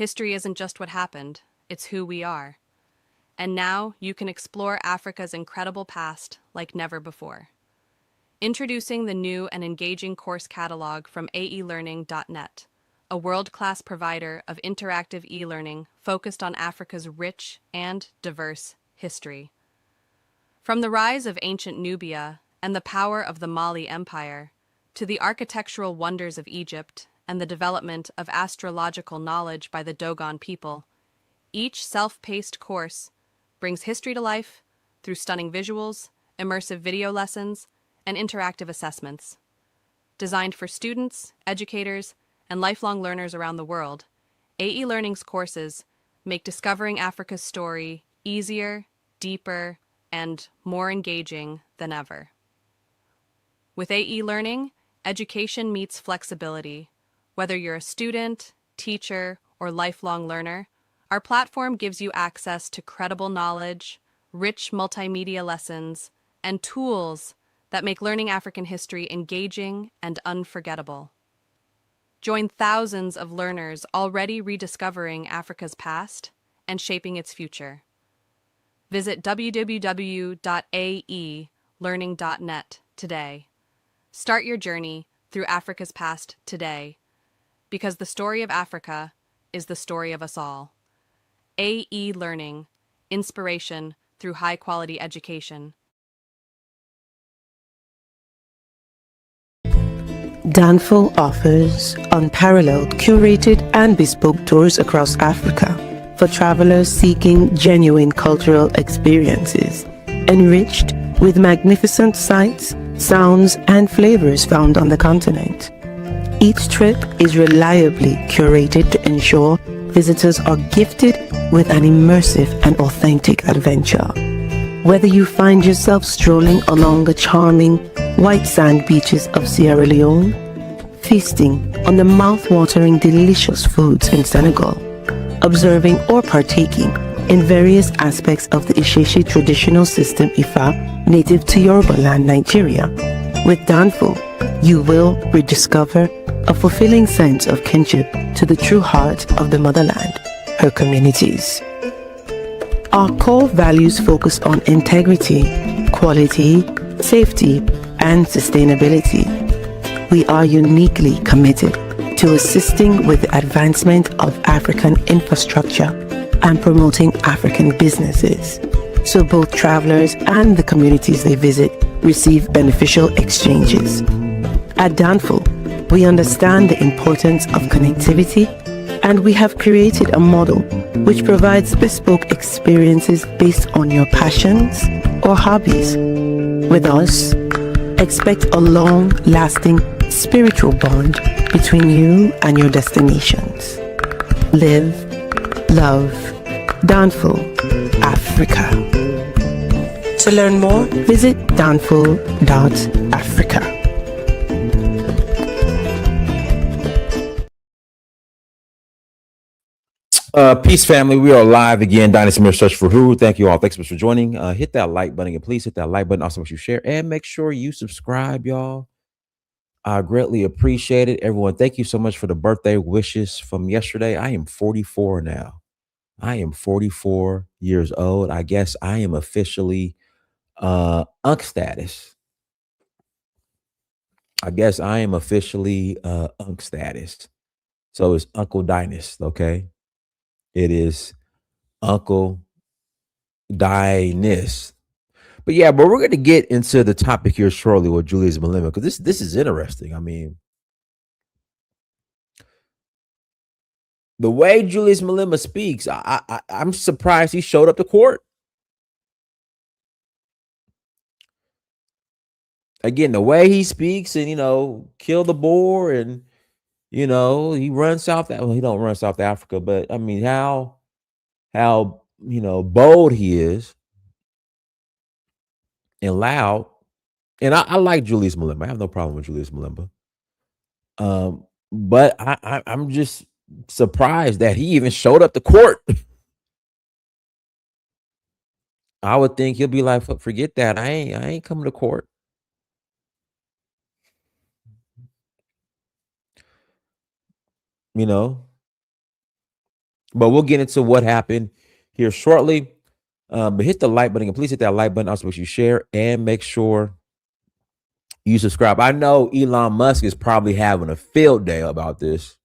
history isn't just what happened, it's who we are. And now you can explore Africa's incredible past like never before. Introducing the new and engaging course catalog from aelearning.net, a world-class provider of interactive e-learning focused on Africa's rich and diverse history. From the rise of ancient Nubia and the power of the Mali Empire, to the architectural wonders of Egypt and the development of astrological knowledge by the Dogon people, each self-paced course brings history to life through stunning visuals, immersive video lessons, and interactive assessments. Designed for students, educators, and lifelong learners around the world, AE Learning's courses make discovering Africa's story easier, deeper, and more engaging than ever. With AE Learning, education meets flexibility. Whether you're a student, teacher, or lifelong learner, our platform gives you access to credible knowledge, rich multimedia lessons, and tools that make learning African history engaging and unforgettable. Join thousands of learners already rediscovering Africa's past and shaping its future. Visit www.aelearning.net today. Start your journey through Africa's past today, because the story of Africa is the story of us all. AE Learning, inspiration through high-quality education. Danfo offers unparalleled, curated, and bespoke tours across Africa for travelers seeking genuine cultural experiences, enriched with magnificent sights, sounds, and flavors found on the continent. Each trip is reliably curated to ensure visitors are gifted with an immersive and authentic adventure. Whether you find yourself strolling along the charming white sand beaches of Sierra Leone, feasting on the mouth-watering delicious foods in Senegal, observing or partaking in various aspects of the Isheshe traditional system Ifa native to Yoruba land, Nigeria, with Danfo, you will rediscover a fulfilling sense of kinship to the true heart of the motherland, her communities. Our core values focus on integrity, quality, safety, and sustainability. We are uniquely committed to assisting with the advancement of African infrastructure and promoting African businesses, so both travelers and the communities they visit receive beneficial exchanges. At Danfo, we understand the importance of connectivity, and we have created a model which provides bespoke experiences based on your passions or hobbies. With us, expect a long-lasting spiritual bond between you and your destinations. Live, love, Danfo.africa. To learn more, visit Danfo.africa. Peace, family. We are live again. Dynasty Mirror Search for Who. Thank you all. Thanks so much for joining. Hit that like button and please hit that like button. Also, make sure you share and make sure you subscribe, y'all. I greatly appreciate it. Everyone, thank you so much for the birthday wishes from yesterday. I am 44 now. I am 44 years old. I guess I am officially unk status. I guess I am officially unk status. So it's Uncle Dynast, okay? It is Uncle Dynast. But yeah, but we're going to get into the topic here shortly with Julius Malema, because this is interesting. I mean, the way Julius Malema speaks, I'm surprised he showed up to court. Again, the way he speaks and, kill the boar and, he runs well, he don't run South Africa, but I mean, how, bold he is and loud. And I like Julius Malema. I have no problem with Julius Malema. But I'm just surprised that he even showed up to court. I would think he'll be like, forget that. I ain't coming to court. But we'll get into what happened here shortly. But hit the like button and please hit that like button. Also, make sure you share and make sure you subscribe. I know Elon Musk is probably having a field day about this.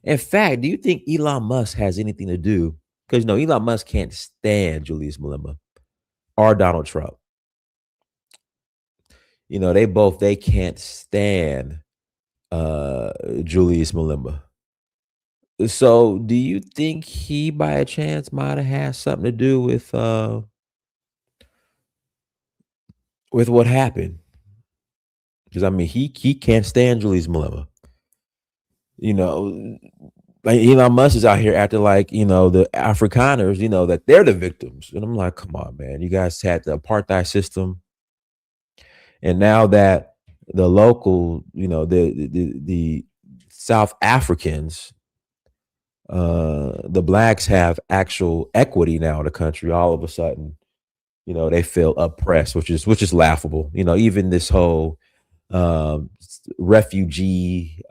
In fact, do you think Elon Musk has anything to do? Because Elon Musk can't stand Julius Malema or Donald Trump. They can't stand Julius Malema. So do you think he by a chance might have had something to do with what happened? Because I mean he can't stand Julius Malema. You know, like Elon Musk is out here acting like, the Afrikaners, that they're the victims. And I'm like, come on, man. You guys had the apartheid system. And now that the local, the South Africans, the blacks have actual equity now in the country, all of a sudden, they feel oppressed, which is laughable. Even this whole refugee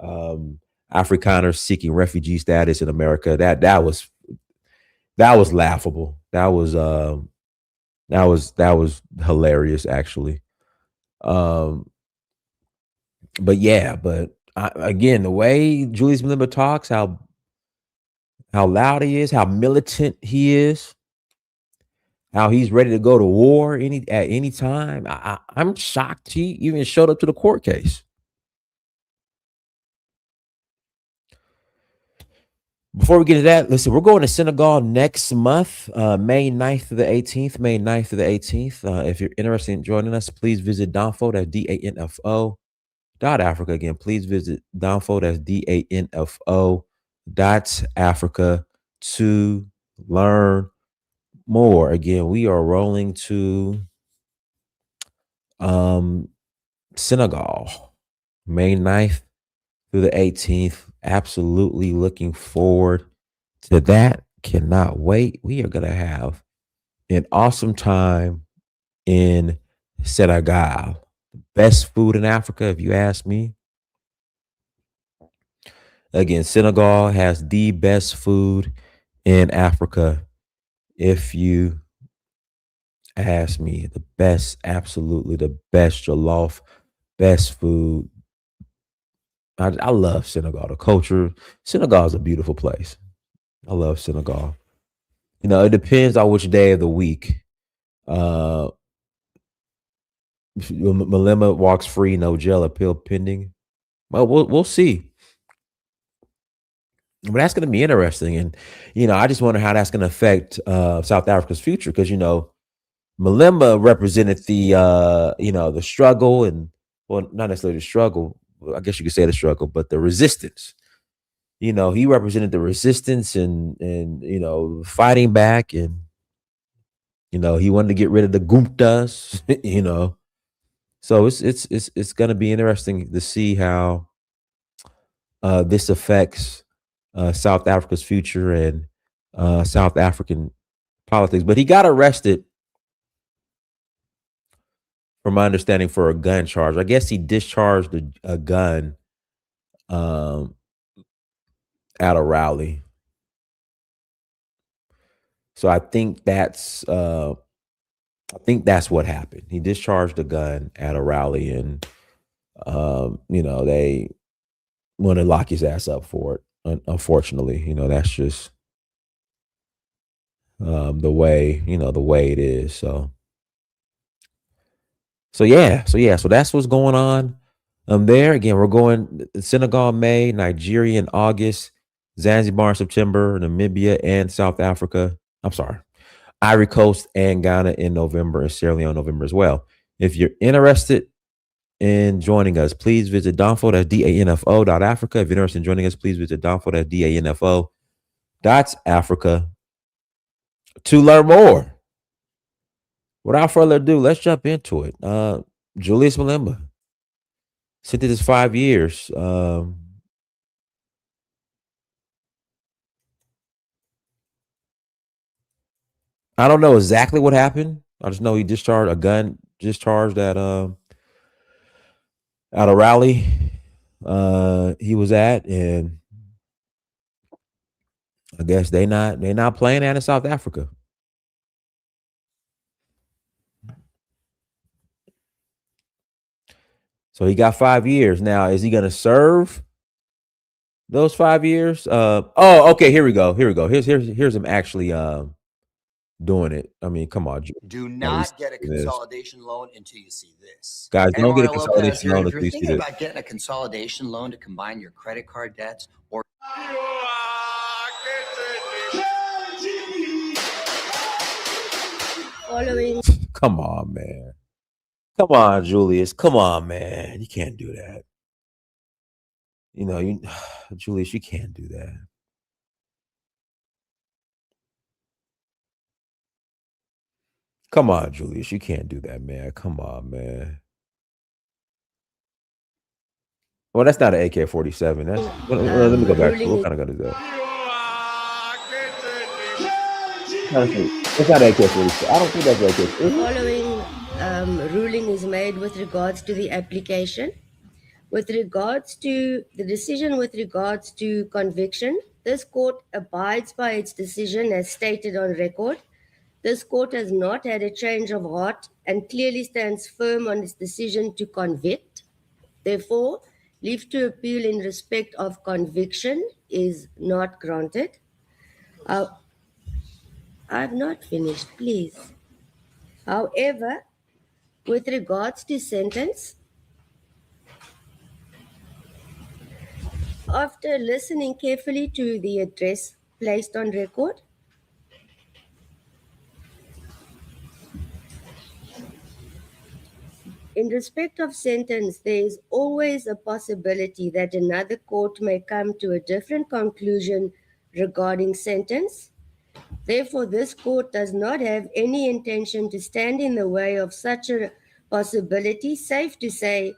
Afrikaners seeking refugee status in America, that was laughable. That was hilarious, actually. Um, but yeah, again, the way Julius Malema talks, how loud he is, how militant he is, how he's ready to go to war at any time. I'm shocked he even showed up to the court case. Before we get to that, listen, we're going to Senegal next month, May 9th to the 18th. May 9th to the 18th. If you're interested in joining us, please visit Danfo, that's Danfo .Africa. Again, please visit Danfo, that's Danfo .Africa to learn more. Again, we are rolling to Senegal, May 9th through the 18th. Absolutely looking forward to that. Cannot wait. We are going to have an awesome time in Senegal. Best food in Africa, if you ask me. Again, Senegal has the best food in Africa. If you ask me, the best, absolutely the best jollof, best food. I love Senegal. The culture. Senegal is a beautiful place. I love Senegal. It depends on which day of the week. Uh, Malema walks free, no jail appeal pending. Well, we'll see. But that's going to be interesting, and I just wonder how that's going to affect South Africa's future because Malema represented the struggle and, well, not necessarily the struggle. I guess you could say the struggle, but the resistance. He represented the resistance and fighting back, and he wanted to get rid of the Guptas. So it's going to be interesting to see how this affects South Africa's future and South African politics. But he got arrested, from my understanding, for a gun charge. I guess he discharged a gun um, at a rally. So I think that's what happened. He discharged a gun at a rally, and they want to lock his ass up for it. Unfortunately, that's just the way it is. So that's what's going on. There again, we're going Senegal May, Nigeria in August, Zanzibar in September, Namibia and South Africa. I'm sorry, Ivory Coast and Ghana in November, and Sierra Leone in November as well. If you're interested in joining us, please visit Danfo, that's Danfo.Africa. If you're interested in joining us, please visit Danfo, that's Danfo.Africa to learn more. Without further ado, let's jump into it. Julius Malema sentenced 5 years. I don't know exactly what happened. I just know he discharged a gun, discharged at a rally he was at, and I guess they not playing that in South Africa. So he got 5 years. Now, is he gonna serve those 5 years? Okay, here we go. Here we go. Here's him actually doing it. I mean, come on. Do At least not get a this. consolidation loan until you see this. Guys, Hey, don't get a Mario Lopez consolidation here. loan If until you're you see thinking this. about getting a consolidation loan to combine your credit card debts or following Come on, man. Come on, Julius. Come on, man. You can't do that. You know, Julius, you can't do that. Come on, Julius, you can't do that, man. Come on, man. Well, that's not an AK-47. That's let me go back to it. What kind of gun is that? It's not an AK-47. I don't think that's AK-47. following ruling is made with regards to the application. With regards to the decision with regards to conviction, this court abides by its decision as stated on record. This court has not had a change of heart and clearly stands firm on its decision to convict. Therefore, leave to appeal in respect of conviction is not granted. I've not finished, please. However, with regards to sentence, after listening carefully to the address placed on record, in respect of sentence, there is always a possibility that another court may come to a different conclusion regarding sentence. Therefore, this court does not have any intention to stand in the way of such a possibility. Safe to say,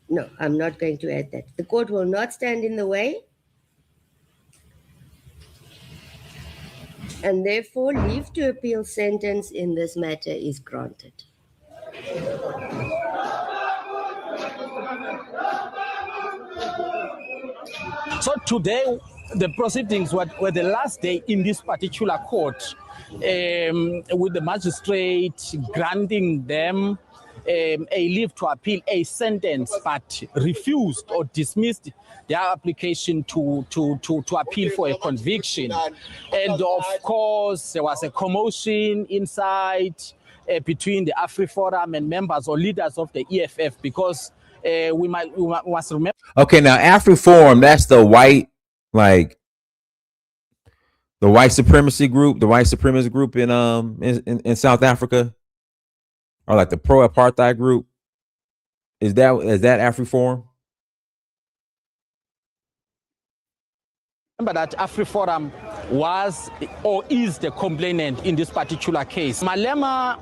no, I'm not going to add that. The court will not stand in the way, and therefore leave to appeal sentence in this matter is granted. So today, the proceedings were the last day in this particular court, with the magistrate granting them a leave to appeal a sentence, but refused or dismissed their application to appeal for a conviction. And of course, there was a commotion inside between the AfriForum and members or leaders of the EFF because we must remember. Okay, now AfriForum, that's the white, like the white supremacy group, the white supremacist group in South Africa, or like the pro-apartheid group. Is that AfriForum? Remember that AfriForum was or is the complainant in this particular case. Malema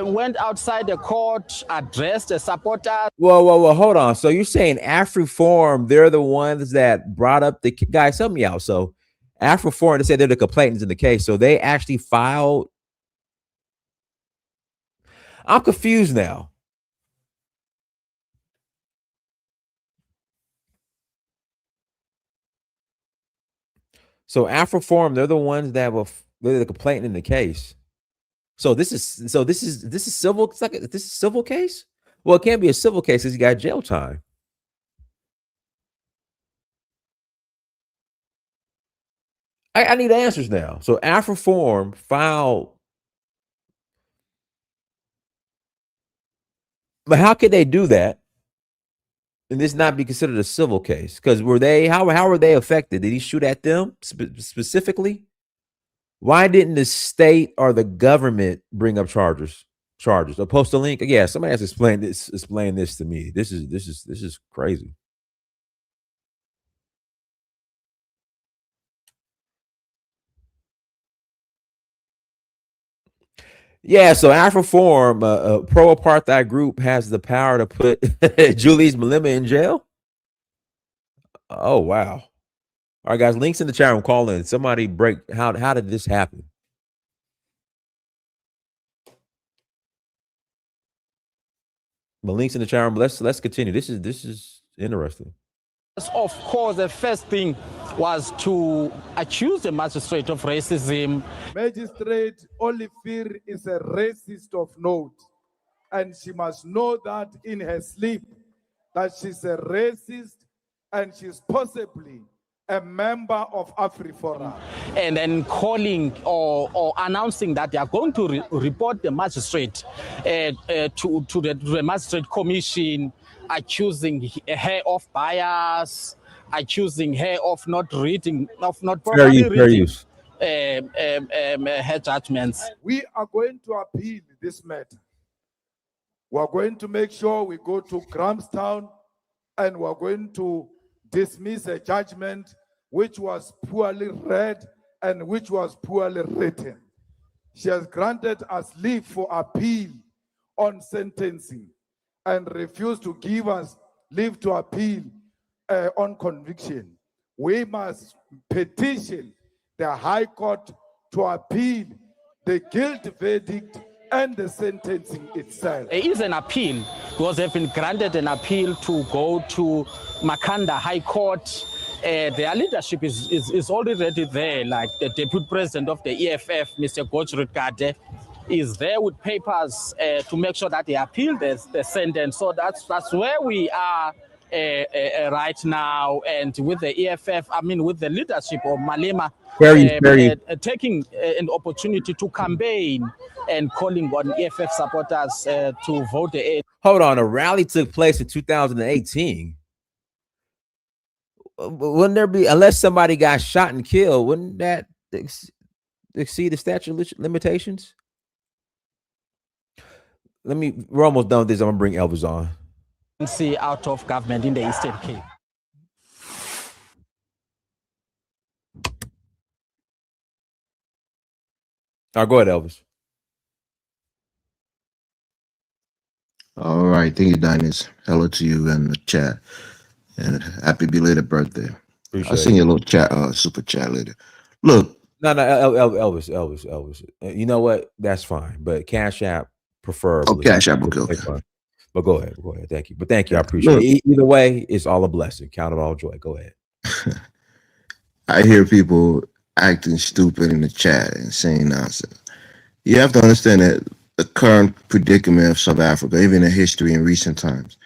went outside the court, addressed the supporters. Whoa, hold on. So you're saying AfriForum, they're the ones that brought up the guys? Help me out. So AfriForum, they said they're the complainants in the case. So they actually filed. I'm confused now. So AfriForum, they're the ones that they're the complainant in the case. So this is civil. It's like this is civil case. Well, it can't be a civil case because he got jail time. I need answers now. So AfriForum filed, but how could they do that and this not be considered a civil case? Because how were they affected? Did he shoot at them specifically? Why didn't the state or the government bring up charges? Or post a link? Yeah, somebody has to explain this to me. This is crazy. Yeah, so AfriForum, a pro-apartheid group, has the power to put Julius Malema in jail. Oh wow! All right, guys, links in the chat room. Call in. Somebody break how did this happen? The links in the chat room. Let's continue. This is interesting. Of course, the first thing was to accuse the magistrate of racism. Magistrate Oliver is a racist of note, and she must know that in her sleep, that she's a racist and she's possibly a member of AfriForum. And then calling or announcing that they are going to report the magistrate to the magistrate commission, accusing her of bias, accusing her of not reading, of not properly reading her judgments. We are going to appeal this matter. We are going to make sure we go to Grahamstown and we are going to dismiss a judgment which was poorly read and which was poorly written. She has granted us leave for appeal on sentencing and refused to give us leave to appeal on conviction. We must petition the High Court to appeal the guilt verdict and the sentencing itself. There is an appeal, because they've been granted an appeal to go to Makanda High Court. Their leadership is already there, like the deputy president of the EFF, Mr. Gojrit Gade, is there with papers to make sure that they appeal the sentence. So that's where we are right now, and with the EFF, I mean, with the leadership of Malema, taking an opportunity to campaign and calling on EFF supporters to vote the. Hold on, a rally took place in 2018. Wouldn't there be, unless somebody got shot and killed, wouldn't that exceed the statute of limitations? We're almost done with this. I'm gonna bring Elvis on. See out of government in the Eastern Cape. All right, go ahead, Elvis. All right, thank you, Dinus. Hello to you and the chat, and happy belated birthday. I'll send you a little chat, super chat later. Look, no, Elvis. You know what? That's fine, but Cash App preferably. Oh, Cash App, okay. But go ahead. Thank you. But thank you. I appreciate it. Either way, it's all a blessing. Count it all joy. Go ahead. I hear people acting stupid in the chat and saying nonsense. You have to understand that the current predicament of South Africa, even in history in recent times,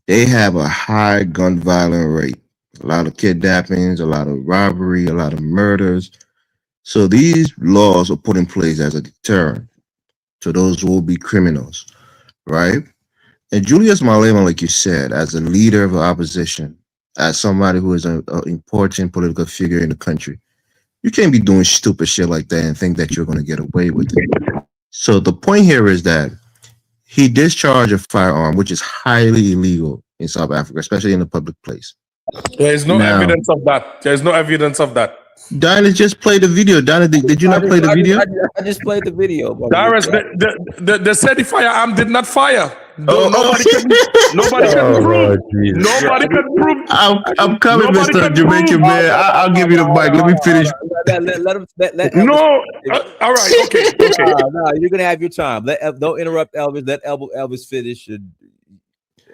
they have a high gun violence rate. A lot of kidnappings, a lot of robbery, a lot of murders. So these laws are put in place as a deterrent to those who will be criminals, right? And Julius Malema, like you said, as a leader of the opposition, as somebody who is an important political figure in the country, you can't be doing stupid shit like that and think that you're going to get away with it. So the point here is that he discharged a firearm, which is highly illegal in South Africa, especially in a public place. There is no evidence of that. There is no evidence of that. Dinah just played the video. Dinah, did you not play the video? I just played the video. Darius, the said firearm did not fire. Nobody can prove. Nobody can prove. I'm coming, Mr. Jamaican man. I'll give you the mic. Let me finish. Let no. All right. Okay. No, you're gonna have your time. Don't interrupt Elvis. Let Elvis finish.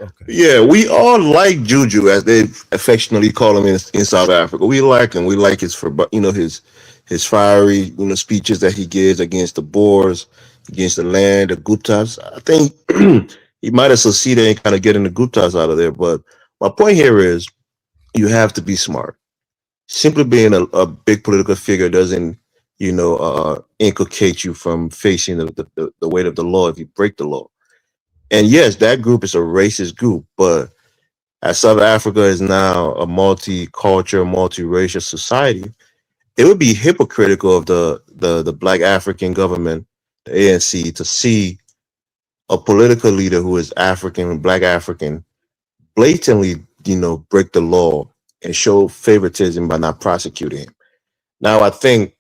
Okay. Yeah, we all like Juju, as they affectionately call him in South Africa. We like him. We like his fiery speeches that he gives against the Boers, against the land, the Guptas. I think he might have succeeded in kind of getting the Guptas out of there. But my point here is, you have to be smart. Simply being a big political figure doesn't inculcate you from facing the weight of the law if you break the law. And yes, that group is a racist group, but as South Africa is now a multicultural, multiracial society, it would be hypocritical of the Black African government, the ANC, to see a political leader who is African, Black African, blatantly, break the law and show favoritism by not prosecuting him. Now, I think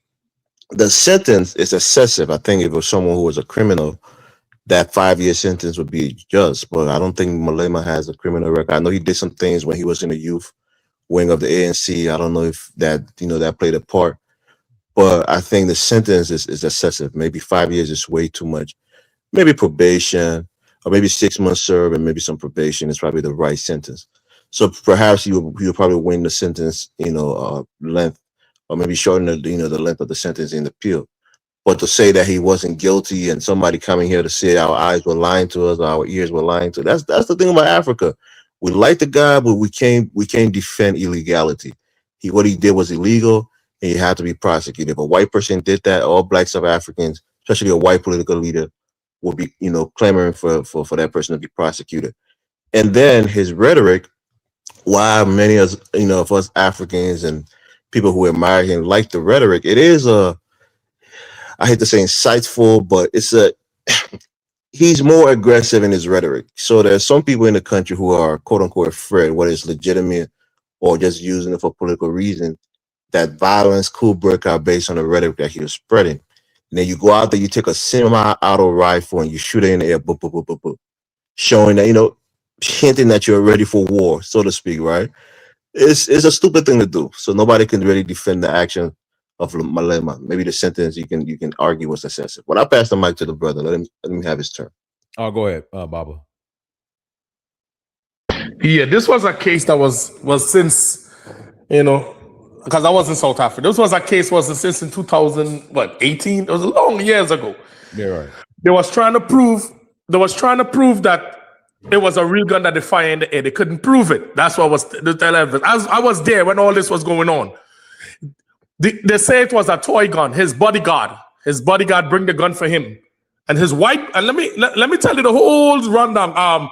the sentence is excessive. I think if it was someone who was a criminal, that 5-year sentence would be just, but I don't think Malema has a criminal record. I know he did some things when he was in the youth wing of the ANC. I don't know if that, that played a part, but I think the sentence is excessive. Maybe 5 years is way too much. Maybe probation, or maybe 6 months served and maybe some probation is probably the right sentence. So perhaps you probably win the sentence, length, or maybe shorten the length of the sentence in the appeal. But to say that he wasn't guilty and somebody coming here to say our eyes were lying to us, our ears were lying to us, that's the thing about Africa. We like the guy, but we can't defend illegality. What he did was illegal, and he had to be prosecuted. If a white person did that, all black South Africans, especially a white political leader, would be clamoring for that person to be prosecuted. And then his rhetoric, why many of us Africans and people who admire him like the rhetoric, it is I hate to say insightful, but he's more aggressive in his rhetoric. So there's some people in the country who are quote unquote afraid, whether it's legitimate or just using it for political reasons, that violence could break out based on the rhetoric that he was spreading. And then you go out there, you take a semi-auto rifle and you shoot it in the air, boop, boop, boop, boop, boop, showing that, hinting that you're ready for war, so to speak, right? It's a stupid thing to do. So nobody can really defend the action of Malema. Maybe the sentence you can argue was excessive. But I'll pass the mic to the brother. Let him have his turn. Oh, go ahead, Baba. Yeah, this was a case that was since, because I was in South Africa. This was a case since in 2018. It was long years ago. Yeah, right. They was trying to prove that it was a real gun that they fired in the air. They couldn't prove it. That's what was the evidence. I was there when all this was going on. They say it was a toy gun. His bodyguard bring the gun for him, and his white. And let me tell you the whole rundown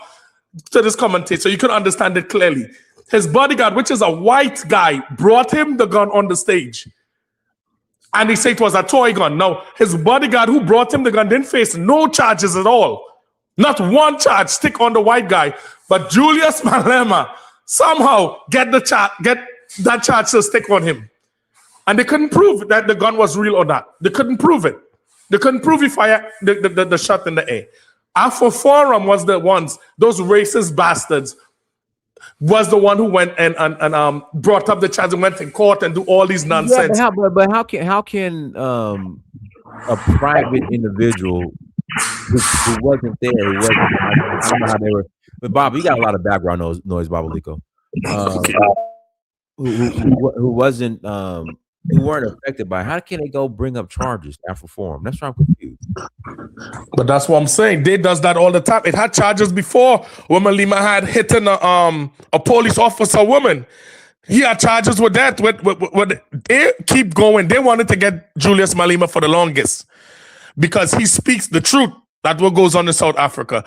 to this commentator so you can understand it clearly. His bodyguard, which is a white guy, brought him the gun on the stage, and he said it was a toy gun. Now his bodyguard who brought him the gun didn't face no charges at all, not one charge stick on the white guy. But Julius Malema somehow get that charge to stick on him. And they couldn't prove that the gun was real or not. They couldn't prove it. They couldn't prove he fired the shot in the air. Alpha Forum was the ones, those racist bastards, was the one who went and brought up the charge and went in court and do all these nonsense. Yeah, but how can a private individual who wasn't there, I don't know how they were, but Bob, you got a lot of background noise, Baba Lico, who wasn't who weren't affected by it. How can they go bring up charges after forum? That's why I'm confused. But that's what I'm saying. They does that all the time. It had charges before when Malema had hitting a police officer woman. He had charges with that. With they keep going. They wanted to get Julius Malema for the longest because he speaks the truth. That's what goes on in South Africa.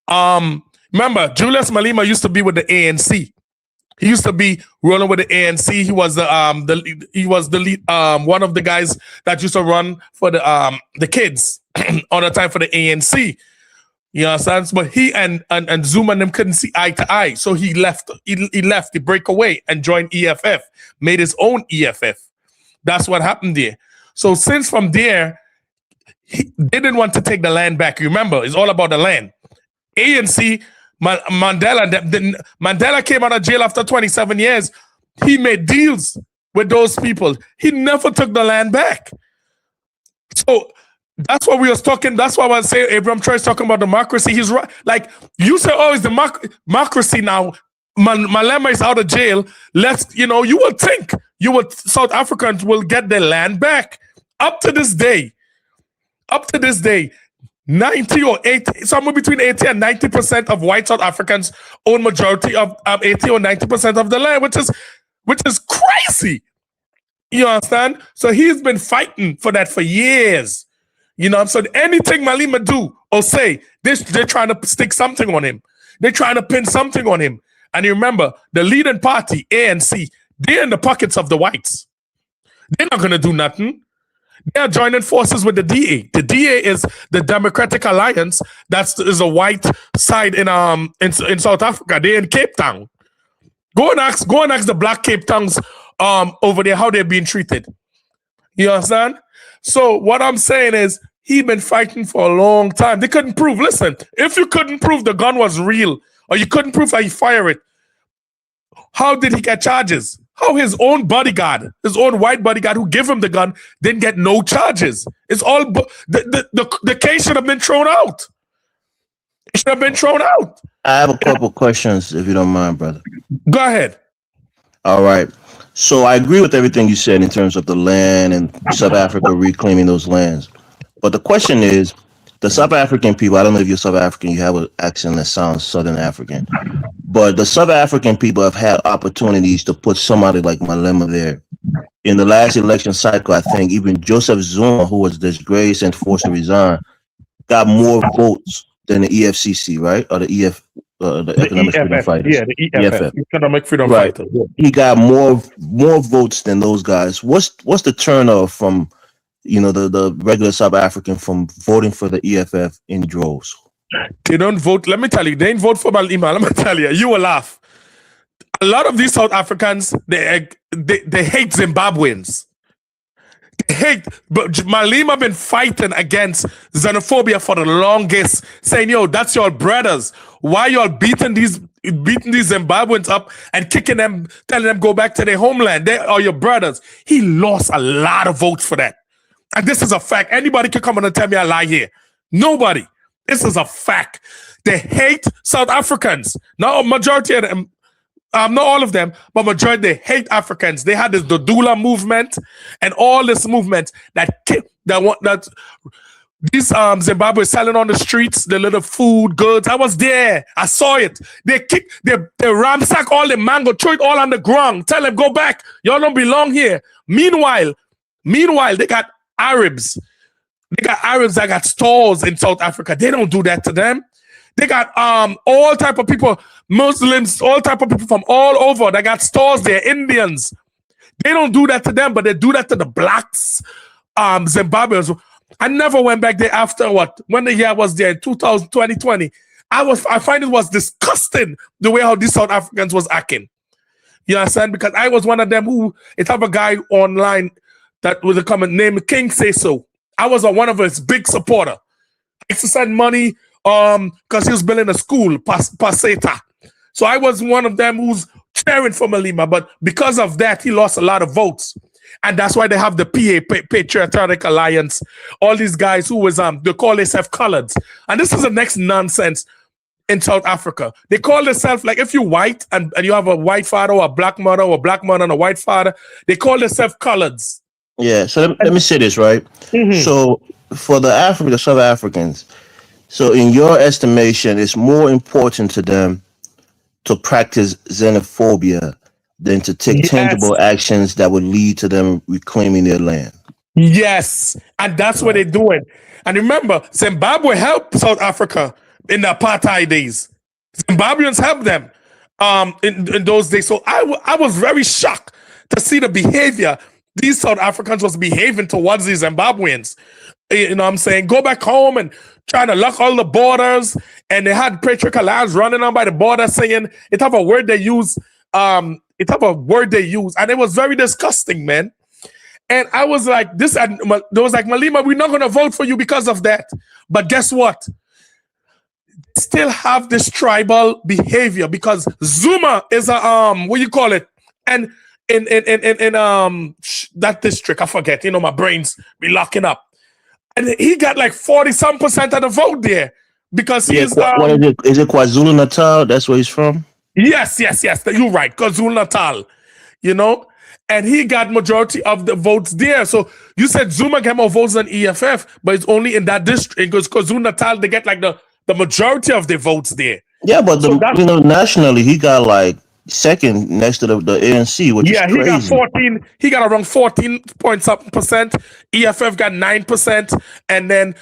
Remember, Julius Malema used to be with the ANC. He used to be rolling with the ANC. He was the lead, one of the guys that used to run for the kids all the time for the ANC. You understand? But he and Zuma and them couldn't see eye to eye, so he left. He break away and joined EFF, made his own EFF. That's what happened there. So since from there, they didn't want to take the land back. You remember, it's all about the land. ANC. Mandela came out of jail after 27 years. He made deals with those people. He never took the land back. So that's what we was talking. That's why I was saying Abraham Troy's talking about democracy. He's right. Like you say, oh, it's democracy now. Malema is out of jail. You would think South Africans will get their land back. Up to this day, 90 or 80, somewhere between 80 and 90% of white South Africans own majority of 80 or 90% of the land, which is crazy. You understand? So he's been fighting for that for years. So anything Malema do or say, they're trying to stick something on him. They're trying to pin something on him. And you remember, the leading party, ANC, they're in the pockets of the whites. They're not going to do nothing. They are joining forces with the DA. The DA is the Democratic Alliance. Is a white side in South Africa. They're in Cape Town. Go and ask the black Cape Towns over there how they're being treated. You understand? So what I'm saying is he's been fighting for a long time. They couldn't prove. Listen, if you couldn't prove the gun was real, or you couldn't prove how he fired it, how did he get charges? How his own bodyguard, his own white bodyguard who gave him the gun, didn't get no charges. It's all the case should have been thrown out. It should have been thrown out. I have a couple questions, if you don't mind, brother. Go ahead. All right. So I agree with everything you said in terms of the land and South Africa reclaiming those lands. But the question is, the South African people, I don't know if you're South African, you have an accent that sounds Southern African, but the South African people have had opportunities to put somebody like Malema there. In the last election cycle, I think even Joseph Zuma, who was disgraced and forced to resign, got more votes than the EFCC, right? Or the the Economic Freedom Fighters. Yeah, the EFF. Economic Freedom Right. Fighters. Yeah. He got more votes than those guys. What's the turnoff from the regular South African from voting for the EFF in droves? They don't vote. Let me tell you, they didn't vote for Malema. Let me tell you, you will laugh. A lot of these South Africans, they hate Zimbabweans. They hate, but Malema been fighting against xenophobia for the longest, saying, yo, that's your brothers. Why y'all beating these Zimbabweans up and kicking them, telling them go back to their homeland? They are your brothers. He lost a lot of votes for that. And this is a fact. Anybody can come on and tell me I lie here. Nobody. This is a fact. They hate South Africans. Not a majority of them. Not all of them, but majority, they hate Africans. They had this Dodula movement and all this movement that these Zimbabweans selling on the streets, the little food, goods. I was there. I saw it. They ransack all the mango, throw it all on the ground. Tell them, go back. Y'all don't belong here. Meanwhile, they got Arabs. They got Arabs that got stores in South Africa. They don't do that to them. They got all type of people, Muslims, all type of people from all over. They got stores there, Indians. They don't do that to them, but they do that to the blacks, Zimbabweans. I never went back there after when the year was there in 2020. I find it was disgusting the way how these South Africans was acting. You understand? Because I was one of them who, it have a guy online that was a comment named King Say So. I was one of his big supporter. I used to send money because he was building a school, Paseta. So I was one of them who's cheering for Malema, but because of that, he lost a lot of votes. And that's why they have the Patriotic Alliance, all these guys who was, they call themselves coloreds. And this is the next nonsense in South Africa. They call themselves, like if you're white and you have a white father or a black mother or a black mother and a white father, they call themselves coloreds. Yeah, so let me say this, right? Mm-hmm. So for the South Africans, so in your estimation, it's more important to them to practice xenophobia than to take tangible actions that would lead to them reclaiming their land. Yes, and that's what they're doing. And remember, Zimbabwe helped South Africa in the apartheid days. Zimbabweans helped them in those days. So I was very shocked to see the behavior these South Africans was behaving towards these Zimbabweans. You know what I'm saying? Go back home and trying to lock all the borders. And they had Patriot Alliance running on by the border saying, it have a word they use, and it was very disgusting, man. And I was like, they was like, Malema, we're not going to vote for you because of that. But guess what? They still have this tribal behavior because Zuma is a, what you call it? And in that district, I forget, my brains be locking up. And he got like 40-some% of the vote there because he's... what is it? Is it KwaZulu Natal? That's where he's from? Yes. You're right. KwaZulu Natal, and he got majority of the votes there. So you said Zuma got more votes than EFF, but it's only in that district because KwaZulu Natal, they get like the majority of the votes there. Yeah, but nationally, he got like second next to the ANC, which is crazy. He got 14. He got around 14-point-something%. EFF got 9%, and then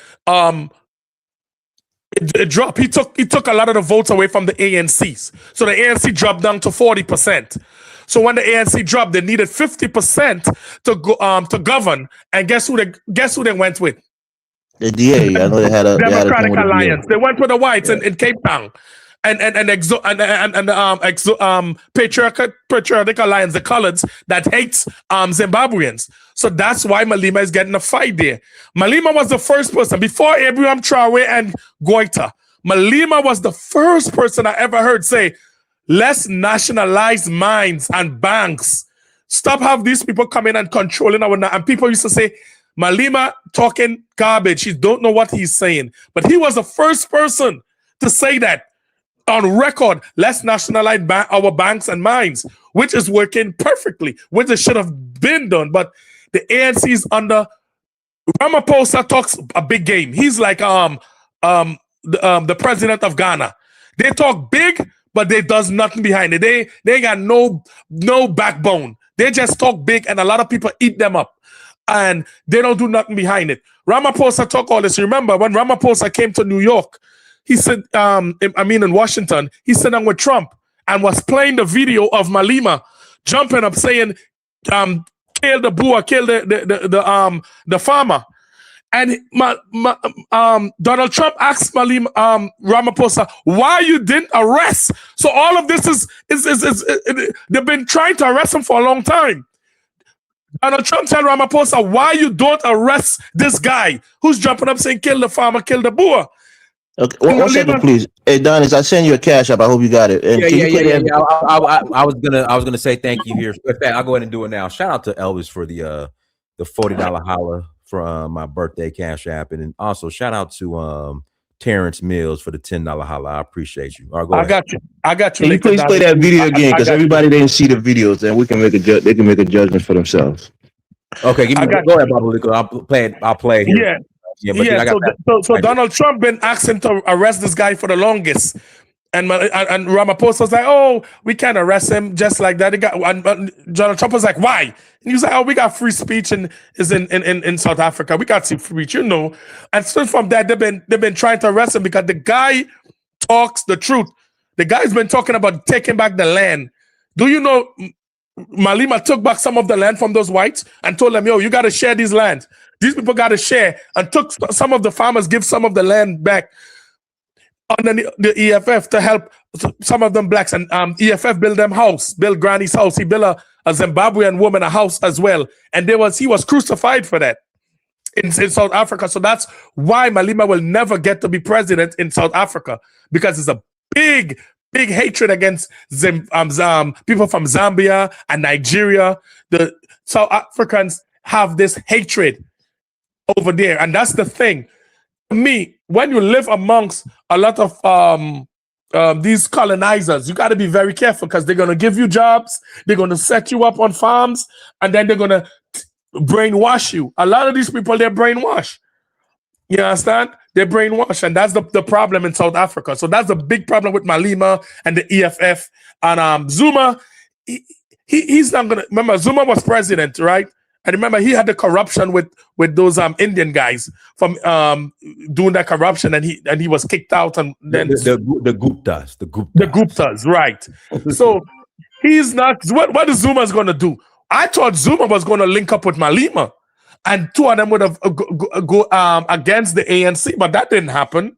it dropped. He took a lot of the votes away from the ANCs, so the ANC dropped down to 40%. So when the ANC dropped, they needed 50% to go to govern. And guess who they went with? The DA. I know they had a Democratic Alliance. They went with the whites in Cape Town. And Patriotic Alliance, the coloreds that hates Zimbabweans. So that's why Malema is getting a fight there. Malema was the first person before Abraham Traore and Goita. Malema was the first person I ever heard say, let's nationalize mines and banks. Stop have these people coming and controlling and people used to say, Malema talking garbage. He don't know what he's saying. But he was the first person to say that on record, let's nationalize our banks and mines, which is working perfectly, which it should have been done. But the ANC is under Ramaphosa talks a big game. He's like the president of Ghana. They talk big, but they does nothing behind it. They got no backbone. They just talk big, and a lot of people eat them up, and they don't do nothing behind it. Ramaphosa talk all this. Remember when Ramaphosa came to New York, he said, in Washington, he sat down with Trump and was playing the video of Malema jumping up saying, kill the Boer, kill the farmer. And Donald Trump asked Ramaphosa, why you didn't arrest? So all of this is they've been trying to arrest him for a long time. Donald Trump told Ramaphosa, why you don't arrest this guy who's jumping up saying, kill the farmer, kill the Boer? Okay, one second, please. Hey, Donis, I send you a cash app. I hope you got it. And I was gonna say thank you here. In fact, I'll go ahead and do it now. Shout out to Elvis for the $40 holla for my birthday cash app, and then also shout out to Terrence Mills for the $10 holla. I appreciate you. All right, go ahead. I got you. Can you please play that video again, because everybody didn't see the videos, and we can make they can make a judgment for themselves. Okay, go ahead, Bob. I'll play it here. Yeah. So Donald Trump been asking to arrest this guy for the longest, and Ramaphosa was like, "Oh, we can't arrest him just like that." And Donald Trump was like, "Why?" And he was like, "Oh, we got free speech and is in South Africa. We got free speech, you know." And so from that, they've been trying to arrest him because the guy talks the truth. The guy's been talking about taking back the land. Do you know Malema took back some of the land from those whites and told them, "Yo, you got to share these lands. These people got to share," and took some of the farmers, give some of the land back under the EFF to help some of them blacks. And EFF built them house, built Granny's house. He built a Zimbabwean woman a house as well. And he was crucified for that in South Africa. So that's why Malema will never get to be president in South Africa, because it's a big hatred against people from Zambia and Nigeria. The South Africans have this hatred over there, and that's the thing. To me, when you live amongst a lot of these colonizers, you got to be very careful, because they're going to give you jobs, they're going to set you up on farms, and then they're going to brainwash you. A lot of these people, they're brainwashed. You understand? They're brainwashed, and that's the problem in South Africa. So that's the big problem with Malema and the EFF. And Zuma, he's not going to... Remember, Zuma was president, right? And remember, he had the corruption with those Indian guys from doing that corruption, and he was kicked out. And then the Guptas, right? So he's not. What is Zuma's going to do? I thought Zuma was going to link up with Malema, and two of them would have go against the ANC, but that didn't happen.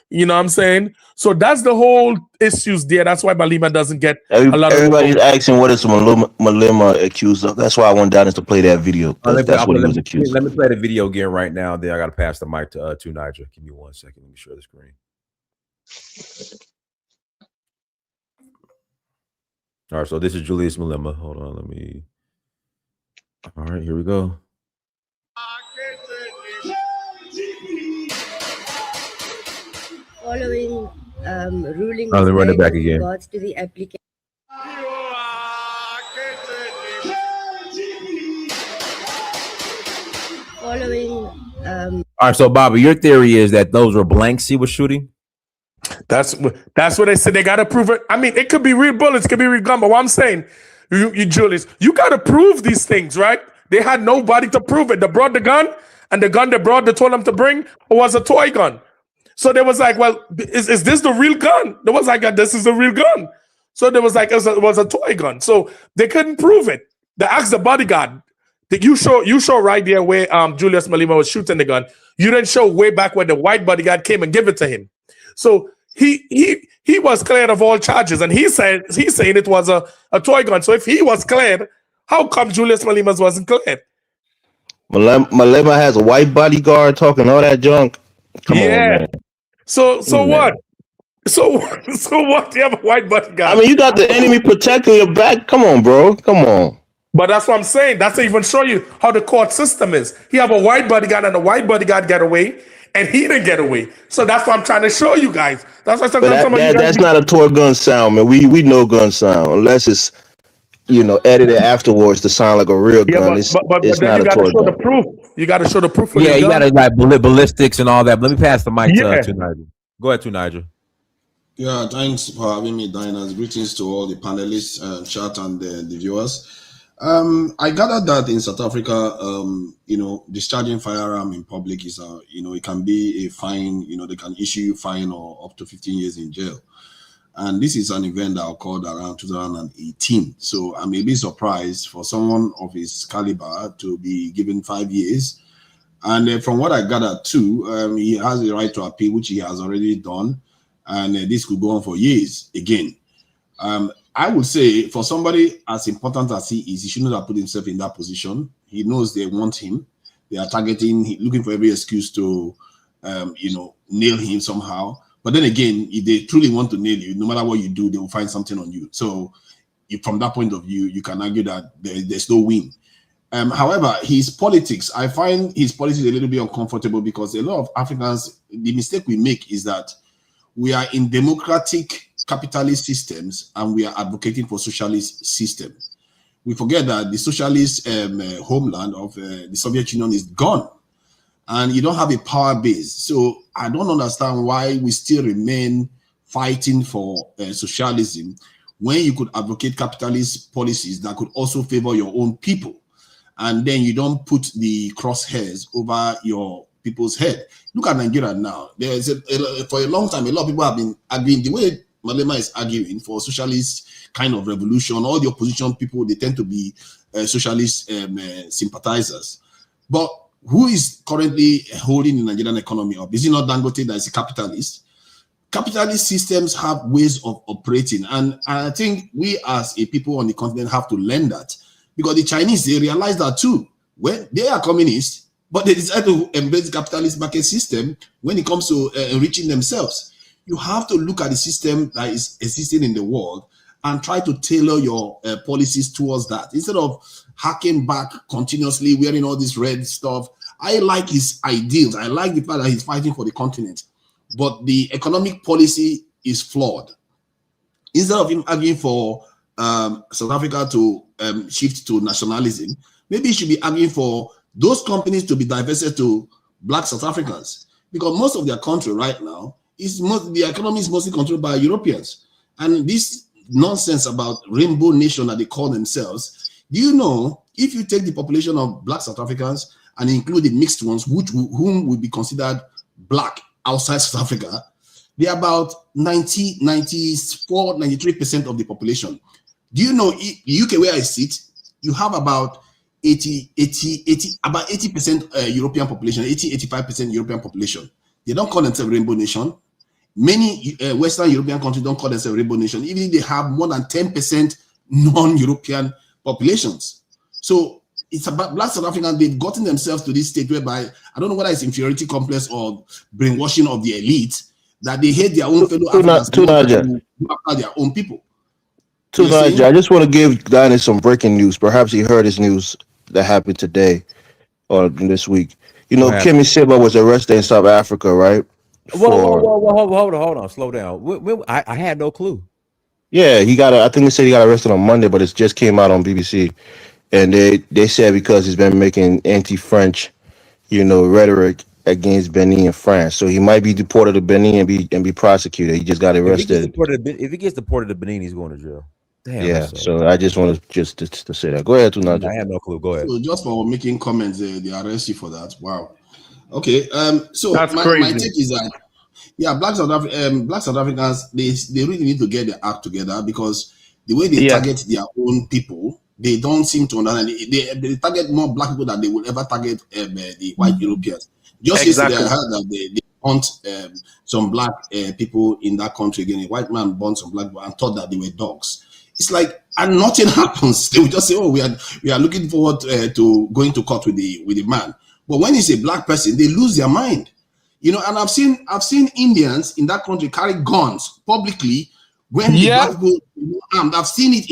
You know what I'm saying? So that's the whole issues there. That's why Malema doesn't get a lot of... Everybody's asking what is Malema accused of. That's why I want Dennis to play that video. That's what he was accused of. Let me play the video again right now. Then I got to pass the mic to Niger. Give me 1 second. Let me share the screen. All right, so this is Julius Malema. Hold on, let me... All right, here we go. Following ruling let me run it back again. regards to the application. Following all right, so Bobby, your theory is that those were blanks he was shooting? That's what they said. They got to prove it. I mean, it could be real bullets, it could be real gun, but what I'm saying, you Julius, you got to prove these things, right? They had nobody to prove it. They brought the gun, and the gun they told them to bring was a toy gun. So they was like, well, is this the real gun? There was like, this is the real gun. So there was like, it was a toy gun. So they couldn't prove it. They asked the bodyguard, you show right there where Julius Malema was shooting the gun. You didn't show way back when the white bodyguard came and gave it to him. So he was cleared of all charges, and he's saying it was a toy gun. So if he was cleared, how come Julius Malema wasn't cleared? Malema has a white bodyguard talking all that junk. Come on, man. So what? So what? You have a white bodyguard. I mean, you got the enemy protecting your back. Come on, bro. Come on. But that's what I'm saying. That's to even show you how the court system is. He have a white bodyguard, and the white bodyguard got away, and he didn't get away. So that's what I'm trying to show you guys. That's why But sometimes some of you guys that's not a toy gun sound, man. We know gun sound unless it's edited afterwards to sound like a real yeah, gun. but It's then not you a got to toy show the gun. proof. You got to show the proof for Yeah, your you gun. got to like ballistics and all that. Let me pass the mic Yeah. to Nigel. Go ahead, to Nigel. Yeah, thanks for having me, Diners. Greetings to all the panelists, chat, and the viewers. I gathered that in South Africa, discharging firearm in public is, it can be a fine. They can issue you fine or up to 15 years in jail. And this is an event that occurred around 2018. So I may be surprised for someone of his caliber to be given 5 years. And from what I gathered too, he has the right to appeal, which he has already done. And this could go on for years again. I would say for somebody as important as he is, he shouldn't have put himself in that position. He knows they want him. They are targeting, looking for every excuse to, nail him somehow. But then again, if they truly want to nail you, no matter what you do, they will find something on you. So from that point of view, you can argue that there's no win. However, his politics, I find his politics a little bit uncomfortable because a lot of Africans, the mistake we make is that we are in democratic capitalist systems and we are advocating for socialist systems. We forget that the socialist homeland of the Soviet Union is gone and you don't have a power base. So I don't understand why we still remain fighting for socialism when you could advocate capitalist policies that could also favor your own people. And then you don't put the crosshairs over your people's head. Look at Nigeria now. There's for a long time, a lot of people have been arguing the way Malema is arguing for socialist kind of revolution. All the opposition people, they tend to be socialist sympathizers. But who is currently holding the Nigerian economy up? Is it not Dangote that is a capitalist? Capitalist systems have ways of operating. And I think we as a people on the continent have to learn that. Because the Chinese, they realize that too. When they are communists, but they decide to embrace the capitalist market system when it comes to enriching themselves. You have to look at the system that is existing in the world and try to tailor your policies towards that. Instead of hacking back continuously, wearing all this red stuff. I like his ideals. I like the fact that he's fighting for the continent. But the economic policy is flawed. Instead of him arguing for South Africa to shift to nationalism, maybe he should be arguing for those companies to be divested to Black South Africans, because most of their country right now the economy is mostly controlled by Europeans. And this nonsense about rainbow nation that they call themselves, do you know if you take the population of Black South Africans and include the mixed ones, whom would be considered Black outside South Africa, they're about 93% of the population. Do you know the UK where I sit, you have about 80% European population, 85% European population. They don't call themselves Rainbow Nation. Many Western European countries don't call themselves Rainbow Nation, even if they have more than 10% non-European populations. So it's about Black South Africans. They've gotten themselves to this state whereby, I don't know whether it's inferiority complex or brainwashing of the elite, that they hate their own fellow Africans after their own people. I just want to give Danny some breaking news. Perhaps he heard his news that happened today or this week. Kemi Seba was arrested in South Africa, right? Whoa, hold on, slow down. I had no clue. Yeah, I think they said he got arrested on Monday, but it just came out on BBC. And they said because he's been making anti-French, rhetoric against Benin and France. So he might be deported to Benin and be prosecuted. He just got arrested. If he gets deported to Benin, he's going to jail. Damn, yeah, so I just want to say that. Go ahead, Tunaja. I have no clue. Go ahead. So just for making comments, they arrest you for that. Wow. Okay. So That's my take is that Black South Africans, they really need to get their act together, because the way they target their own people, they don't seem to understand. They target more Black people than they will ever target the white Europeans. Just yesterday, I heard that they hunt some Black people in that country again. A white man burnt some Black people and thought that they were dogs. It's like, and nothing happens. They will just say, "Oh, we are looking forward to going to court with the man." But when it's a Black person, they lose their mind, And I've seen Indians in that country carry guns publicly when the Black people armed. I've seen it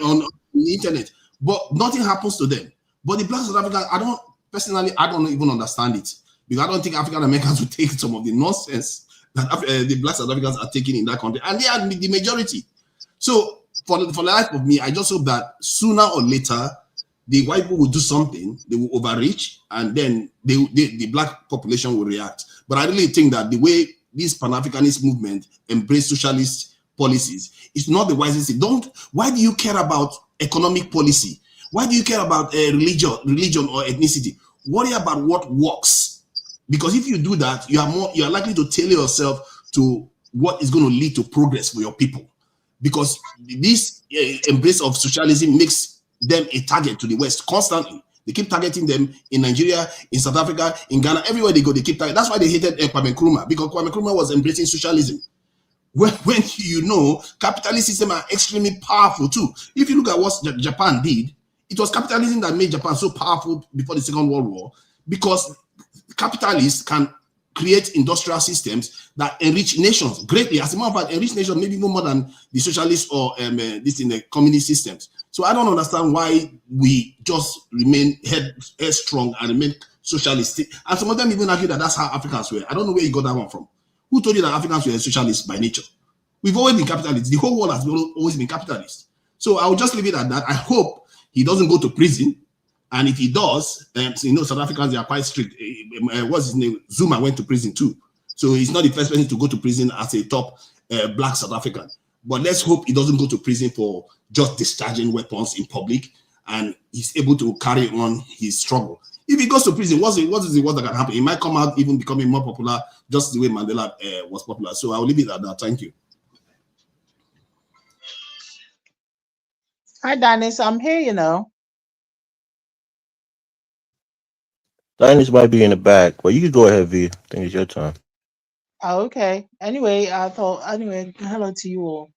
on the internet, but nothing happens to them. But the Black South Africans, I don't even understand it. because I don't think African Americans will take some of the nonsense that the Black South Africans are taking in that country, and they are the majority. So for the life of me, I just hope that sooner or later the white people will do something, they will overreach, and then the black population will react. But I really think that the way this Pan-Africanist movement embrace socialist policies is not the wisest thing. Why do you care about economic policy? Why do you care about religion or ethnicity? Worry about what works. Because if you do that, you are likely to tailor yourself to what is going to lead to progress for your people. Because this embrace of socialism makes them a target to the West constantly. They keep targeting them in Nigeria, in South Africa, in Ghana, everywhere they go, they keep targeting. That's why they hated Kwame Nkrumah, because Kwame Nkrumah was embracing socialism. When you know, capitalist systems are extremely powerful too. If you look at what Japan did, it was capitalism that made Japan so powerful before the Second World War, because capitalists can create industrial systems that enrich nations greatly. As a matter of fact, enrich nations maybe even more than the socialist or this in the communist systems. So I don't understand why we just remain headstrong and remain socialist. And some of them even argue that that's how Africans were. I don't know where you got that one from. Who told you that Africans were socialists by nature? We've always been capitalists. The whole world has always been capitalist. So I will just leave it at that. I hope he doesn't go to prison. And if he does, you know, South Africans, they are quite strict. What's his name? Zuma went to prison too. So he's not the first person to go to prison as a top black South African. But let's hope he doesn't go to prison for just discharging weapons in public, and he's able to carry on his struggle. If he goes to prison, what is the worst that can happen? He might come out even becoming more popular, just the way Mandela was popular. So I'll leave it at that. Thank you. Hi, Dennis. I'm here, you know. Diners might be in the back, but you can go ahead, V. I think it's your time. Oh, okay. Anyway, hello to you all.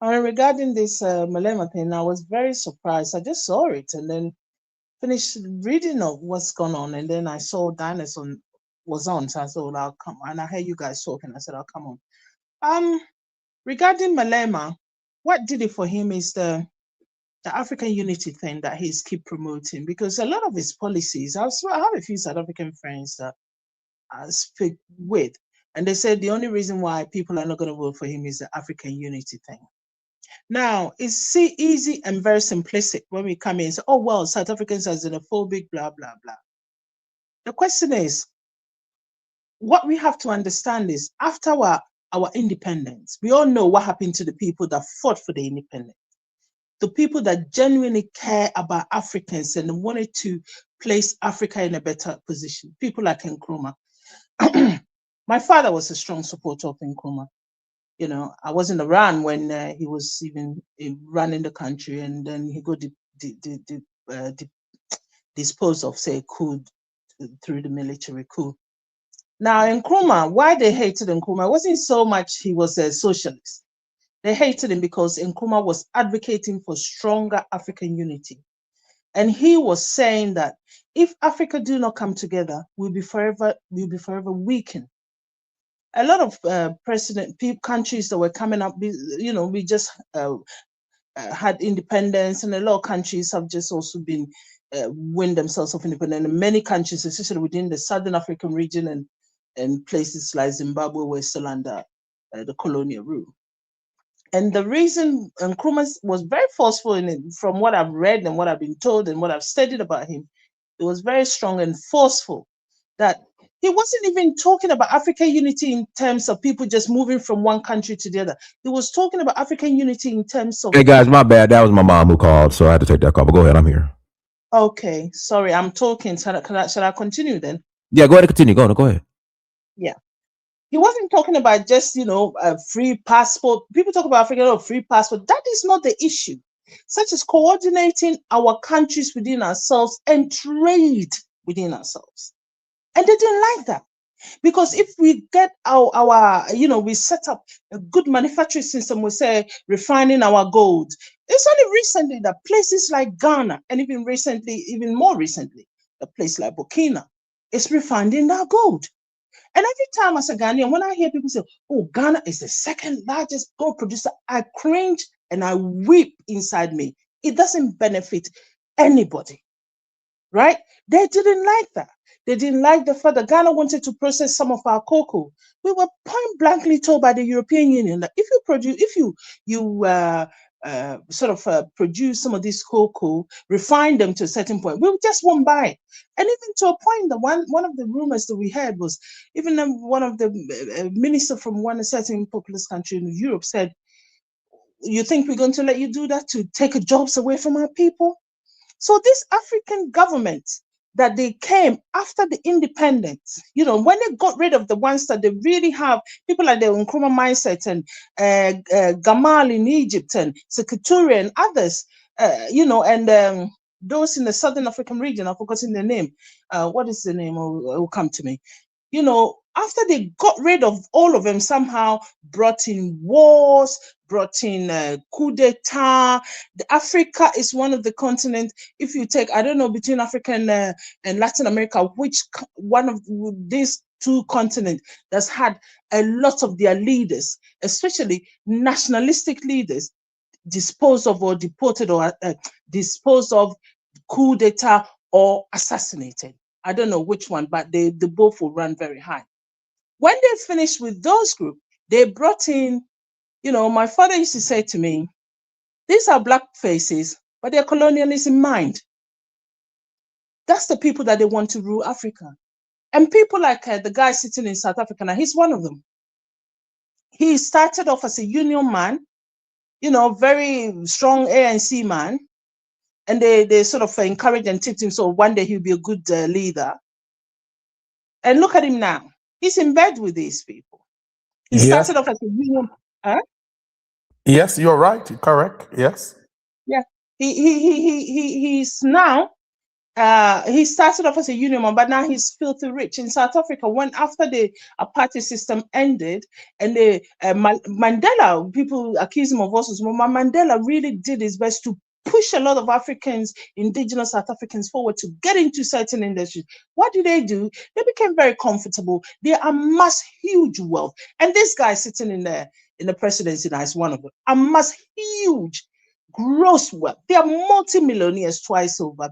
Regarding this Malema thing, I was very surprised. I just saw it and then finished reading of what's going on, and then I saw Diners was on, so I thought I'll come, and I heard you guys talking. I said I'll come on. Regarding Malema, what did it for him is the African unity thing that he's keep promoting, because a lot of his policies, I have a few South African friends that I speak with, and they said the only reason why people are not going to vote for him is the African unity thing. Now, it's easy and very simplistic when we come in and say, oh, well, South Africans are xenophobic, blah, blah, blah. The question is, what we have to understand is, after our independence, we all know what happened to the people that fought for the independence. The people that genuinely care about Africans and wanted to place Africa in a better position. People like Nkrumah. My father was a strong supporter of Nkrumah. You know, I wasn't around when he was even running the country, and then he got disposed of, say, coup through the military coup. Now, Nkrumah, why they hated Nkrumah wasn't so much he was a socialist. They hated him because Nkrumah was advocating for stronger African unity. And he was saying that if Africa do not come together, we'll be forever weakened. A lot of countries that were coming up, you know, we just had independence, and a lot of countries have just also been win themselves of independence. And many countries, especially within the Southern African region and places like Zimbabwe, were still under the colonial rule. And the reason Nkrumah was very forceful in it, from what I've read and what I've been told and what I've studied about him, it was very strong and forceful, that he wasn't even talking about African unity in terms of people just moving from one country to the other. He was talking about African unity in terms of... Hey, guys, my bad. That was my mom who called, so I had to take that call. But go ahead. I'm here. Okay. Sorry, I'm talking. Shall I continue then? Yeah, go ahead and continue. Go ahead. Yeah. He wasn't talking about just, you know, a free passport. People talk about Africa, free passport. That is not the issue. Such as coordinating our countries within ourselves and trade within ourselves. And they didn't like that. Because if we get our we set up a good manufacturing system, we say refining our gold. It's only recently that places like Ghana, and even more recently, a place like Burkina, is refining our gold. And every time as a Ghanaian, when I hear people say, oh, Ghana is the second largest gold producer, I cringe and I weep inside me. It doesn't benefit anybody, right? They didn't like that. They didn't like the fact that Ghana wanted to process some of our cocoa. We were point blankly told by the European Union that if you produce some of this cocoa, refine them to a certain point, we just won't buy it. And even to a point that one of the rumors that we heard was even one of the minister from one certain populous country in Europe said, "You think we're going to let you do that to take jobs away from our people?" So this African government that they came after the independence, when they got rid of the ones that they really have, people like the Nkrumah mindset and Gamal in Egypt and Sekouture and others, and those in the Southern African region, I've forgotten the name. What is the name? It will come to me. After they got rid of all of them, somehow brought in wars, brought in coup d'etat. Africa is one of the continents, if you take, I don't know, between Africa and Latin America, which one of these two continents that's had a lot of their leaders, especially nationalistic leaders, disposed of or deported or disposed of, coup d'etat or assassinated. I don't know which one, but they both will run very high. When they finished with those groups, they brought in, my father used to say to me, these are black faces, but they're colonialist in mind. That's the people that they want to rule Africa. And people like the guy sitting in South Africa now, he's one of them. He started off as a union man, very strong ANC man. And they sort of encouraged and tipped him, so one day he'll be a good leader. And look at him now. He's in bed with these people. He started off as a union. Yes, you're right. Correct. Yes. Yeah. He's now. He started off as a union man, but now he's filthy rich in South Africa. When after the apartheid system ended, and the Mandela, people accuse him of all sorts. Mandela really did his best to push a lot of Africans, indigenous South Africans, forward to get into certain industries. What did they do? They became very comfortable. They amassed huge wealth. And this guy sitting in the presidency now is one of them. Amassed huge, gross wealth. They are multimillionaires twice over,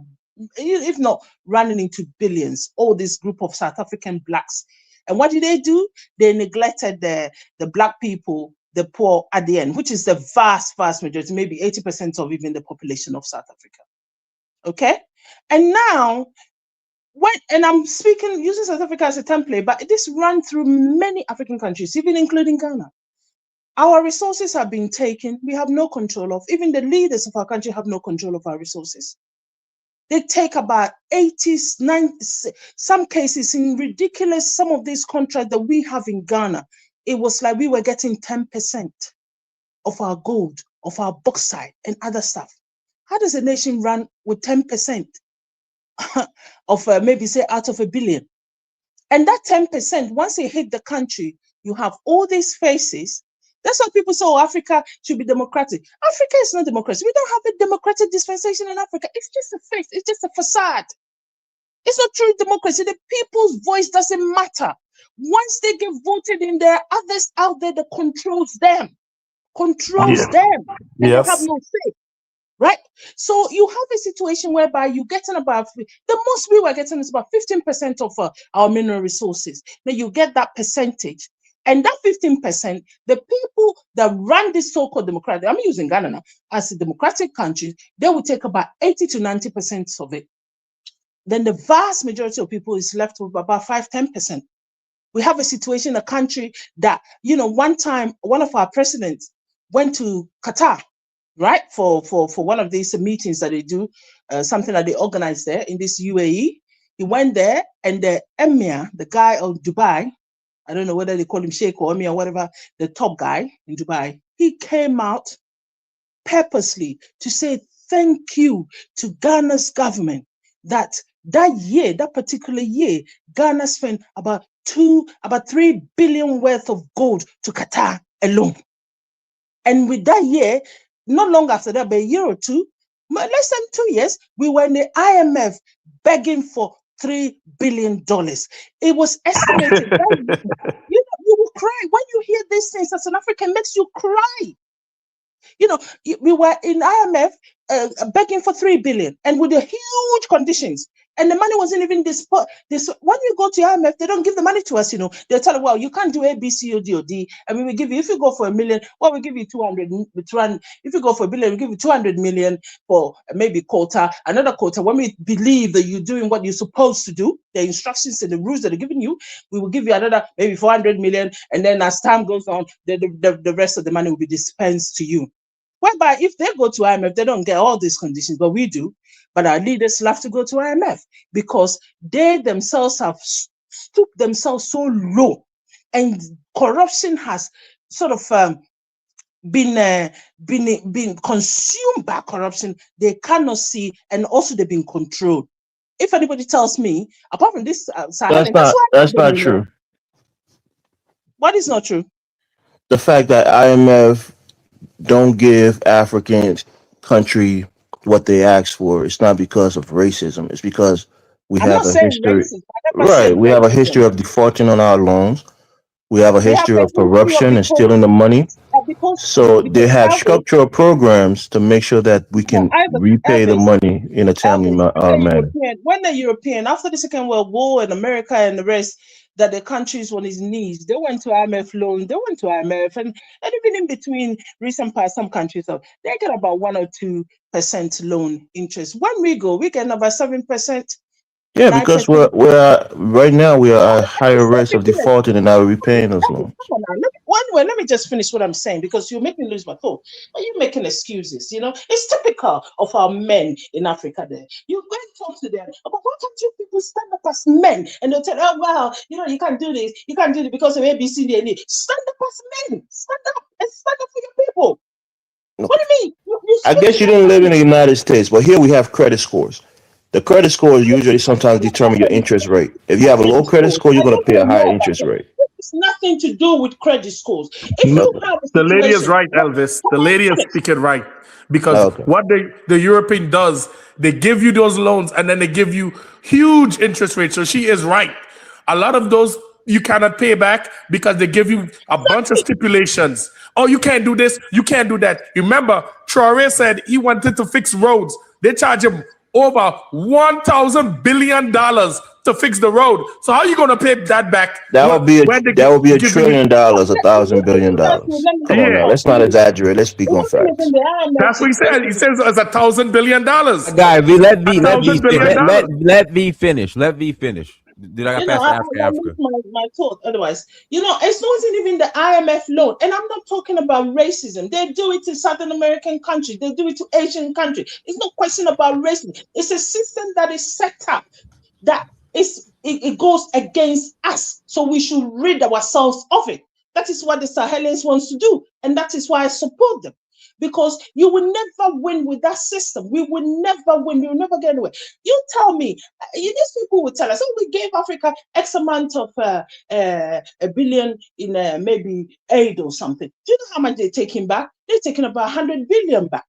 if not running into billions, all this group of South African blacks. And what did they do? They neglected the black people, the poor at the end, which is the vast majority, maybe 80% of even the population of South Africa. Okay? And now, and I'm speaking, using South Africa as a template, but this ran through many African countries, even including Ghana. Our resources have been taken, we have no control of, even the leaders of our country have no control of our resources. They take about 80, 90, some cases in ridiculous, some of these contracts that we have in Ghana, it was like we were getting 10% of our gold, of our bauxite and other stuff. How does a nation run with 10% of maybe say out of $1 billion? And that 10%, once it hit the country, you have all these faces. That's why people say, oh, Africa should be democratic. Africa is not democratic. We don't have a democratic dispensation in Africa. It's just a face. It's just a facade. It's not true democracy. The people's voice doesn't matter. Once they get voted in, there are others out there that controls them. Then they have no say. Right? So you have a situation whereby you're getting about, the most we were getting is about 15% of our mineral resources. Now you get that percentage. And that 15%, the people that run this so-called democratic, I'm using Ghana now, as a democratic country, they will take about 80 to 90% of it. Then the vast majority of people is left with about 5-10%. We have a situation in a country that, one time, one of our presidents went to Qatar, right, for one of these meetings that they do, something that they organize there in this UAE. He went there, and the emir, the guy of Dubai, I don't know whether they call him Sheikh or emir or whatever, the top guy in Dubai, he came out purposely to say thank you to Ghana's government that year, that particular year, Ghana spent about 3 billion worth of gold to Qatar alone. And with that year, not long after that, but a year or two, less than 2 years, we were in the IMF begging for $3 billion. It was estimated that you will cry when you hear these things. As an African, makes you cry. We were in IMF begging for 3 billion and with the huge conditions. And the money wasn't even this. When you go to IMF, they don't give the money to us. They'll tell you, well, you can't do A, B, C, O, D, or D. And we will give you, if you go for $1 million, well, we give you 200. If you go for $1 billion, we give you 200 million for maybe quota, another quota. When we believe that you're doing what you're supposed to do, the instructions and the rules that are giving you, we will give you another maybe 400 million. And then as time goes on, the rest of the money will be dispensed to you. Whereby if they go to IMF, they don't get all these conditions, but we do. But our leaders love to go to IMF because they themselves have stooped themselves so low, and corruption has sort of been consumed by corruption. They cannot see, and also they've been controlled. If anybody tells me, apart from this, that's not true. What is not true? The fact that IMF don't give African country what they ask for, it's not because of racism. It's because we I'm have not a saying history. racist. I never Right. said We have a history racism. of defaulting on our loans. We have a We have history a of history of corruption and stealing the money. So they have Alvin, structural programs to make sure that we can repay the money in a timely manner. When the European, after the Second World War and America and the rest, that the countries on his knees, they went to IMF loan, they went to IMF, and even in between recent past, some countries, they get about 1 or 2% loan interest. When we go, we get about 7%. Yeah, because we're right now we are at higher risk of defaulting and now repaying those loans. Come on now. Let me just finish what I'm saying, because you make me lose my thought. Are you making excuses? It's typical of our men in Africa there. You go and talk to them about why can't you people stand up as men? And they'll tell you, oh, well, you can't do this. You can't do it because of ABC. Stand up as men. Stand up and stand up for your people. Okay. What do you mean? I guess you didn't live in the United States, but here we have credit scores. The credit scores usually sometimes determine your interest rate. If you have a low credit score, you're going to pay a higher interest rate. It's nothing to do with credit scores. If you have a The lady is situation- right, Elvis. The lady is speaking right. Because what the European does, they give you those loans and then they give you huge interest rates. So she is right. A lot of those you cannot pay back because they give you a bunch of stipulations. Oh, you can't do this, you can't do that. Remember, Traore said he wanted to fix roads. They charge him over $1,000 billion to fix the road. So how are you going to pay that back? That would be $1 trillion, $1,000 billion. Come on now, let's not exaggerate. Let's speak on facts. That's what he said. He says it's $1,000 billion. Guy, let me finish. Let me finish. Did I pass Africa? My thought. Otherwise, it's not even the IMF loan, and I'm not talking about racism. They do it to Southern American countries. They do it to Asian countries. It's no question about racism. It's a system that is set up that it goes against us. So we should rid ourselves of it. That is what the Sahelians wants to do, and that is why I support them. Because you will never win with that system. We will never win. We will never get anywhere. You tell me, these people will tell us, oh, we gave Africa X amount of $1 billion in maybe aid or something. Do you know how much they're taking back? They're taking about 100 billion back.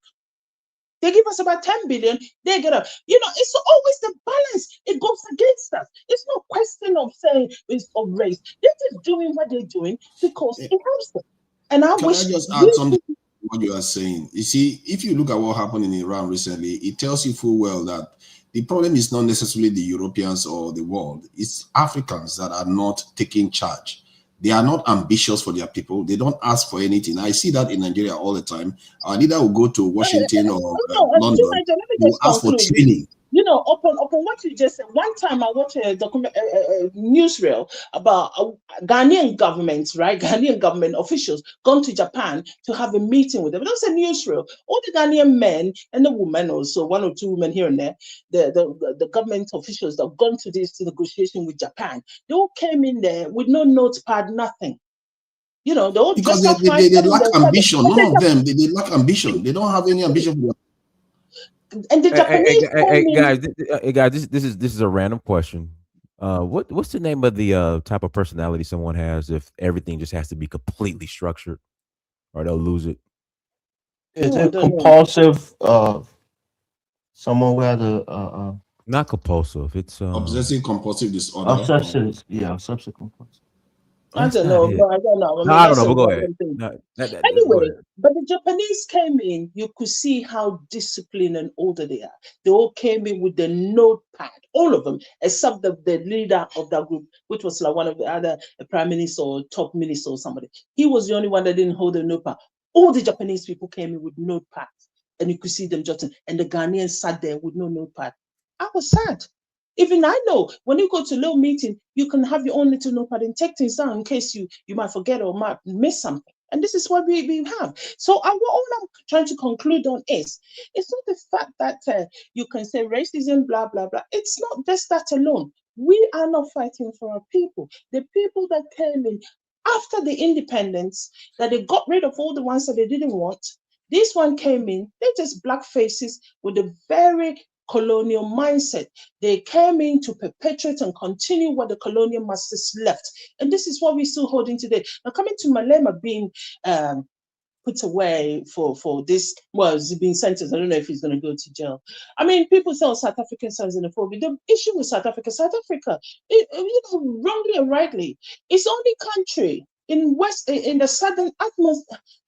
They give us about 10 billion. They get up. It's always the balance. It goes against us. It's no question of saying it's of race. They're just doing what they're doing because it helps them. And I wish. Can I just add something? What you are saying, you see, if you look at what happened in Iran recently, it tells you full well that the problem is not necessarily the Europeans or the world. It's Africans that are not taking charge. They are not ambitious for their people. They don't ask for anything. I see that in Nigeria all the time. Our leader will go to Washington or London. He will ask for training. Upon what you just said, one time I watched a newsreel about Ghanaian government, right? Ghanaian government officials gone to Japan to have a meeting with them. That was a newsreel. All the Ghanaian men and the women, also 1 or 2 women here and there, the government officials that have gone to this negotiation with Japan, they all came in there with no notepad, nothing. They all because they lack ambition. None of them, they lack ambition. They don't have any ambition. And the Japanese guys, this is a random question. What's the name of the type of personality someone has if everything just has to be completely structured, or they'll lose it? It's a compulsive. Someone who has a not compulsive. It's obsessive compulsive disorder. Obsessive, yeah, obsessive compulsive. I That's don't not know, it. but I don't know. I No, mean, I don't that's know, a but go ahead. random thing. No, go Anyway, ahead. but the Japanese came in, you could see how disciplined and older they are. They all came in with the notepad, all of them, except the leader of that group, which was like one of the other prime minister or top minister or somebody. He was the only one that didn't hold a notepad. All the Japanese people came in with notepads, and you could see them jotting, and the Ghanaians sat there with no notepad. I was sad. Even I know when you go to a little meeting, you can have your own little notepad and take things down in case you might forget or might miss something. And this is what we have. So all I'm trying to conclude on is, it's not the fact that you can say racism, blah, blah, blah. It's not just that alone. We are not fighting for our people. The people that came in after the independence, that they got rid of all the ones that they didn't want. This one came in, they're just black faces with a very colonial mindset. They came in to perpetuate and continue what the colonial masters left. And this is what we're still holding today. Now, coming to Malema being put away for this, well, he's been sentenced. I don't know if he's going to go to jail. I mean, people say, oh, South Africans are xenophobia. The issue with South Africa, wrongly or rightly, it's the only country in the southern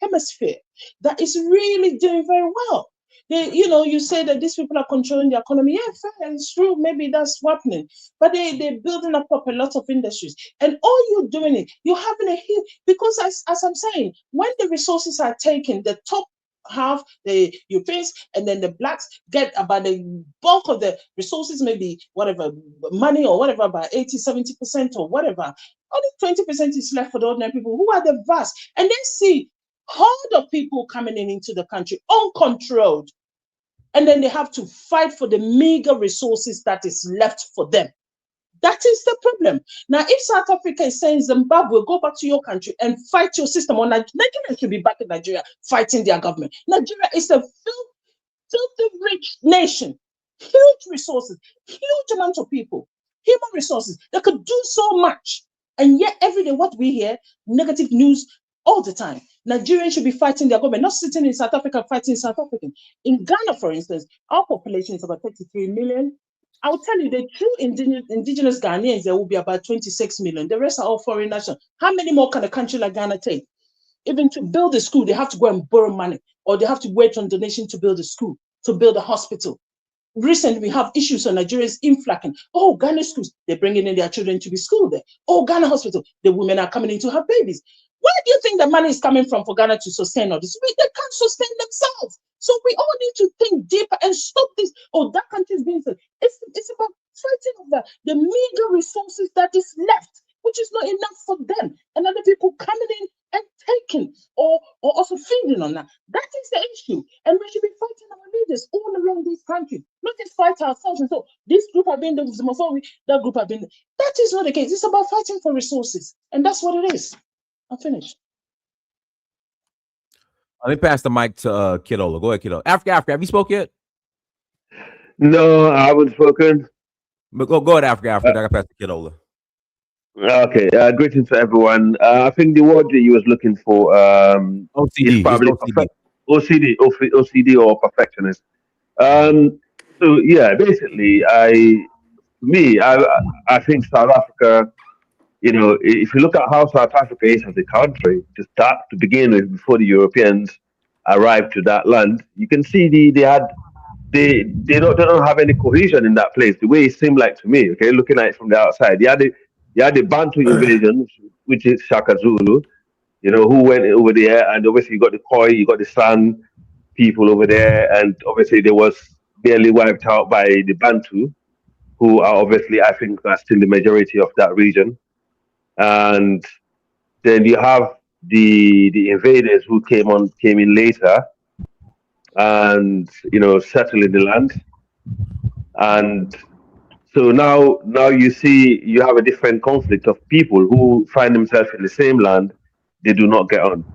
hemisphere that is really doing very well. You say that these people are controlling the economy. Yeah, fair, it's true. Maybe that's happening. But they're building up a lot of industries. And all you're doing it, you're having a huge, because as I'm saying, when the resources are taken, the top half, the Europeans, and then the blacks get about the bulk of the resources, maybe whatever, money or whatever, about 80-70% or whatever. Only 20% is left for the ordinary people who are the vast. And then see horde of people coming into the country uncontrolled. And then they have to fight for the meager resources that is left for them. That is the problem. Now, if South Africa is saying, Zimbabwe, go back to your country and fight your system, or Nigeria should be back in Nigeria fighting their government. Nigeria is a filthy rich nation, huge resources, huge amount of people, human resources that could do so much. And yet every day what we hear, negative news all the time. Nigerians should be fighting their government, not sitting in South Africa fighting South African. In Ghana, for instance, our population is about 33 million. I will tell you, the true indigenous Ghanaians, there will be about 26 million. The rest are all foreign nationals. How many more can a country like Ghana take? Even to build a school, they have to go and borrow money, or they have to wait on donation to build a school, to build a hospital. Recently, we have issues on Nigeria's influx. Oh, Ghana schools, they're bringing in their children to be schooled there. Oh, Ghana hospital, the women are coming in to have babies. Where do you think the money is coming from for Ghana to sustain all this? They can't sustain themselves. So we all need to think deeper and stop this. Oh, that country is being said. It's about fighting over the meager resources that is left, which is not enough for them. And other people coming in and taking or also feeding on that. That is the issue. And we should be fighting our leaders all around this country, not just fight ourselves. And so this group have been the xenophobic, that group have been. That is not the case. It's about fighting for resources. And that's what it is. I'm finished. Let me pass the mic to Kidola. Go ahead, Kidola. Africa, have you spoke yet? No, I haven't spoken. But go ahead, Africa. I got past the Kidola. Okay, greetings to everyone. I think the word that you was looking for OCD. is probably OCD or perfectionist. So yeah, basically, I think South Africa. You know, if you look at how South Africa is as a country, to begin with, before the Europeans arrived to that land, you can see they don't have any cohesion in that place. The way it seemed like to me, okay, looking at it from the outside, you had the Bantu invasion, which is Shaka Zulu, you know, who went over there, and obviously you got the Khoi, you got the San people over there, and obviously they was barely wiped out by the Bantu, who are obviously, I think, are still the majority of that region. And then you have the invaders who came in later, and settled in the land. And so now you see you have a different conflict of people who find themselves in the same land, they do not get on.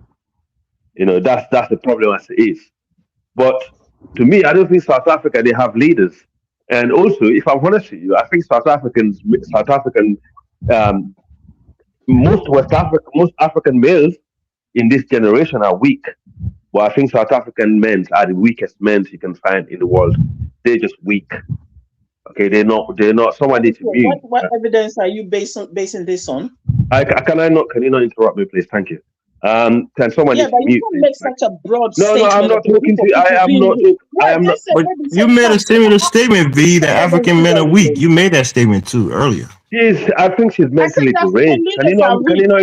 That's the problem as it is. But to me, I don't think South Africa, they have leaders. And also, if I'm honest with you, I think most African males in this generation are weak. Well, I think South African men are the weakest men you can find in the world. They're just weak. Okay, they're not. Someone needs to mute. What evidence are you basing this on? Can you not interrupt me, please? Thank you. Can someone Yeah, but you mute, can't please? make such a broad No, I'm statement not again talking to for you. people I am being not. weak. I Yeah, am not. just say But maybe you say made a something. similar statement, V, that Say that African men are weak. You made that statement too earlier. I think she's I said mentally the African deranged. leaders are Can weak. you not?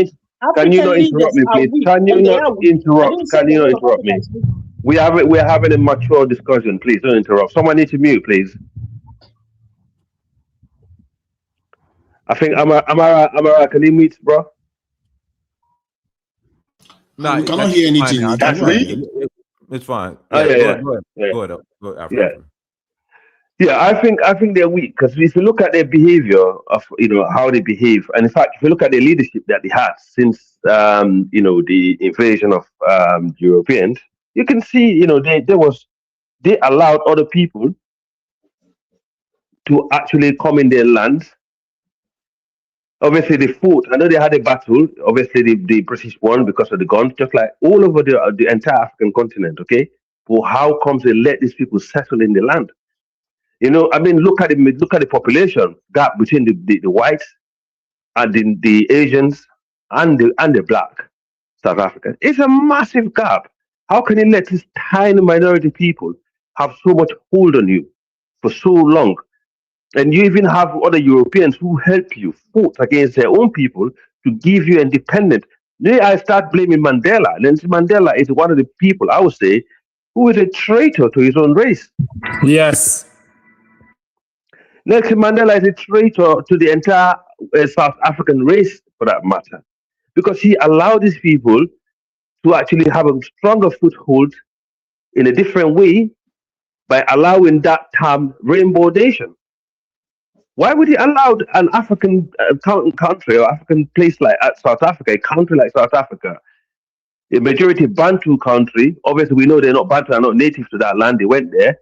Can you African not interrupt leaders me, are please? weak, Can you and they not are weak. I interrupt? didn't say Can the you not whole of interrupt Africa me? is weak. We're having a mature discussion. Please don't interrupt. Someone needs to mute, please. I think Amara, can you mute, bro? No, We cannot hear fine anything now. you do. It's fine. Oh, Yeah, yeah, go yeah. ahead. Go Yeah. after. Yeah, I think they're weak because if you look at their behavior of how they behave, and in fact, if you look at the leadership that they had since the invasion of Europeans, you can see they allowed other people to actually come in their lands. Obviously, they fought. I know they had a battle. Obviously, the British won because of the guns, just like all over the entire African continent. Okay, but how comes they let these people settle in the land? I mean, look at the population gap between the whites and the Asians and the black South Africans. It's a massive gap. How can you let this tiny minority people have so much hold on you for so long? And you even have other Europeans who help you fought against their own people to give you independence. Then I start blaming Mandela. Nelson Mandela is one of the people, I would say, who is a traitor to his own race. Yes. Nelson Mandela is a traitor to the entire South African race, for that matter, because he allowed these people to actually have a stronger foothold in a different way by allowing that term rainbow nation. Why would he allow an African country or African place like South Africa, a country like South Africa, a majority Bantu country? Obviously, we know they're not Bantu, are not native to that land. They went there,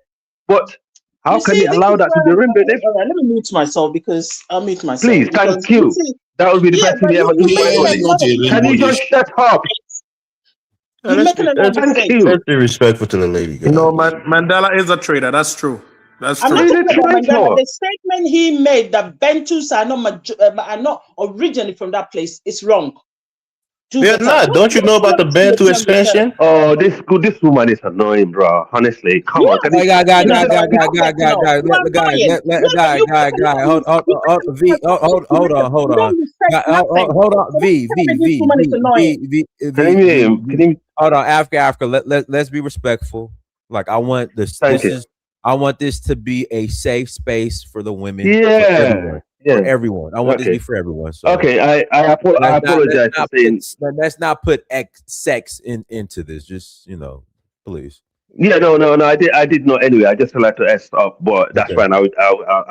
but how You can see, he this allow is that to where be rainbow nation? all right, let me mute myself because I'll mute myself Please, because thank you you. see, That would be the yeah, best thing but you ever do you're for making a Clearly anybody. not lot of a Can rainbow you just nation. mistakes. shut up? You're making a lot of Thank mistakes. you. Let's be respectful to the lady, You know, guys. Mandela is a traitor. That's true. That's I'm not true. He's a talking about Mandela. traitor. The statement he made that Bantus are not originally from that place is wrong. Do They're better. not. Don't you know about the Bantu Let's return. expansion? Oh, this woman is annoying, bro. Honestly, come You on. are Can you? you know, you are Guy, annoying. You hold on. don't respect nothing. Hold on. So don't tell me this woman is annoying. Can you? Hold on. Africa. Let's be respectful. Like I want this. Thank you. I want this to be a safe space for the women. Yeah. For Yeah. everyone. I want this to be Okay. for everyone. So Okay. I apologize for saying. let's not put sex into this. Just please. Yeah, no. I did not anyway. I just like to S up, but that's Okay. fine. I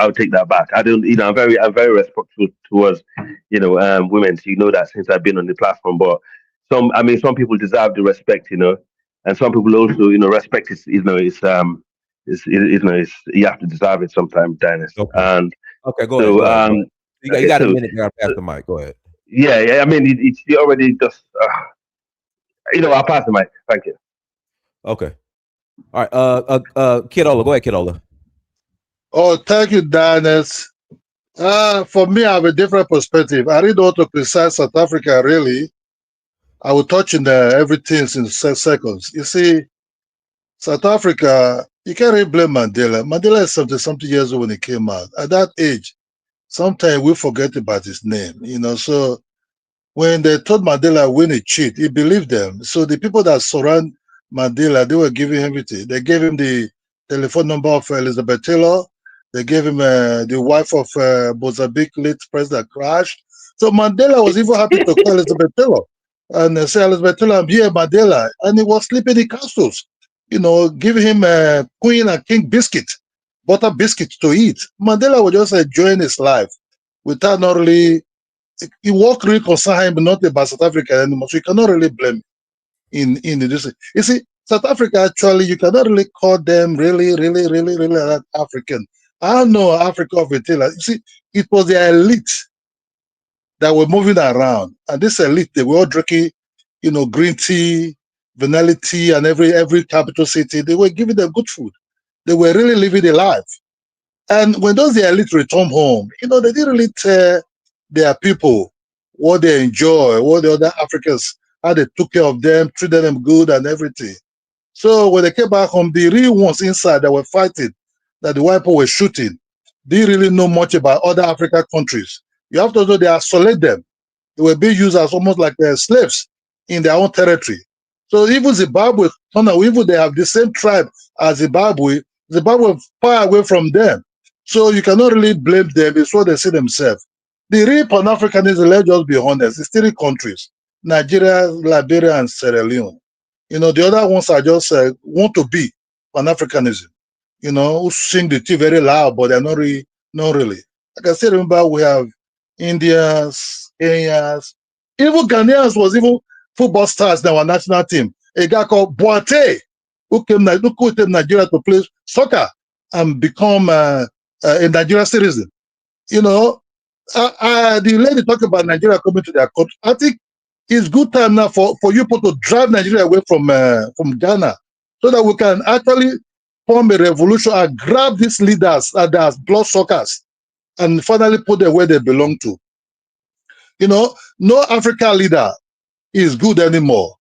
would take that back. I don't, I'm very respectful towards, women. So you know that since I've been on the platform. But some people deserve the respect, and some people also, respect is, it's you have to deserve it sometimes, Dennis. Okay. And Okay. Go so, ahead. You okay, got a so, minute. You got to pass the mic. Go ahead. yeah. I mean, it's already just, I'll pass the mic. Thank you. Okay. All right. Kidola. Go ahead, Kidola. Oh, thank you, Dennis. For me, I have a different perspective. I really don't want to criticize South Africa, really. I will touch on everything in seconds. You see, South Africa, you can't really blame Mandela. Mandela is something years old when he came out. At that age, sometimes we forget about his name, So when they told Mandela when he cheat, he believed them. So the people that surround Mandela, they were giving him everything. They gave him the telephone number of Elizabeth Taylor. They gave him the wife of Mozambique late president crashed. So Mandela was even happy to call Elizabeth Taylor and say, Elizabeth Taylor, I'm here, Mandela. And he was sleeping in castles, giving him queen and king biscuit, butter biscuit to eat. Mandela was just enjoying his life without not really, he work really concern him, not about South Africa anymore. So you cannot really blame in this. You see, South Africa, actually, you cannot really call them really that African. I don't know Africa of a tailor. You see, it was the elite that were moving around. And this elite, they were all drinking, green tea, vanilla tea, and every capital city. They were giving them good food. They were really living their life. And when those the elite returned home, they didn't really tell their people what they enjoy, what the other Africans, how they took care of them, treated them good and everything. So when they came back home, the real ones inside that were fighting, that the white people were shooting, didn't really know much about other African countries. You have to know they isolate them. They were being used as almost like slaves in their own territory. So even Zimbabwe, even they have the same tribe as Zimbabwe, Zimbabwe far away from them. So you cannot really blame them. It's what they see themselves. The real Pan-Africanism, let's just be honest, it's 3 countries: Nigeria, Liberia, and Sierra Leone. The other ones are just want to be Pan-Africanism. Who sing the tea very loud, but they're not really. I can still remember we have Indians, Kenyans, even Ghanaians was even football stars in our national team. A guy called Boate, who came to Nigeria to play soccer and become a Nigerian citizen. The lady talked about Nigeria coming to their country. I think it's good time now for you people to drive Nigeria away from Ghana, so that we can actually form a revolution and grab these leaders that are bloodsuckers and finally put them where they belong to. No African leader is good anymore.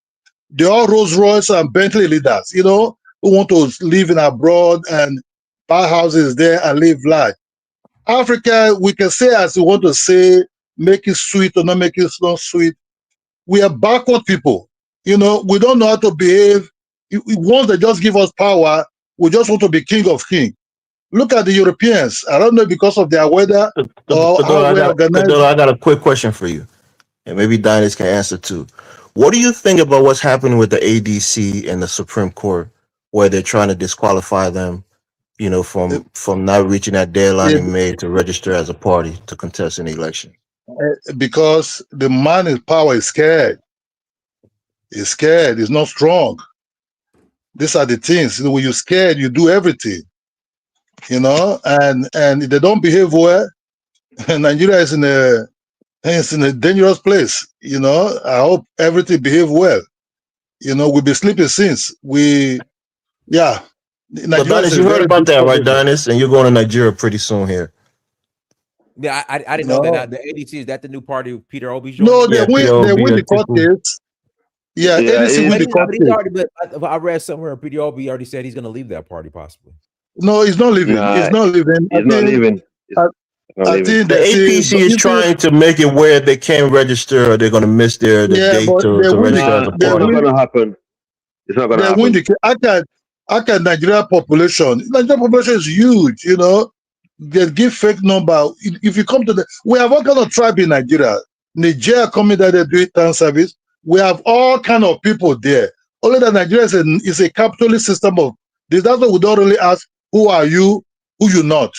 They're all Rolls Royce and Bentley leaders, who want to live in abroad and buy houses there and live life. Africa, we can say as we want to say, make it sweet or not make it not sweet. We are backward people. We don't know how to behave. Once they just give us power, we just want to be king of king. Look at the Europeans. I don't know because of their weather or how we organized. I got a quick question for you, and maybe Dinus can answer too. What do you think about what's happening with the ADC and the Supreme Court, where they're trying to disqualify them, from not reaching that deadline in May to register as a party to contest an election? Because the man in power is scared. He's scared. He's not strong. These are the things. When you're scared, you do everything. And if they don't behave well, Nigeria is in a dangerous place. I hope everything behave well. We've been sleeping since. But Dinus, you heard about that, right, Dinus? And you're going to Nigeria pretty soon here. Yeah, I didn't know that. The ADC, is that the new party Peter Obi's joining? No, they win the court case. Yeah, ADC win the court case. I read somewhere Peter Obi already said he's going to leave that party possibly. No, he's not leaving. He's not leaving. I think the APC is trying to make it where they can't register or they're going to miss the date to register as a party. It's not going to happen. It's not going to happen. I can Nigeria population. Nigeria population is huge, They give fake number. If you come to we have all kind of tribe in Nigeria. Nigeria coming that they do town service. We have all kind of people there. Only that Nigeria is a capitalist system of this. That's why we don't really ask who are you, who you not.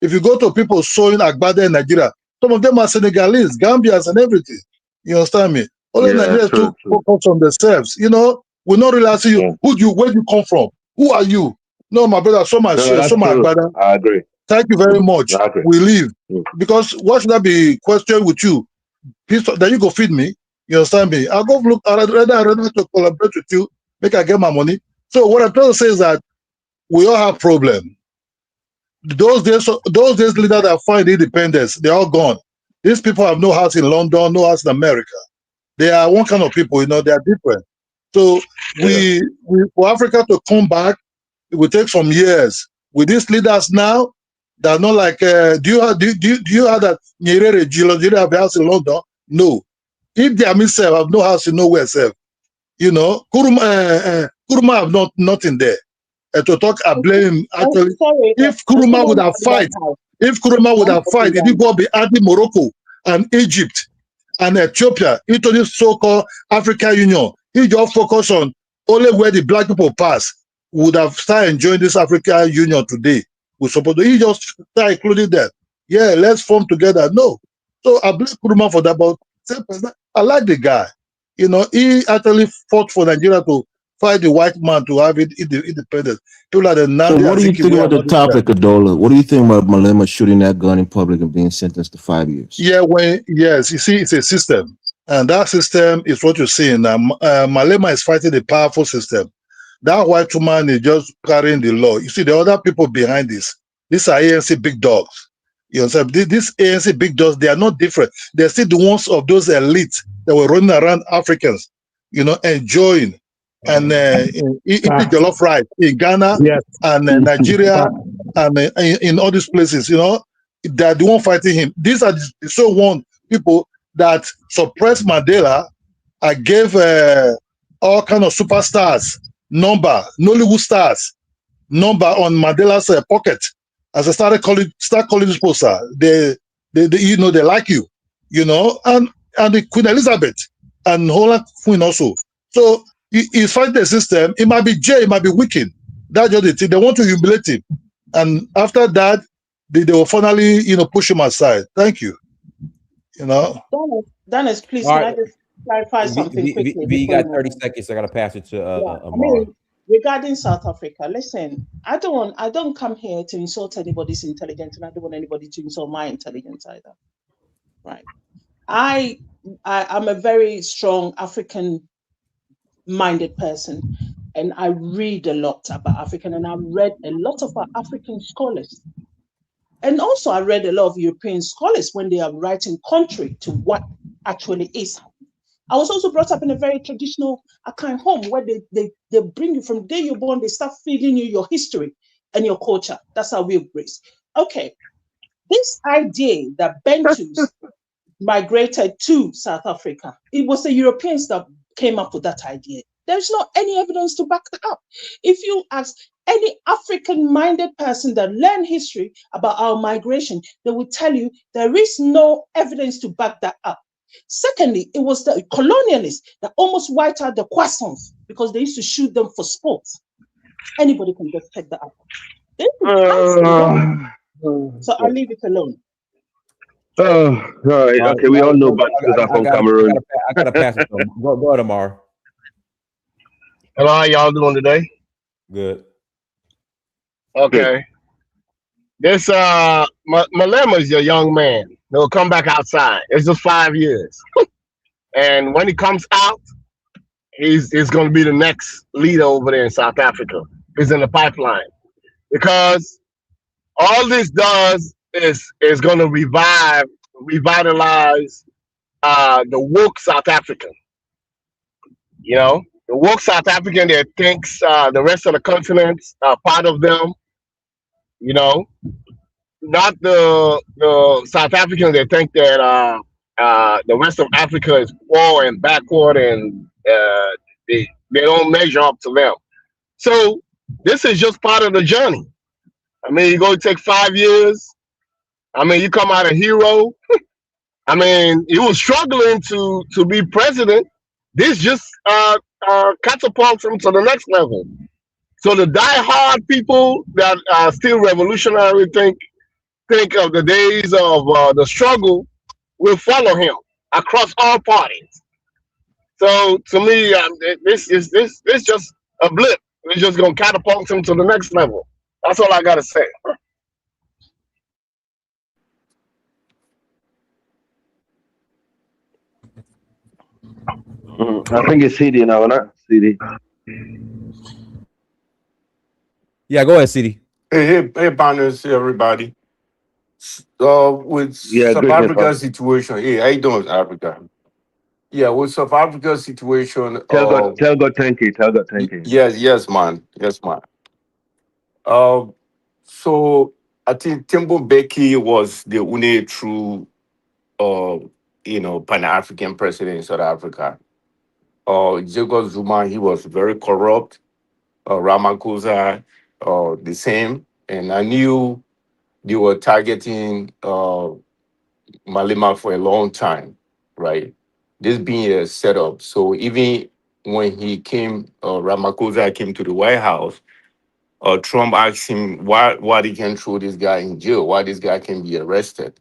If you go to people sowing Agbada in Nigeria, some of them are Senegalese, Gambians, and everything. You understand me? Only Nigerians to focus on themselves. We're not really asking you where do you come from? Who are you? No, my brother, so much Agbada. I agree. Thank you very much. We leave. Because what should I be questioned with you? Please, then you go feed me. You understand me? I'll go look. I'd rather to collaborate with you, make I get my money. So what I'm trying to say is that we all have problems. Those days leaders that find independence, they're all gone. These people have no house in London, no house in America. They are one kind of people, they are different. So we for Africa to come back, it will take some years. With these leaders now, they're not like do you have that Nyerere have a house in London? No. If they are myself, have no house in nowhere, self. Kuruma have nothing there. To talk, I blame actually. If Kuruma would have fight, he did go behind Morocco and Egypt and Ethiopia into this so-called African Union. He just focus on only where the black people pass. Would have started enjoying this African Union today. We supposed to. He just start including that. Yeah, let's form together. No. So I blame Kuruma for that, but I like the guy. He actually fought for Nigeria to fight the white man to have it independent. People are the so what do you think about the topic, Adola? What do you think about Malema shooting that gun in public and being sentenced to 5 years? Yeah, you see, it's a system. And that system is what you're seeing now. Malema is fighting a powerful system. That white woman is just carrying the law. You see, the other people behind this, these are ANC big dogs. You understand? This ANC big dogs, they are not different. They're still the ones of those elites that were running around Africans, enjoying and eating jollof rice in Ghana and Nigeria and in all these places, they're the one fighting him. These are the so one people that suppressed Mandela. I gave all kind of superstars number, Nollywood stars number on Mandela's pocket. As I start calling this poster, they like you, and the Queen Elizabeth and Holland Queen also. So he's fighting the system. It might be Jay, it might be wicked. That's just the thing. They want to humiliate him, and after that, they will finally push him aside. Thank you. Dennis, please, All can right. I just clarify something quickly? You got 30 seconds. I gotta pass it to Amara. Regarding South Africa, listen, I don't come here to insult anybody's intelligence, and I don't want anybody to insult my intelligence either. Right. I'm a very strong African-minded person, and I read a lot about African, and I read a lot of our African scholars. And also I read a lot of European scholars when they are writing contrary to what actually is. I was also brought up in a very traditional kind of home where they bring you from the day you're born, they start feeding you your history and your culture. That's how we raise. Okay, this idea that Bantus migrated to South Africa, it was the Europeans that came up with that idea. There's not any evidence to back that up. If you ask any African-minded person that learn history about our migration, they will tell you there is no evidence to back that up. Secondly, it was the colonialists that almost wiped out the Khoisans because they used to shoot them for sports. Anybody can just check that out. So I'll leave it alone. All right. Okay, we all know about stuff from Cameroon. I gotta pass it to him. Go ahead, Amar. Hello, how y'all doing today? Good. Okay. This Malema is a young man. He'll come back outside. It's just 5 years. And when he comes out, he's going to be the next leader over there in South Africa. He's in the pipeline. Because all this does is going to revitalize the woke South African. The woke South African that thinks the rest of the continents are part of them. Not the South Africans that think that the rest of Africa is poor and backward and they don't measure up to them. So this is just part of the journey. I mean, you're going to take 5 years. I mean, you come out a hero. I mean, he was struggling to be president. This just catapults him to the next level. So the die-hard people that are still revolutionary think of the days of the struggle will follow him across all parties. So to me, this is just a blip. It's just gonna catapult him to the next level. That's all I gotta say. I think it's CD now, not CD. Yeah, go ahead, CD. Hey, partners, everybody. With South Africa's situation, hey, how you doing, Africa? Yeah, with South Africa's situation. Tell God, thank you. Yes, man. So I think Thabo Mbeki was the only true, Pan-African president in South Africa. Jacob Zuma, he was very corrupt. Ramaphosa, the same. And I knew they were targeting Malema for a long time, right? This being a setup. So even when Ramaphosa came to the White House, Trump asked him why they can throw this guy in jail, why this guy can be arrested.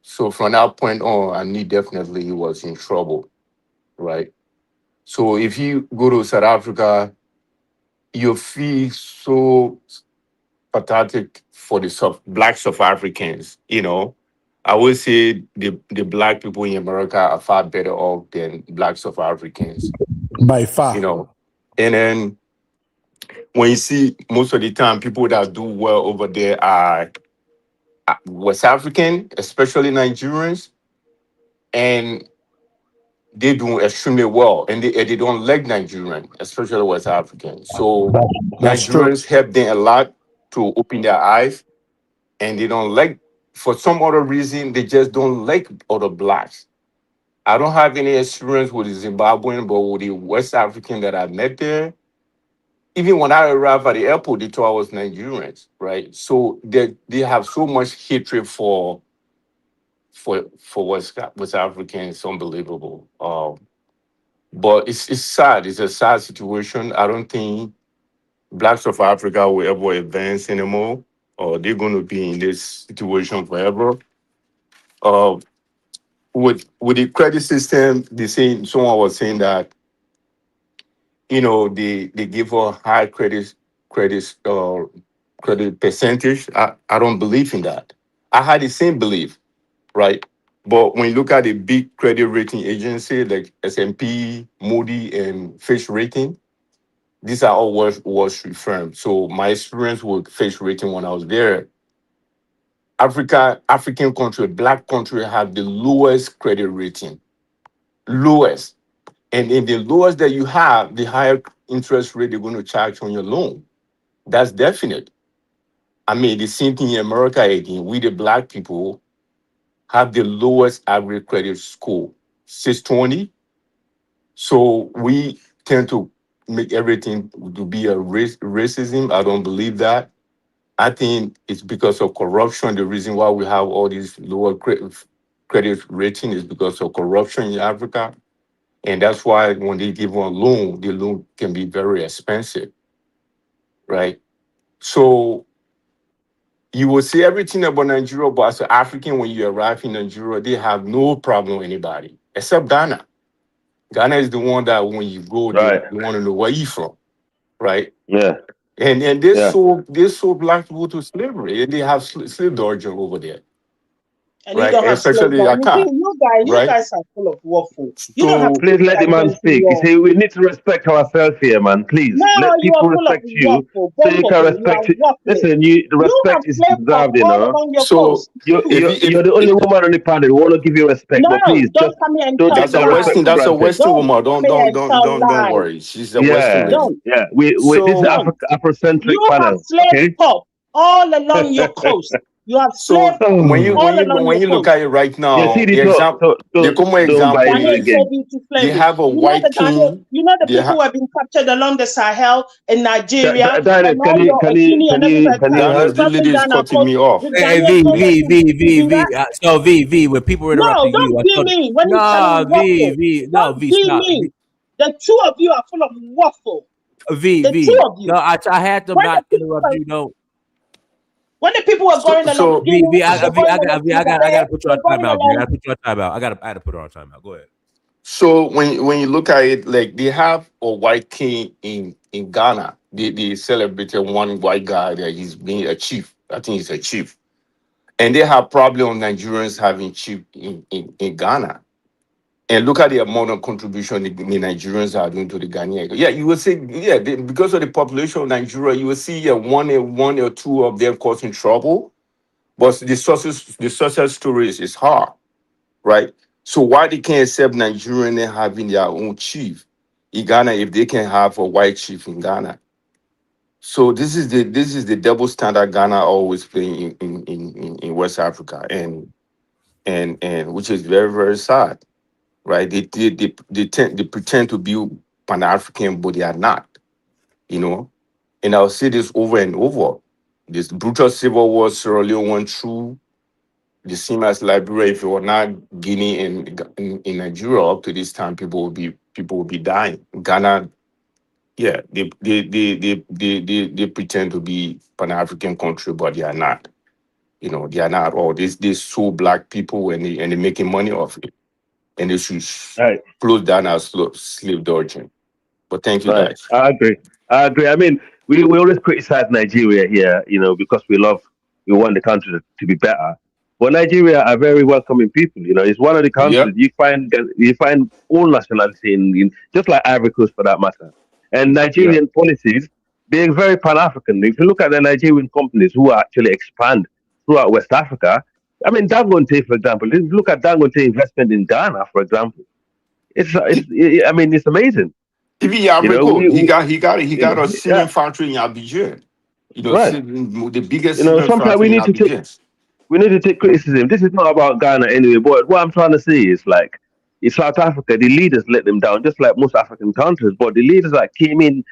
So from that point on, I knew definitely he was in trouble, right? So if you go to South Africa, you feel so pathetic for the Black South Africans, I would say the Black people in America are far better off than Black South Africans. By far. And then when you see most of the time people that do well over there are West African, especially Nigerians, and they do extremely well, and they don't like Nigerian, especially West African. So That's true. Nigerians help them a lot to open their eyes, and they don't like, for some other reason, they just don't like other blacks. I don't have any experience with the Zimbabwean, but with the West African that I met there, even when I arrived at the airport, they thought I was Nigerians, right? So they have so much hatred for West Africans. It's unbelievable. But it's sad. It's a sad situation. I don't think blacks of Africa will ever advance anymore, or they're going to be in this situation forever. Uh, with the credit system, they say someone was saying that they give a high credit credit percentage. I don't believe in that. I had the same belief, right? But when you look at the big credit rating agency like S&P, Moody, and Fitch Rating, these are all Wall Street firms. So my experience with Fitch Rating when I was there, African country, black country have the lowest credit rating, lowest. And in the lowest that you have, the higher interest rate they're going to charge on your loan. That's definite. I mean, the same thing in America again. We, the black people, have the lowest average credit score, 620. So we tend to make everything to be a racism. I don't believe that. I think it's because of corruption. The reason why we have all these lower credit rating is because of corruption in Africa. And that's why when they give one loan, the loan can be very expensive, right? So you will see everything about Nigeria, but as an African, when you arrive in Nigeria, they have no problem with anybody except Ghana. Ghana is the one that when you go there, Right. you want to know where you from, right? Yeah. And they Yeah. sold black people to slavery. And they have slave origin over there, And you right? don't have slave Especially law. You see, Accra, you right? guys are full of waffle. You don't have So Please slave let the man agents in speak. You your. see, we need to respect ourselves here, man. Please No, let you are people full of respect you waffle. so Both you of can you, you are respect it. waffling. Listen, the You have respect is slave pop deserved, you all know. along your so coast. You're the only woman on the panel who want to give you respect, No, but please don't just come here and don't tell take that's a that lies. respect Western. for That's a granted. Western Don't woman. come here and tell Don't lies. worry. She's a Western Yeah, lady. Don't, yeah. This is So Afrocentric You have panel, slave okay? pop all along your coast. You have slave so pop when you Oh. when all you along when your you look coast. at it right Yeah, now, see the the talk, example, the common don't buy example it Ghanaian is again. sold into they slavery. have a You know white king. the They people have who have been captured along the Sahel in Nigeria Daniel, and all your Okini and everybody Daniel. This crossing lady is Ghana cutting coast. me off. The Hey, Ghanaians V, go there V, to V, V, do that. V. So V, when people were No, interrupting you, don't I be told me when you nah, telling waffle. No, Don't V, be stop. me. The two of you are full of waffle. The two V. of No, you. I had to When the not people interrupt were you. No, when the people were going along, V, Guinea, V, I, they're V, going I got, along V, to I got to Niger, put you on they're going timeout, V. I along. got to put you on timeout. I got to put her on timeout. Go ahead. So when you look at it, like they have a white king in Ghana. They celebrated one white guy that he's being a chief. I think he's a chief, and they have problem Nigerians having chief in Ghana. And look at the amount of contribution the Nigerians are doing to the Ghanaian. Yeah, you will say, yeah, because of the population of Nigeria, you will see one or two of them causing trouble. But the success stories is hard, right? So why they can't accept Nigerian and having their own chief in Ghana if they can have a white chief in Ghana? So this is the double standard Ghana always playing in West Africa, and which is very, very sad, right? They pretend to be Pan African, but they are not, you know. And I'll say this over and over: this brutal civil war Sierra Leone went through, the same as Liberia. If it were not Guinea and in Nigeria up to this time, people will be dying. Ghana, yeah, they pretend to be Pan African country, but they are not. You know, they are not at all. They sue black people and they making money off it, and they should Right. close down our slave origin. But thank you, Right. guys. I agree. I mean, we always criticize Nigeria here, you know, because we want the country to be better. But Nigeria are very welcoming people. You know, it's one of the countries Yep. you find all nationality in just like Ivory Coast for that matter. And Yeah. Nigerian policies being very pan African. If you look at the Nigerian companies who actually expand, throughout West Africa. I mean, Dangote, for example. Look at Dangote investment in Ghana, for example. I mean, it's amazing. Even You know, Yamiko, he got a yeah, cement factory in Abidjan. You know, right. the biggest You know, cement sometimes factory in Abidjan. we need to take criticism. This is not about Ghana anyway, but what I'm trying to say is like in South Africa, the leaders let them down, just like most African countries. But the leaders that came in,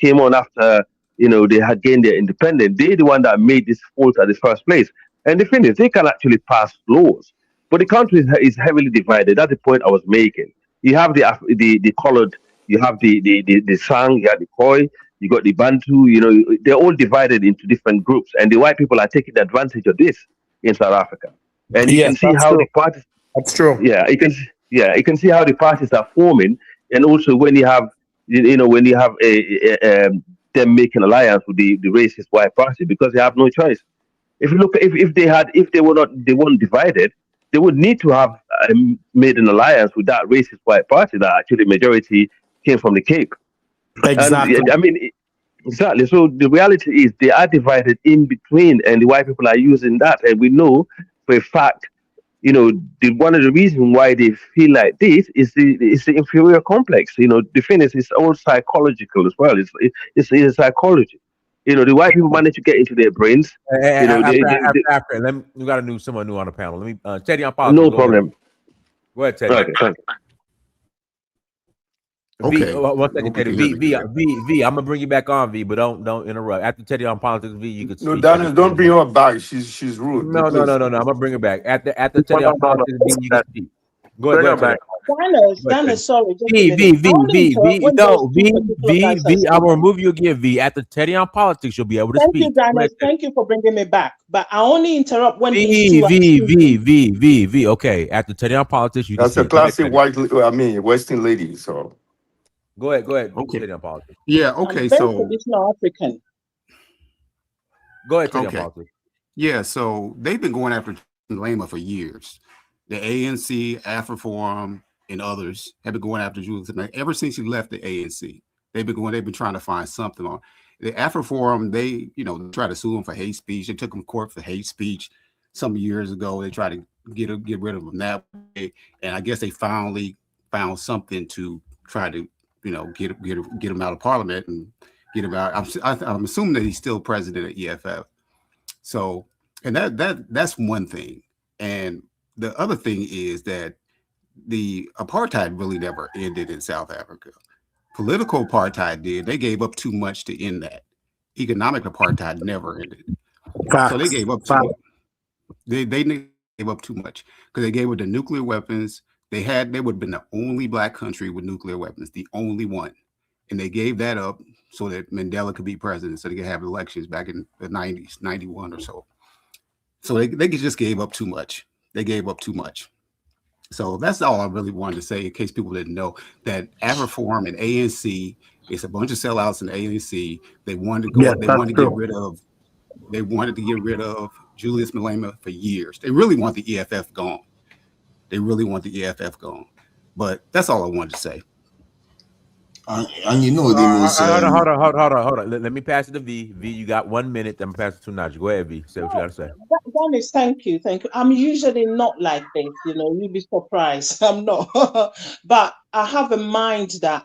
came on after, they had gained their independence. They're the one that made this fault at the first place. And the thing is, they can actually pass laws, but the country is heavily divided. That's the point I was making. You have the colored, you have the Sang, you have the Khoi, you got the Bantu. They're all divided into different groups, and the white people are taking advantage of this in South Africa. And you Yes, can see that's how true. the parties, That's true. you can see how the parties are forming, and also when you have, when you have them making alliance with the racist white party because they have no choice. If you look, if they weren't divided, they would need to have made an alliance with that racist white party that actually majority came from the Cape. And Exactly. I mean, exactly. So the reality is they are divided in between, and the white people are using that. And we know for a fact, one of the reasons why they feel like this is the inferior complex. The thing is, it's all psychological as well. It's psychology. The white people manage to get into their brains. After, we got someone new on the panel. Let me Teddy on politics. No problem. Go ahead, Teddy. Okay, thank you. V, one second, Teddy. V. I'm gonna bring you back on, V, but don't interrupt. After Teddy on politics, V, you could No, speak. Daniel, don't bring her back. She's rude. No. I'm gonna bring her back. After Teddy on politics, V, you can speak. Go ahead, Teddy. Daniel, sorry. Just V. when those two particular guys are I'm gonna speaking. remove you again, V. After Teddy on politics, you'll be able to Thank speak. you, Daniel. Thank you for bringing me back. But I only interrupt when these two are V. Okay. After Teddy on politics, you can That's a speak. Go ahead, classic Western lady. So Go ahead. Okay. Teddy on politics. Yeah. I'm Okay. very So traditional African. Go ahead, Teddy on okay. politics. Yeah. So they've been going after Malema for years. The ANC, AfriForum, and others have been going after Julius Malema ever since he left the ANC. They've been trying to find something on the AfriForum. They tried to sue him for hate speech. They took him to court for hate speech some years ago. They tried to get rid of him that way, and I guess they finally found something to try to get him out of parliament and get him out. I'm assuming that he's still president of EFF. So, and that's one thing. And the other thing is that the apartheid really never ended in South Africa. Political apartheid did. They gave up too much to end that. Economic apartheid never ended. So they gave up too much. They gave up too much because they gave up the nuclear weapons. They would have been the only black country with nuclear weapons, the only one. And they gave that up so that Mandela could be president, so they could have elections back in the 90s, 91 or so. So they just gave up too much. They gave up too much. So that's all I really wanted to say in case people didn't know that AfriForum and ANC is a bunch of sellouts in the ANC. They wanted to go. Yes, they that's wanted to true. get rid of. They wanted to get rid of Julius Malema for years. They really want the EFF gone. They really want the EFF gone. But that's all I wanted to say. And the most Hold on. Let me pass it to V. V, you got 1 minute. I'm gonna pass it to Najee. Go ahead, V. Say what you gotta say. Dennis, thank you. I'm usually not like this, you'd be surprised. I'm not. But I have a mind that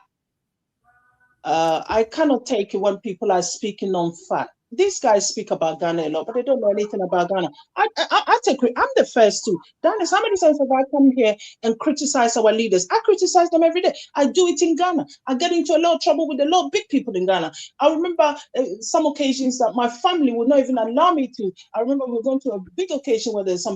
I cannot take it when people are speaking on fact. These guys speak about Ghana a lot, but they don't know anything about Ghana. I'm the first to. Dennis, how many times have I come here and criticize our leaders? I criticize them every day. I do it in Ghana. I get into a lot of trouble with a lot of big people in Ghana. I remember some occasions that my family would not even allow me to. I remember we were going to a big occasion where there's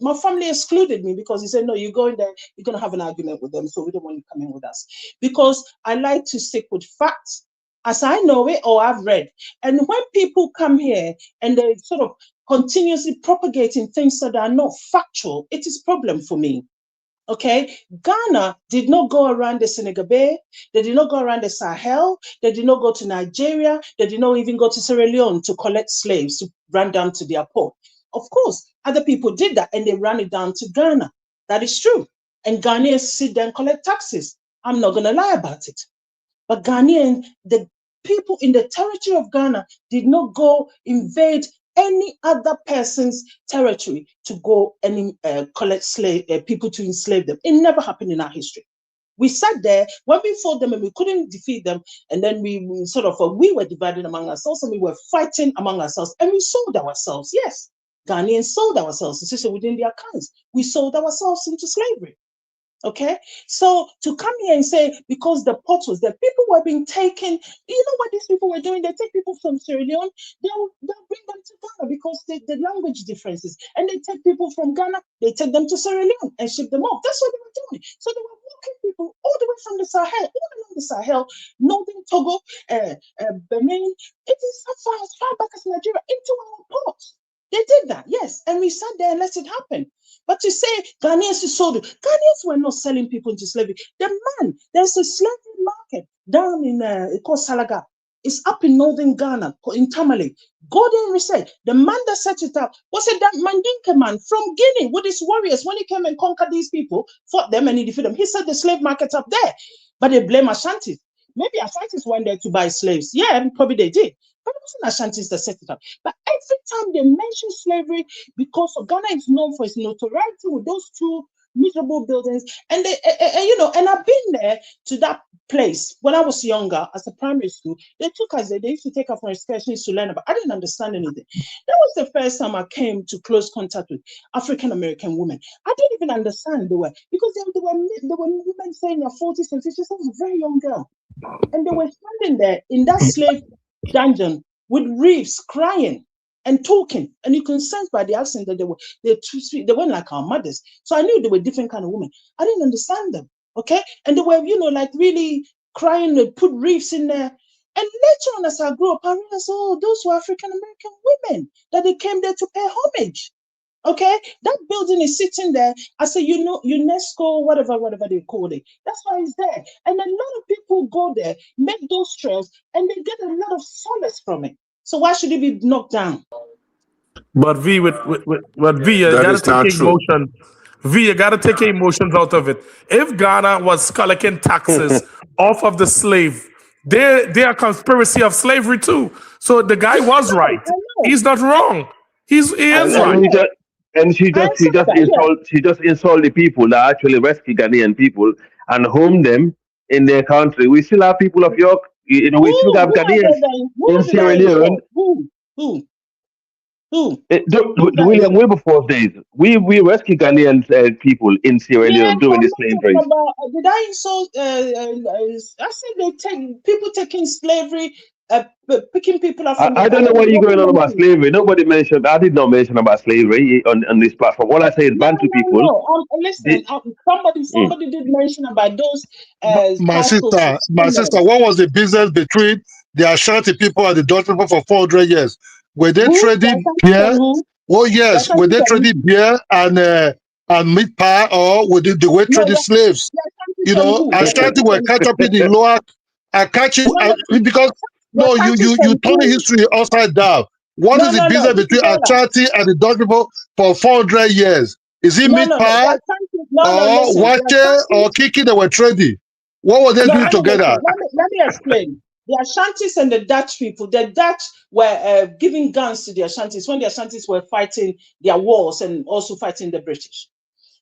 my family excluded me because he said, no, you're going there, you're going to have an argument with them, so we don't want you coming with us. Because I like to stick with facts as I know it or I've read. And when people come here and they sort of continuously propagating things that are not factual, it is a problem for me. Okay, Ghana did not go around the Senegal Bay. They did not go around the Sahel. They did not go to Nigeria. They did not even go to Sierra Leone to collect slaves to run down to their port. Of course, other people did that and they ran it down to Ghana. That is true. And Ghanaians sit there and collect taxes. I'm not going to lie about it. But Ghanaian, the people in the territory of Ghana did not go invade any other person's territory to go and collect people to enslave them. It never happened in our history. We sat there when we fought them and we couldn't defeat them, and then we were divided among ourselves and we were fighting among ourselves, and we sold ourselves. Yes, Ghanaians sold ourselves, especially within their clans. We sold ourselves into slavery. Okay, so to come here and say because the pot was there, people were being taken. You know what these people were doing? They take people from Sierra Leone, they'll bring them to Ghana because the language differences, and they take people from Ghana, they take them to Sierra Leone and ship them off. That's what they were doing. So they were walking people all the way from the Sahel, all along the Sahel, northern Togo, Benin. It is as far back as Nigeria into our ports. They did that, yes, and we sat there and let it happen. But to say Ghanaians sold, Ghanaians were not selling people into slavery. There's a slavery market down in called Salaga. It's up in northern Ghana, in Tamale. Go there and research. The man that set it up was that Mandinka man from Guinea with his warriors. When he came and conquered these people, fought them and he defeated them, he set the slave market up there. But they blame Ashantis. Maybe Ashantis went there to buy slaves. Yeah, probably they did. But it wasn't Ashantis that set it up. But every time they mention slavery, because Ghana is known for its notoriety with those two miserable buildings, and they, and I've been there to that place when I was younger as a primary school. They took us there. They used to take us for excursions to learn about. I didn't understand anything. That was the first time I came to close contact with African American women. I didn't even understand they were because they were women saying in their 40s and 50s. I was a very young girl, and they were standing there in that slave dungeon with reefs crying and talking, and you can sense by the accent that they weren't like our mothers. So I knew they were different kind of women. I didn't understand them, okay? And they were, like really crying. They put reefs in there. And later on, as I grew up, I realized, oh, those were African American women that they came there to pay homage. Okay, that building is sitting there as a UNESCO, whatever they call it. That's why it's there. And a lot of people go there, make those trails, and they get a lot of solace from it. So why should it be knocked down? But V, you gotta take emotion. V, you gotta take emotions out of it. If Ghana was collecting taxes off of the slave, they are conspiracy of slavery too. So the guy was right. He's not wrong. He is right. And she just insult the people that actually rescue Ghanaian people and home them in their country. We still have people of York, we still have Ghanaians in Sierra Leone. The William Wilberforce days. We rescue Ghanaian people in Sierra Leone during the slave trade. Did I insult? I said people taking slavery. Picking people up from I don't know why you're going on about slavery. Nobody mentioned. I did not mention about slavery on this platform. All I say is Bantu people. No. Listen, somebody did mention about those. My sister, what was the business between the Ashanti people and the Dutch people for 400 years? Were they trading beer? Oh yes, were they trading beer and meat pie, or were they trading slaves? Ashanti were catch up in the lower. I catch it because. No, you turn the history upside down. What is the business between Ashanti and the Dutch people for 400 years? Is it meat pie or wache or kiki that were trading? What were they doing together? Let me explain. The Ashantis and the Dutch people, the Dutch were giving guns to the Ashantis when the Ashantis were fighting their wars and also fighting the British.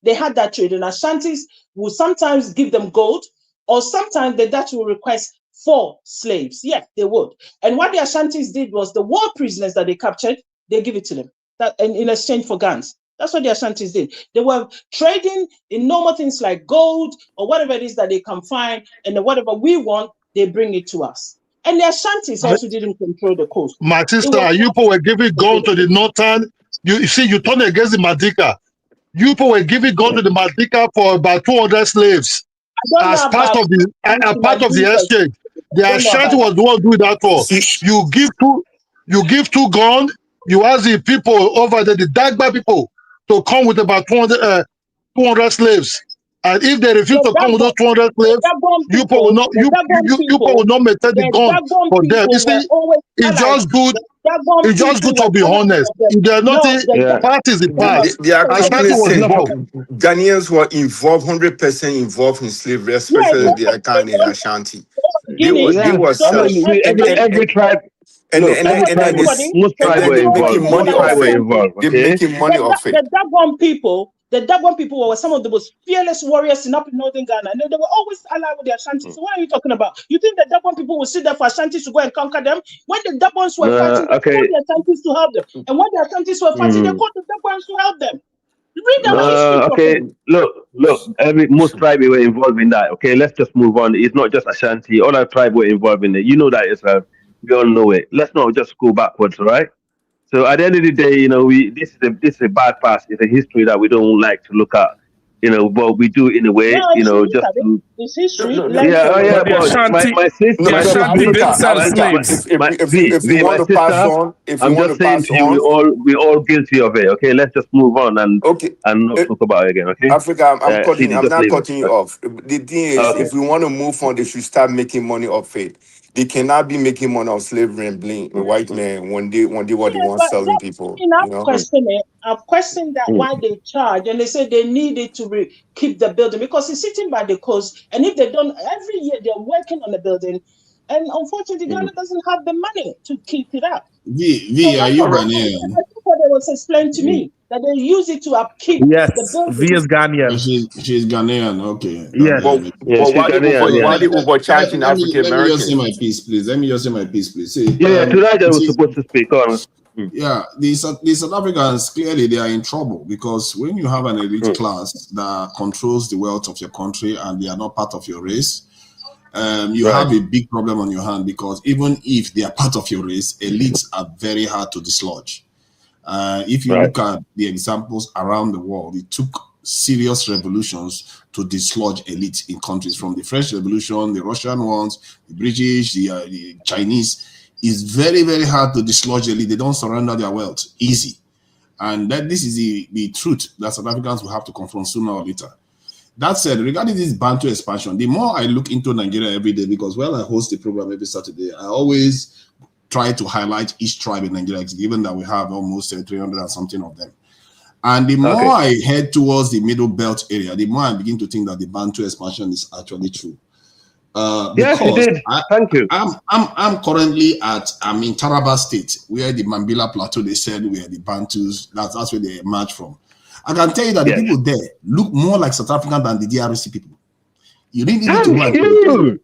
They had that trade, and Ashantis would sometimes give them gold, or sometimes the Dutch will request for slaves. Yes, they would. And what the Ashantis did was the war prisoners that they captured, they give it to them and in exchange for guns. That's what the Ashantis did. They were trading in normal things like gold or whatever it is that they can find, and whatever we want, they bring it to us. And the Ashantis also didn't control the coast. My sister, you people were giving gold to the northern. You see, you turned against the Madika. You people were giving gold to the Madika for about 200 slaves as part of the exchange. The Ashanti was the one doing that for. You give two guns. You ask the people over there, the Dagba people, to come with about 200 slaves. And if they refuse to come with those 200 slaves, you people will not maintain the gun for them. You see, it's just good. It's just good to be honest. If they're not the parties, the past. Ghanaians were involved, 100% involved in slavery, especially the Akan and Ashanti. They were selling every tribe. most tribes were involved. Most tribes were involved. They're Okay. making money off it. The Dagon people were some of the most fearless warriors in up in northern Ghana, and they were always allied with the Ashantis. So what are you talking about? You think the Dagon people will sit there for Ashantis to go and conquer them? When the Dagons were fighting, they called the Ashantis to help them, and when the Ashantis were fighting, they called the Dagons to help them. Read our history. Okay, look. Most tribes were involved in that. Okay, let's just move on. It's not just Ashanti. All our tribes were involved in it. You know that yourself. We all know it. Let's not just go backwards, all right? So at the end of the day, this is a bad past. It's a history that we don't like to look at. But we do in a way, just to. It's history. But my sister, I'm just saying to you, we all guilty of it. Okay, let's just move on and not talk about it again. Okay, Africa, I'm not cutting you off. The thing is, if we want to move on, they should start making money off it. They cannot be making money off slavery and bling white men when they what they want selling people. I've questioned that why they charge, and they say they need it to keep the building because it's sitting by the coast, and if they don't, every year they're working on the building, and unfortunately Ghana doesn't have the money to keep it up. Are you Ghanaian? I think what it was explained to me that they use it to upkeep the building. V is Ghanaian. She's Ghanaian. Okay. Yes. Why they overcharging African Americans? Let me just say my piece, please. See, tonight I was supposed to speak on. Yeah, the South Africans clearly they are in trouble because when you have an elite class that controls the wealth of your country and they are not part of your race, you have a big problem on your hand because even if they are part of your race, elites are very hard to dislodge. If you look at the examples around the world, it took serious revolutions to dislodge elites in countries, from the French Revolution, the Russian ones, the British, the Chinese. It's very, very hard to dislodge elite. They don't surrender their wealth easy. And this is the truth that South Africans will have to confront sooner or later. That said, regarding this Bantu expansion, the more I look into Nigeria every day, because when I host the program every Saturday, I always try to highlight each tribe in Nigeria, given that we have almost 300 and something of them. And the more I head towards the Middle Belt area, the more I begin to think that the Bantu expansion is actually true. Yes, you did. Thank you. I'm currently I'm in Taraba State, where the Mambila Plateau, they said were the Bantus. That's where they emerged from. I can tell you that the people there look more like South African than the DRC people. You really need to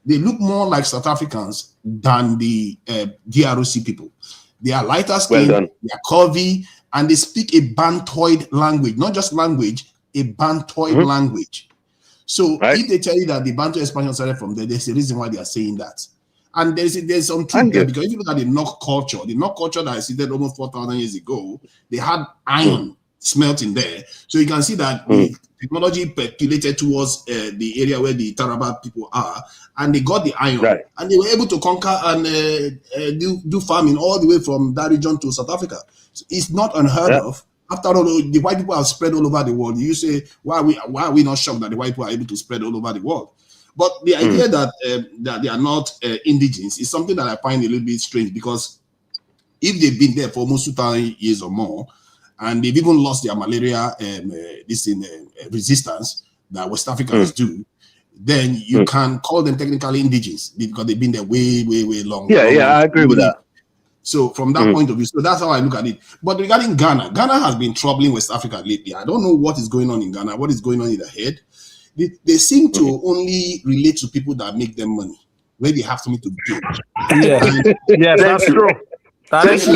they look more like South Africans than the DRC people. They are lighter skinned, they are curvy, and they speak a Bantoid language, not just language, a Bantoid language. So if they tell you that the Bantu expansion started from there, there's a reason why they are saying that. And there's some truth there, because if you look at the Nok culture that existed almost 4,000 years ago, they had iron smelting there. So you can see that the technology percolated towards the area where the Taraba people are, and they got the iron, and they were able to conquer and do farming all the way from that region to South Africa. So it's not unheard of. After all, the white people have spread all over the world. You say, why are we not shocked that the white people are able to spread all over the world? But the idea that they are not indigenous is something that I find a little bit strange, because if they've been there for almost 2,000 years or more, and they've even lost their malaria resistance that West Africans do, then you can call them technically indigenous because they've been there way, way, way long. I agree with that. So from that point of view, so that's how I look at it. But regarding Ghana, Ghana has been troubling West Africa lately. I don't know what is going on in Ghana, what is going on in their head. They seem to only relate to people that make them money, where they have something to do. Yeah, that's true. Thank you.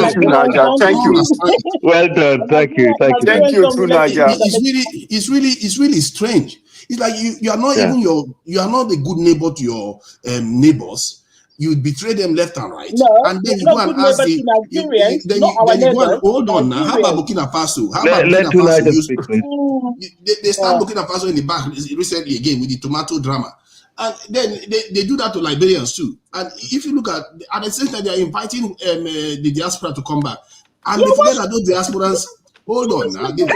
Well done. Thank you. Thank you, Tunaja. It's really strange. It's like you are not even you are not a good neighbor to your neighbors. You betray them left and right, and then you go and ask hold on now. How about Burkina Faso? How about Burkina Faso? They start Burkina Faso in the back recently again with the tomato drama, and then they do that to Liberians too. And if you look at the same time, they are inviting the diaspora to come back, and they forget that those diasporans. Hold on now. They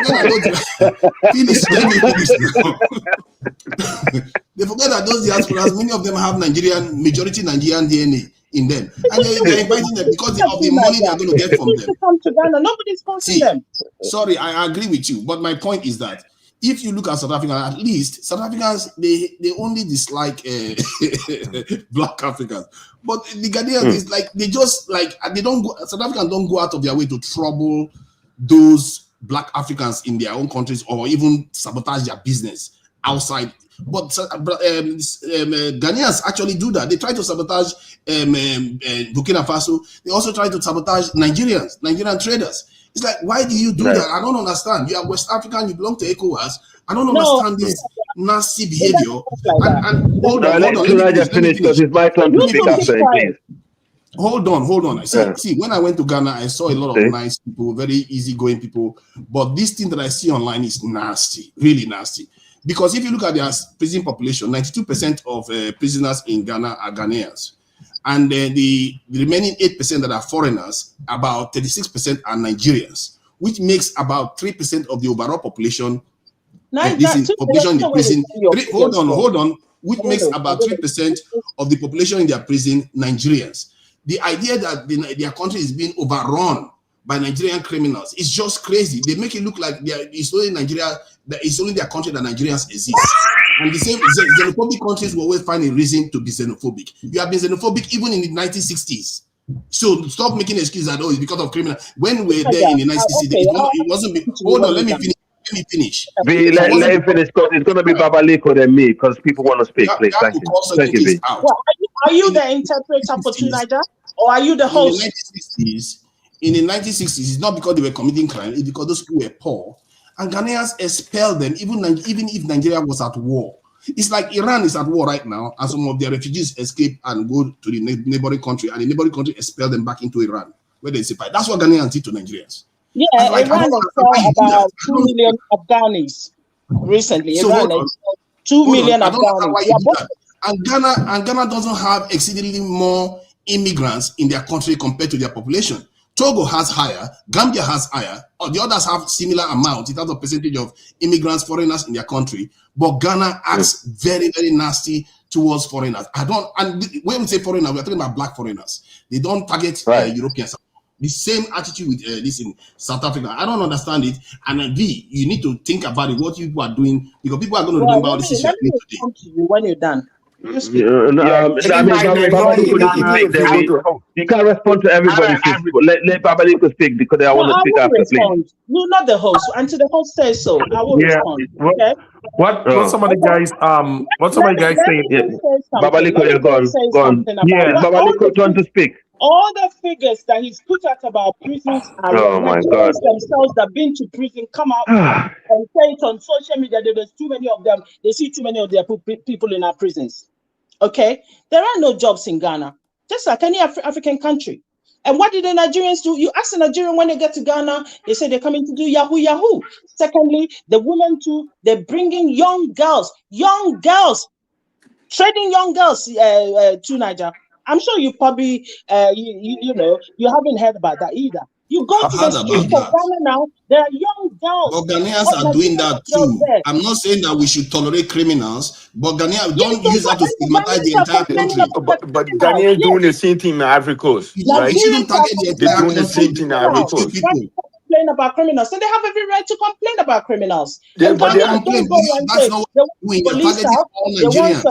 forget that those diasporas, many of them have majority Nigerian DNA in them. And they're inviting them because of the money they're going to get from them. Come to Ghana. Nobody's forcing them. Sorry, I agree with you. But my point is that if you look at South Africa, at least South Africans they only dislike Black Africans, but the Ghanaians is like they just like they don't go. South Africans don't go out of their way to trouble those Black Africans in their own countries or even sabotage their business outside. But Ghanaians actually do that. They try to sabotage Burkina Faso. They also try to sabotage Nigerian traders. It's like, why do you do that? I don't understand. You are West African, you belong to ECOWAS. I don't understand this nasty behavior. And hold on. Let me just finish because it's my turn to speak after, please. Hold on. See, when I went to Ghana, I saw a lot of nice people, very easygoing people. But this thing that I see online is nasty, really nasty. Because if you look at their prison population, 92% of prisoners in Ghana are Ghanaians. And the remaining 8% that are foreigners, about 36% are Nigerians, which makes about 3% of the overall population. Population in the prison. Hold on. Which makes about 3% of the population in their prison Nigerians. The idea that their country is being overrun by Nigerian criminals is just crazy. They make it look like it's only Nigeria, that it's only their country that Nigerians exist. And the same xenophobic countries will always find a reason to be xenophobic. You have been xenophobic even in the 1960s. So stop making excuses that it's because of criminal. When we were there in the 1960s, it wasn't. Hold on, let me finish. Let him finish. It's going to be Babaliko than me because people want to speak. Please, thank you. V. Are you the interpreter for Trinidad, or are you the host? In the 1960s, it's not because they were committing crime; it's because those people were poor. And Ghanaians expelled them, even if Nigeria was at war. It's like Iran is at war right now, and some of their refugees escape and go to the neighboring country, and the neighboring country expel them back into Iran, where they say, that's what Ghanaians did to Nigerians. Yeah, Iran expelled about 2 million Afghanis recently. So Iran expelled 2 million Afghanis. And Ghana doesn't have exceedingly more immigrants in their country compared to their population. Togo has higher, Gambia has higher, or the others have similar amounts in terms of percentage of immigrants, foreigners in their country. But Ghana acts very, very nasty towards foreigners. And when we say foreigners, we're talking about Black foreigners. They don't target Europeans. The same attitude with this in South Africa. I don't understand it. And V, you need to think about it, what people are doing, because people are going to remember all this issue today. Come to you when you're done. You can't respond to everybody. Let Babaliko speak because I want to speak after, please. You're not the host. Until the host says so, I will respond. Okay? What some of the guys saying? Babaliko, you're gone. Babaliko trying to speak. All the figures that he's put out about prisons are Nigerians themselves that have been to prison come out and say it on social media that there's too many of them. They see too many of their people in our prisons. Okay, there are no jobs in Ghana, just like any African country. And what did the Nigerians do? You ask a Nigerian when they get to Ghana, they say they're coming to do yahoo. Secondly, the women too, they're bringing young girls, trading young girls to Niger. I'm sure you probably, you haven't heard about that either. You go to the streets of Ghana now, there are young girls. But Ghanaians are doing that too. I'm not saying that we should tolerate criminals, but Ghanaians don't use that to stigmatize the entire country. But Ghanaians doing the same thing in Ivory Coast, right? You shouldn't target the entire country. They're doing the same thing in Ivory Coast. Complain about criminals, so they have every right to complain about criminals. Yeah, but they complain. That's not what we're targeting all Nigerians.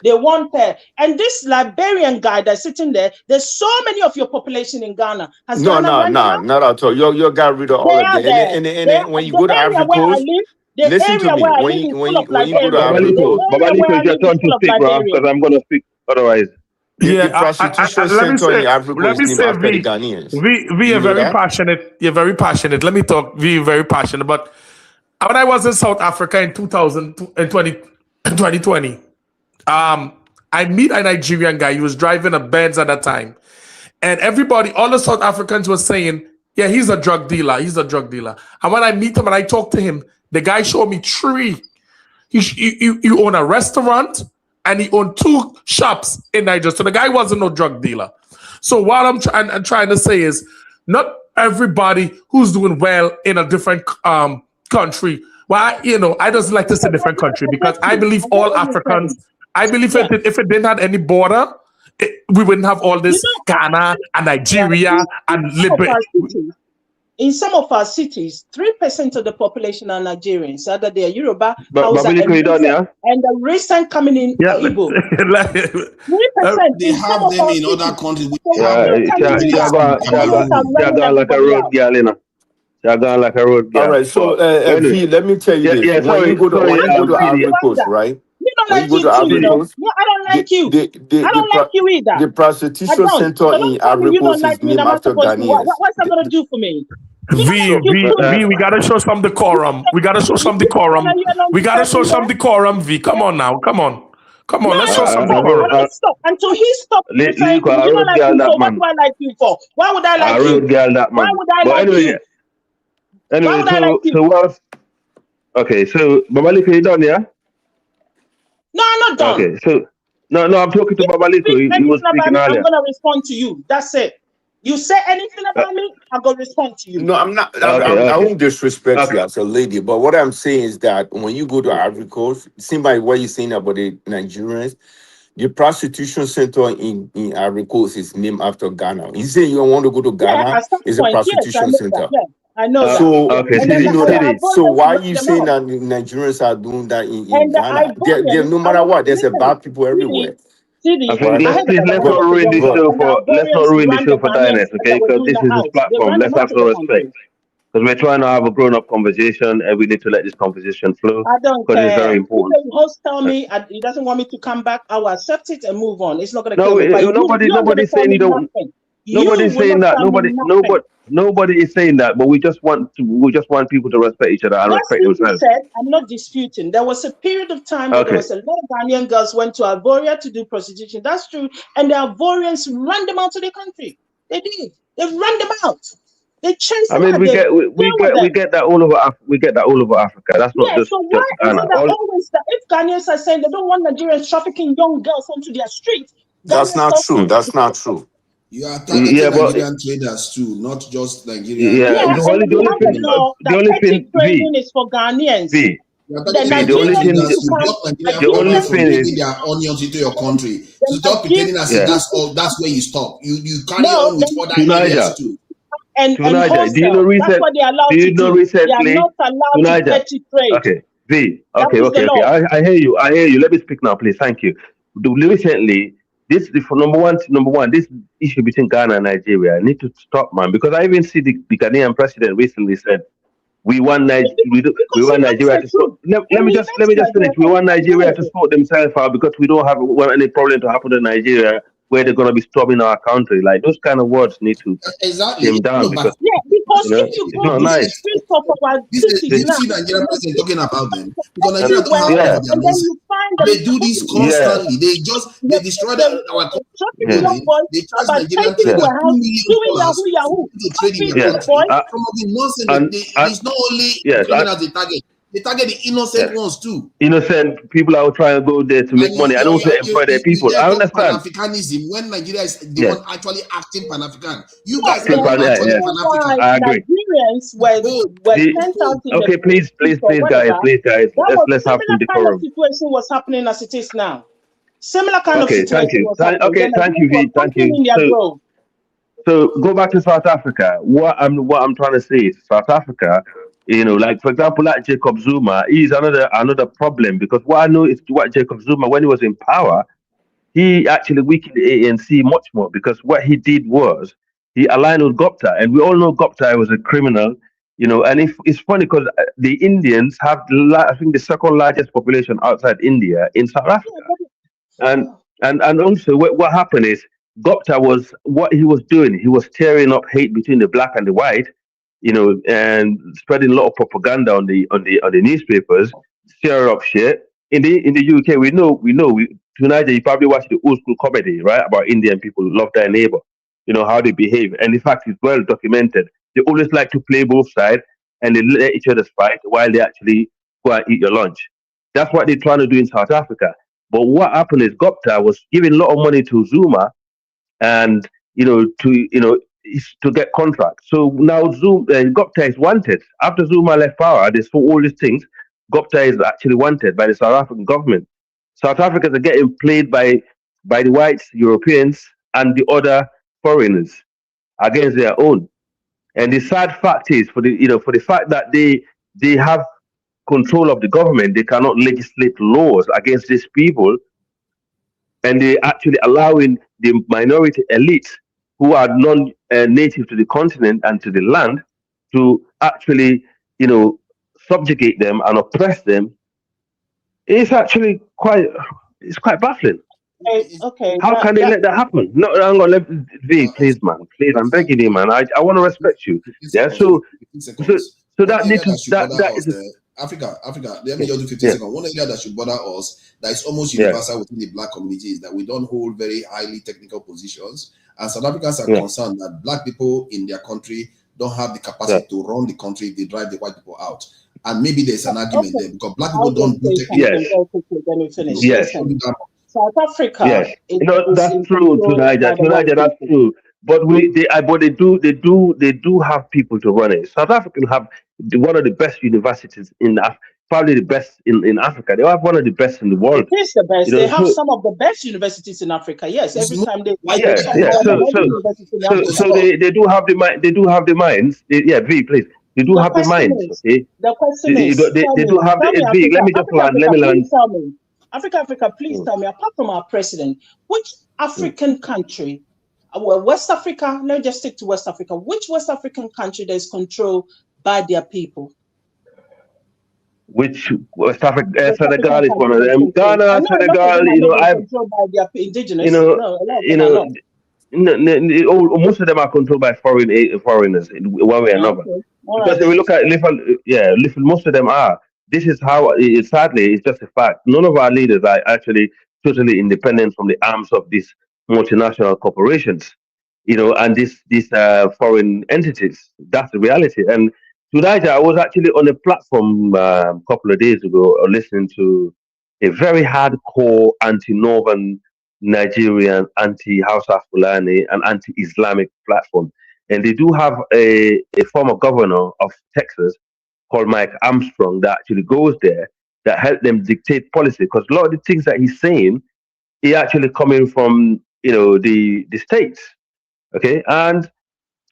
They want that. And this Liberian guy that's sitting there, there's so many of your population in Ghana. No, not at all. You got rid of all of them. And when you go to Ivory Coast, listen to me. When you go to Ivory Coast, Babaliko, it's your turn to speak, bro, because I'm going to speak otherwise. Yeah, let me say, we are very passionate. You're very passionate. Let me talk. We are very passionate. But when I was in South Africa in 2020, I meet a Nigerian guy. He was driving a Benz at that time, and all the South Africans were saying, "Yeah, he's a drug dealer. He's a drug dealer." And when I meet him and I talk to him, the guy showed me three. He owned a restaurant and he owned 2 shops in Niger. So the guy wasn't no drug dealer. So what I'm trying to say is, not everybody who's doing well in a different country. Well, I just like to say different country because I believe all Africans. I believe if it didn't have any border, we wouldn't have all this Ghana and Nigeria and Liberia. in some of our cities, 3% of the population are Nigerians. Either they are Yoruba, But Hausa, and the recent coming in are Igbo. 3% They in some have of them our in other cities. countries. Shagan like a road All girl. right, so Anyway, V, let me tell you this. When you go to CD. Ivory Coast, right? You don't When you like go you to too, Ivory you know. Coast, No, I don't like you. I don't like you either. the I prostitution don't. center So don't in tell me Ivory you don't Coast like is me and named I'm not after supposed to. Ghanaians. What's that going to do for me? V, we gotta show some decorum. We gotta show some decorum. We gotta show some decorum, V. Come on now. Come on. Come on, let's show some decorum. Let's stop. Until he stops saying, you don't like you, so what do I like you for? Why would I like you? Why would I like you? Anyway, so what? Okay, so Babaliko, you done, yeah? No, I'm not done. Okay, so no, I'm talking to Babaliko. He was speaking earlier. I'm gonna respond to you. That's it. You say anything about me, I'm gonna respond to you. No, I'm not. I won't disrespect you as a lady, but what I'm saying is that when you go to Ivory Coast, seeing by what you're saying about the Nigerians, the prostitution center in Ivory Coast is named after Ghana. You say you don't want to go to Ghana? It's a prostitution center. I know that. So okay, did you know that? So why are you saying that the Nigerians are doing that in Ghana? No matter what, there's bad people everywhere. Okay, let's not ruin the show for Diners, okay? Because this is his platform. Let's have some respect. Because we're trying to have a grown-up conversation, and we need to let this conversation flow. I don't care. It's very important. If the host tell me he doesn't want me to come back, I will accept it and move on. It's not going to kill me. Nobody's saying you don't. Nobody's saying that. Nobody is saying that. But we just want people to respect each other and respect themselves. I'm not disputing. There was a period of time where there was a lot of Ghanaian girls went to Ivorian to do prostitution. That's true. And the Ivorians ran them out of the country. They did. They ran them out. They chased them out. We get that all over. We get that all over Africa. That's not just. So why is it that always that if Ghanaians are saying they don't want Nigerians trafficking young girls onto their streets? That's not true. That's not true. You are targeting Nigerian traders too, not just Nigerian. The only thing trading is for Ghanaians. The only thing is their onions into your country. So stop pretending as if that's all. That's where you stop. You carry on with other areas too. And wholesale, do you know that's what they are allowed to do. They are not allowed to petty trade. Okay, V. Okay. I hear you. Let me speak now, please. Thank you. Recently, this for number one, this issue between Ghana and Nigeria need to stop, man. Because I even see the Ghanaian president recently said, we want Nigeria to sort. Let me just finish. We want Nigeria to sort themselves out because we don't want any problem to happen to Nigeria where they're going to be storming our country. Like those kind of words need to came down because if you go to the streets of our cities now, see Nigerian president talking about them because Nigeria don't have and then you find they do this constantly. They destroy our country. They charge Nigerian people $2 million to trade in the country. Some of the nonsense. It's not only criminals as a target. They target the innocent ones too. Innocent people are trying to go there to make money and also employ their people. I understand. Pan-Africanism when Nigeria is the one actually acting Pan-African. You guys are actually Pan-African. I agree. Nigerians were sent out in okay, please, guys. Let's have some decorum. Situation was happening as it is now. Similar kind of situation. Thank you. So go back to South Africa. What I'm trying to say is South Africa. Like for example, like Jacob Zuma, he's another problem because what I know is what Jacob Zuma, when he was in power, he actually weakened the ANC much more because what he did was he aligned with Gupta, and we all know Gupta was a criminal, And it's funny because the Indians have, I think, the second largest population outside India in South Africa, and also what happened is Gupta was what he was doing. He was stirring up hate between the black and the white. And spreading a lot of propaganda on the newspapers, stir up shit. In the UK, we know. Tonight, you probably watch the old school comedy, right, about Indian people who love their neighbor, how they behave. And in fact, it's well documented. They always like to play both sides, and they let each other fight while they actually go and eat your lunch. That's what they're trying to do in South Africa. But what happened is Gupta was giving a lot of money to Zuma, and to get contracts. So now Gupta is wanted. After Zuma left power, they saw all these things. Gupta is actually wanted by the South African government. South Africans are getting played by the whites, Europeans, and the other foreigners against their own. And the sad fact is, for the fact that they have control of the government, they cannot legislate laws against these people, and they actually allowing the minority elites who are non-native to the continent and to the land to actually, subjugate them and oppress them. It's actually quite baffling. Okay. How can they let that happen? No, hang on, V, please, man, please, I'm begging you, man. I want to respect you. Yeah, so that needs to that is. Africa, let me just do 15 seconds. One area that should bother us, that is almost universal within the black community, is that we don't hold very highly technical positions. And South Africans are concerned that black people in their country don't have the capacity to run the country if they drive the white people out. And maybe there's an argument there because black people don't do technical. Yes. South Africa. Yes. That's true to Niger. That's true. But they do have people to run it. South Africa have one of the best universities in probably the best in Africa. They have one of the best in the world. It is the best. They have some of the best universities in Africa. Yes, every time they So they do have the mind. They do have the minds. V, please. They do have the minds. Okay. The question is, they do have the V. Let me just land. Let me land. Africa, please tell me, apart from our president, which African country, West Africa, let me just stick to West Africa, which West African country that is controlled by their people? Which West Africa, Senegal is one of them. Ghana, Senegal, I've controlled by their indigenous. Most of them are controlled by foreigners in one way or another. Because if we look at most of them are. This is how, sadly, it's just a fact. None of our leaders are actually totally independent from the arms of these multinational corporations, and these foreign entities. That's the reality. And tonight, I was actually on a platform a couple of days ago listening to a very hardcore anti-Northern Nigerian, anti-Hausa Fulani, and anti-Islamic platform. And they do have a former governor of Texas called Mike Armstrong that actually goes there that help them dictate policy, because a lot of the things that he's saying, he actually coming from the states, okay. And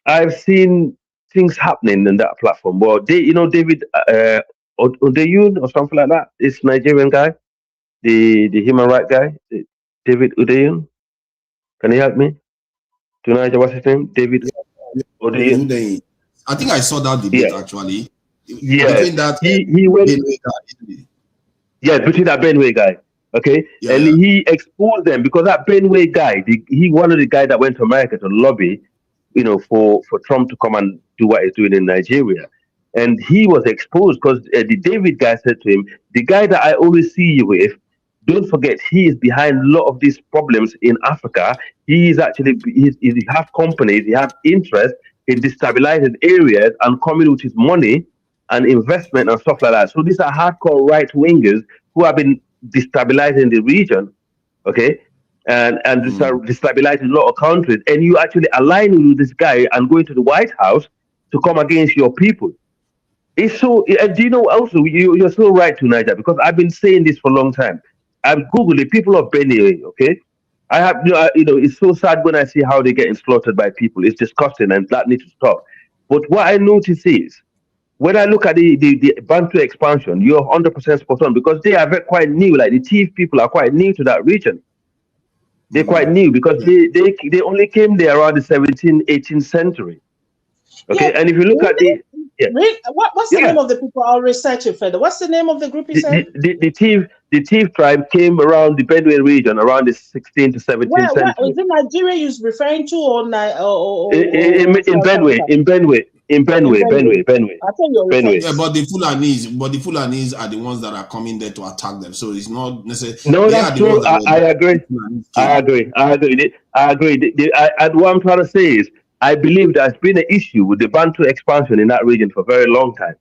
I've seen things happening in that platform. Well, David Udayun or something like that, this Nigerian guy, the human rights guy, David Udayun. Can you help me? Tonight, what's his name? David Udayun. I think I saw that debate actually. Yeah, between that he went. Yeah, between that Benway guy, okay, and he exposed them because that Benway guy, he one of the guys that went to America to lobby, for Trump to come and do what he's doing in Nigeria, and he was exposed because the David guy said to him, "The guy that I always see you with, don't forget he is behind a lot of these problems in Africa. He is actually he has companies, he has interest in destabilizing areas and coming with his money and investment and stuff like that. So these are hardcore right wingers who have been destabilizing the region, okay, and destabilizing a lot of countries. And you actually aligning with this guy and going to the White House to come against your people. It's so. Do you know also you're so right to Niger, because I've been saying this for a long time. I've Googled the people of Benue, okay. I have it's so sad when I see how they're getting slaughtered by people. It's disgusting, and that needs to stop. But what I notice is, when I look at the Bantu expansion, you're 100% spot on, because they are quite new. Like the Tiv people are quite new to that region. They're quite new because they only came there around the 17th, 18th century. Okay, and if you look at what's the name of the people? I'll research it further. What's the name of the group you said? The Tiv tribe came around the Benue region around the 16th to 17th century. Is it Nigeria you're referring to, or in Benue? In Benue. I think you're Benue. Yeah, but the Fulanis are the ones that are coming there to attack them. So it's not necessarily. No, that's true. I agree. And what I'm trying to say is, I believe there's been an issue with the Bantu expansion in that region for a very long time.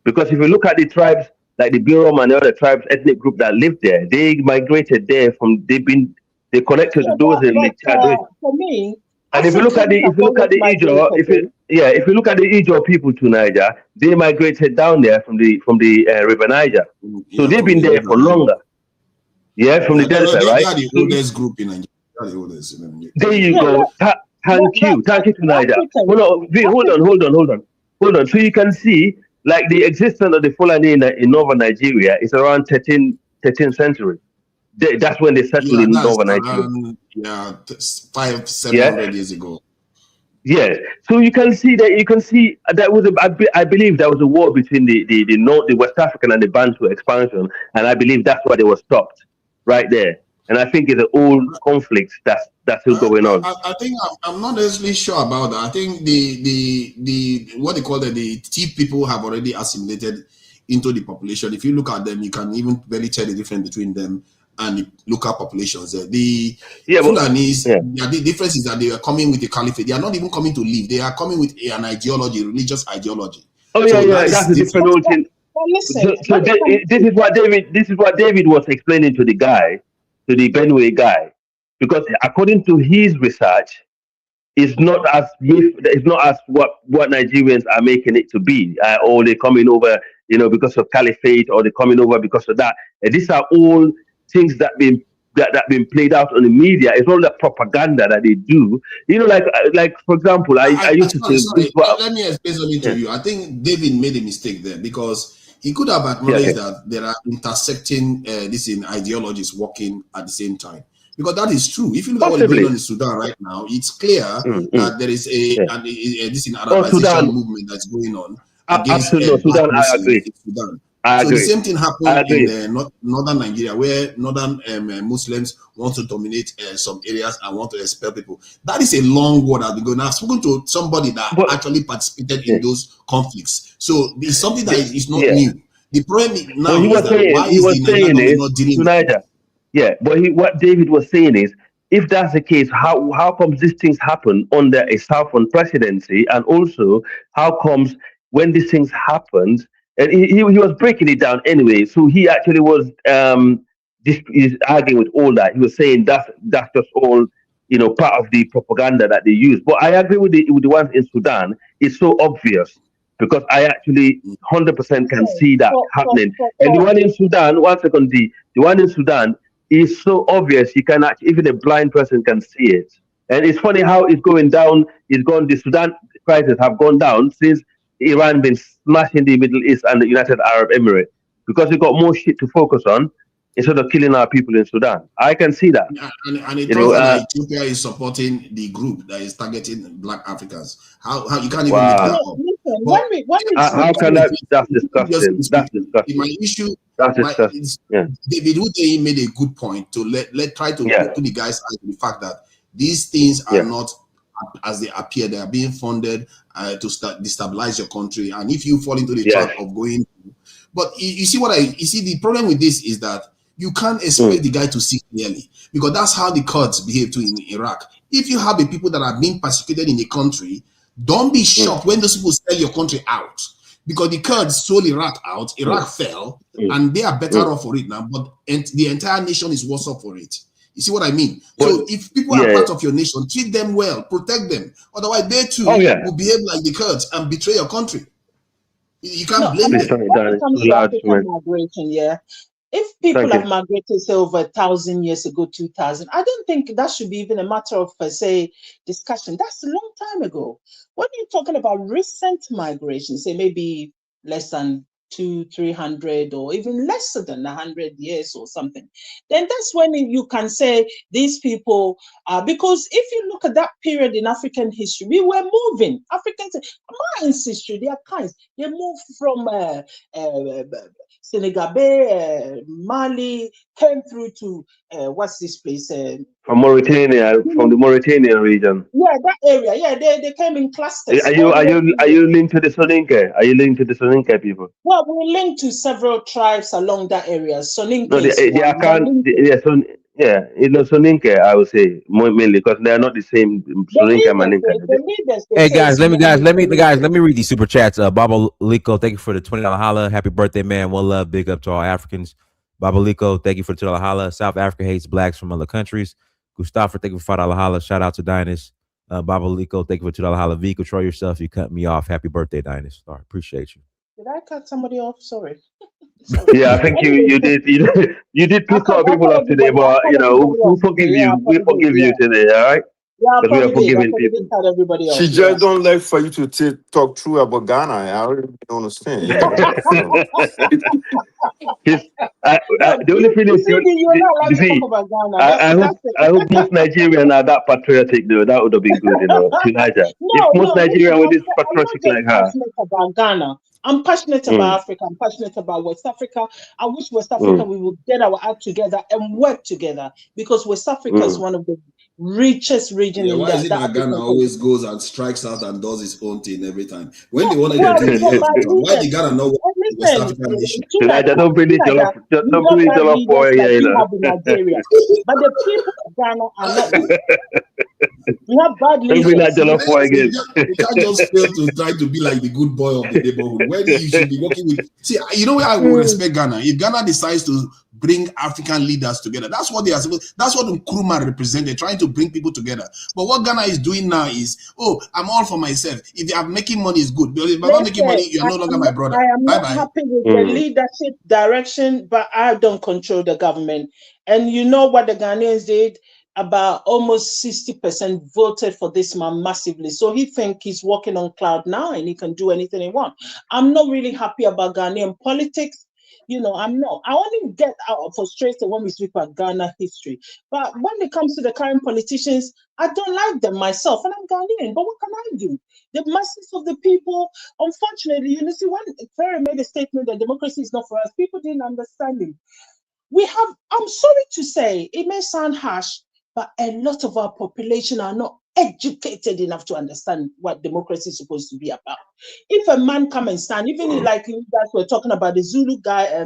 Because if you look at the tribes, like the Birom and the other tribes, ethnic group that lived there, they migrated there they connected to those in the Chad. For me, and if you look at the Ijaw people to Niger, they migrated down there from the River Niger. So they've been there for longer. Yeah, from the Delta, right? They are the oldest group in Nigeria. There you go. Thank you, Tunaida. African, Hold on. So you can see, like the existence of the Fulani in northern Nigeria is around 13th century. That's when they settled Yeah, in that's northern Nigeria. around 700 Yeah. years ago. Yes. So you can see that was I believe there was a war between the North, the West African and the Bantu expansion, and I believe that's why they were stopped right there. And I think it's an old conflict that's still going on. I think I'm not necessarily sure about that. I think the what they call it, the Tea people have already assimilated into the population. If you look at them, you can even barely tell the difference between them and the local populations. The Fulanis, the difference is that they are coming with a caliphate. They are not even coming to live. They are coming with an ideology, religious ideology. Oh so yeah, that's a different old thing. This is what David was explaining to the guy, to the Benue guy, because according to his research, it's not as what Nigerians are making it to be, or they're coming over, because of caliphate, or they're coming over because of that. And these are all things that been played out on the media. It's all the propaganda that they do. Like for example, I used to say. Let me explain something to you. I think David made a mistake there because he could have acknowledged that there are intersecting ideologies working at the same time. Because that is true. If you look at what's going on in Sudan right now, it's clear that there is this Arabization movement that's going on against Sudan. I agree. Sudan. I agree. The same thing happened in northern Nigeria, where northern Muslims want to dominate some areas and want to expel people. That is a long war that we're going to have spoken to somebody that actually participated in those conflicts. So it's something that is not new. The problem now is that why is the Nigerian government not dealing with it? Yeah, but what David was saying is, if that's the case, how comes these things happen under a Southern presidency, and also how comes when these things happened, and he was breaking it down anyway. So he actually was he's arguing with all that. He was saying that's just all part of the propaganda that they use. But I agree with the ones in Sudan. It's so obvious because I actually 100% can see that happening. And the one in Sudan, the one in Sudan is so obvious. You can actually, even a blind person can see it. And it's funny how it's going down. The Sudan crisis have gone down since Iran been smashing the Middle East and the United Arab Emirates, because we got more shit to focus on instead of killing our people in Sudan. I can see that. And it turns that Ethiopia is supporting the group that is targeting Black Africans. How you can't even make that up. How can that? That's disgusting. That's disgusting. My issue. That's disgusting. David Uday made a good point to try to put the guys out to the fact that these things are not as they appear. They are being funded to destabilize your country, and if you fall into the trap of going, but you see the problem with this is that you can't expect the guy to see clearly, because that's how the Kurds behave too in Iraq. If you have the people that are being persecuted in the country, don't be shocked when those people sell your country out, because the Kurds sold Iraq out. Iraq fell, and they are better off for it now, but the entire nation is worse off for it. You see what I mean? So if people are part of your nation, treat them well, protect them. Otherwise, they too will behave like the Kurds and betray your country. You can't blame them. When it comes to African migration, if people have migrated, say, over 1,000 years ago, 2,000, I don't think that should be even a matter of, say, discussion. That's a long time ago. When you're talking about recent migration, say maybe less than 200-300 or even less than 100 years or something, then that's when you can say these people because if you look at that period in African history, we were moving. Africans, Mayans history, they are kinds. They moved from Senegal, Mali, came through to what's this place? From Mauritania, from the Mauritanian region. Yeah, that area. Yeah, they came in clusters. Are you linked to the Soninke? Are you linked to the Soninke people? Well, we're linked to several tribes along that area. Soninke. No, Soninke, I would say mainly because they are not the same. Soninke and Maninka. Hey guys, let me read these super chats. Baba Liko, thank you for the $20 holla. Happy birthday, man. One love, big up to all Africans. Baba Liko, thank you for the $2 holla. South Africa hates blacks from other countries. Gustavo, thank you for $5 holla. Shout out to Dynas. Baba Liko, thank you for $2 holla. V, control yourself. You cut me off. Happy birthday, Dynas. All right, appreciate you. Did I cut somebody off? Sorry. Yeah, I think you did. You did piss a lot of people off today, but we forgive you. We forgive you today. All right. Yeah, because we are probably did. I forgiving probably people. did cut everybody She off. Yeah. just don't like for you to talk true about Ghana. I really don't understand, you know. So, His, No, the only thing you is, see, you're not allowed you to talk see, about Ghana. That's it. I hope most Nigerians are that patriotic though. That would have been good, you know, to Niger. If No, most no, listen, Nigerians were this I'm not patriotic just like her. passionate about Ghana. I'm passionate Mm, about Africa. I'm passionate about West Africa. I wish West Africa mm, we would get our act together and work together because West Africa is mm. one of the richest region Yeah, in why is it the that Ghana African always continent. goes and strikes out and does its own thing every time? When No, they wanted to well, do we got the bad program, why did leaders. Ghana not work And with the West listen, African nation? Tonight, don't bring the jollof, we don't got bring the bad jollof leaders boy like here, you we know. have in Nigeria, but the people of Ghana are not the same. We have bad Don't bring that leaders. jollof boy again. You can't just fail to try to be like the good boy of the neighborhood when you should be working with. See, you know where I would respect Ghana? If Ghana decides to bring African leaders together, that's what they are supposed. That's what Nkrumah represented, trying to bring people together. But what Ghana is doing now is, oh, I'm all for myself. If you are making money, is good. But if you're not making money, Listen, you are no longer my brother. I am Bye not bye. happy with the leadership direction, but I don't control the government. And you know what the Ghanaians did? About almost 60% voted for this man massively. So he think he's walking on cloud nine and he can do anything he wants. I'm not really happy about Ghanaian politics. You know, I'm not. I only get out of frustration when we speak about Ghana history. But when it comes to the current politicians, I don't like them myself, and I'm Ghanaian. But what can I do? The masses of the people, unfortunately, you know, see, when Ferry made a statement that democracy is not for us, people didn't understand him. We have, I'm sorry to say, it may sound harsh, but a lot of our population are not educated enough to understand what democracy is supposed to be about. If a man come and stand, even like you guys were talking about the Zulu guy,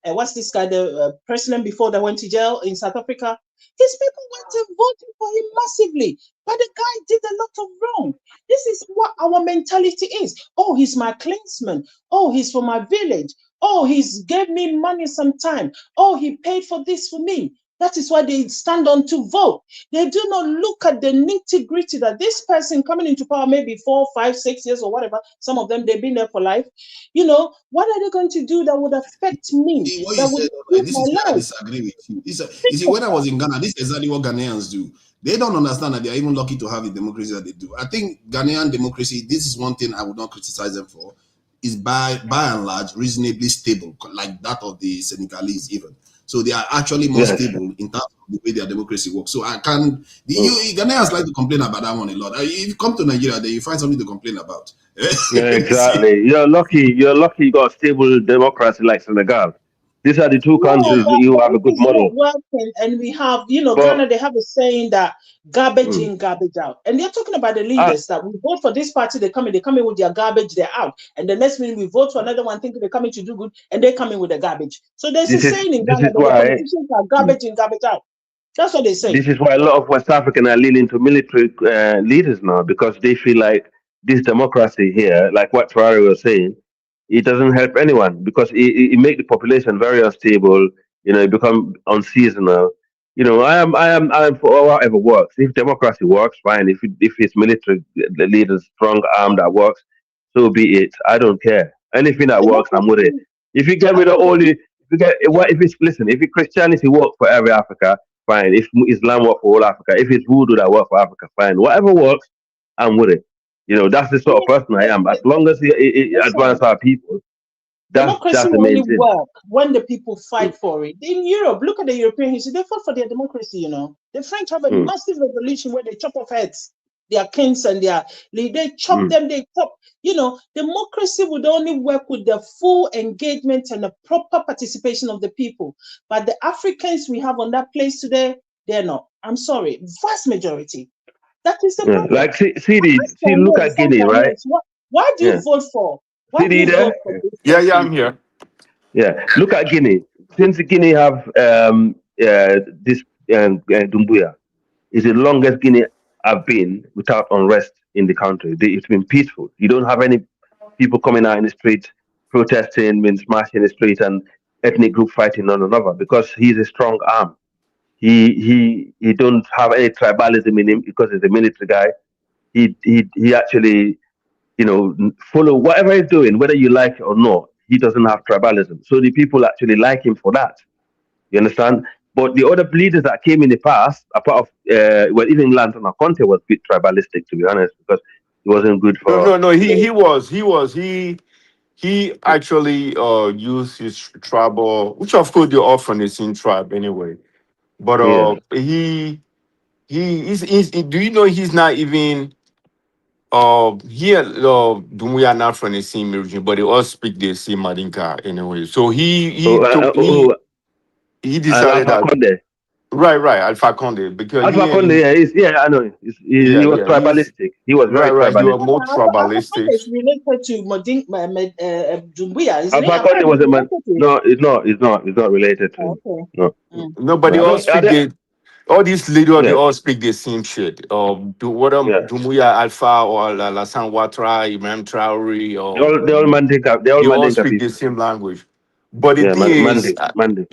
what's this guy, the president before that went to jail in South Africa, his people went and voted for him massively, but the guy did a lot of wrong. This is what our mentality is. Oh, he's my clansman. Oh, he's from my village. Oh, he's gave me money sometime. Oh, he paid for this for me. That is why they stand on to vote. They do not look at the nitty-gritty that this person coming into power maybe 4, 5, 6 years or whatever. Some of them, they've been there for life. You know, what are they going to do that would affect me? See, what you That would said, improve this my is where I life? disagree with you. You see, when I was in Ghana, this is exactly what Ghanaians do. They don't understand that they are even lucky to have the democracy that they do. I think Ghanaian democracy, this is one thing I would not criticize them for, is by and large reasonably stable, like that of the Senegalese even. So they are actually more stable in terms of the way their democracy works. So I can, Ghanaians like to complain about that one a lot. If you come to Nigeria, then you find something to complain about. Yeah, exactly. You're lucky. You're lucky you got a stable democracy like Senegal. These are the two No, countries but you have a this good is not model. working. And we have, you know, But Ghana, they have a saying that garbage in, garbage out. And they're talking about the leaders that we vote for this party, they come in with their garbage, they're out. And the next minute we vote for another one, thinking they're coming to do good, and they come in with the garbage. So there's a saying in this Ghana is that the why politicians are garbage in, garbage out. That's what they say. this is why a lot of West African are leaning to military leaders now because they feel like this democracy here, like what Traore was saying, it doesn't help anyone because it make the population very unstable. You know, it become unseasonal. You know, I am for whatever works. If democracy works, fine. If it's military leaders, strong arm that works, so be it. I don't care. Anything that works, I'm with it. Democracy, If you get rid of all the, if you get what if it's listen, if Christianity works for every Africa, fine. If Islam works for all Africa, if it's voodoo that works for Africa, fine. Whatever works, I'm with it. You know, that's the sort of person I am. As long as it advances our people, democracy that's the will only main thing. work when the people fight for it. In Europe, look at the European history. They fought for their democracy, you know. The French have a massive revolution where they chop off heads. Their kings and they chop them, they chop. You know, democracy would only work with the full engagement and the proper participation of the people. But the Africans we have on that place today, they're not. I'm sorry. Vast majority. That is the problem. Like see, look at Guinea, right? Why do you vote for? Why do you vote for this? yeah, I'm here. Yeah, look at Guinea. Since Guinea have this Dumbuya, is the longest Guinea have been without unrest in the country. It's been peaceful. You don't have any people coming out in the streets protesting, been smashing the streets, and ethnic group fighting one another because he's a strong arm. He don't have any tribalism in him because he's a military guy. He actually follow whatever he's doing, whether you like it or not. He doesn't have tribalism, so the people actually like him for that. You understand? But the other leaders that came in the past, apart of well, even Lantana Conte was a bit tribalistic, to be honest, because he wasn't good No, for. no, no. He actually used his tribal, which of course they're all from the same tribe anyway. But Yeah. do you know he's not even here we are not from the same region, but they all speak the same Madinka anyway. So Oh, he and decided Alpha that Conde. right Alpha Conde because Alpha Conde, yeah, I know. He was he's tribalistic. He was very right he was tribalistic. more Alpha Conde tribalistic. is related to Dumbuya, isn't it? Alpha I thought Conde he was was a man. related to him. No, it's not. It's not. It's not related to him. Okay. No. Nobody No. all speak all these leaders, they Yeah. all speak the same shit. Yeah. Dumuya Alpha or Lassane Ouattara, Imam Traore, or They all Mandinka. They all they all Mandinka speak the people. same language. But the Yeah, thing is, Mandi.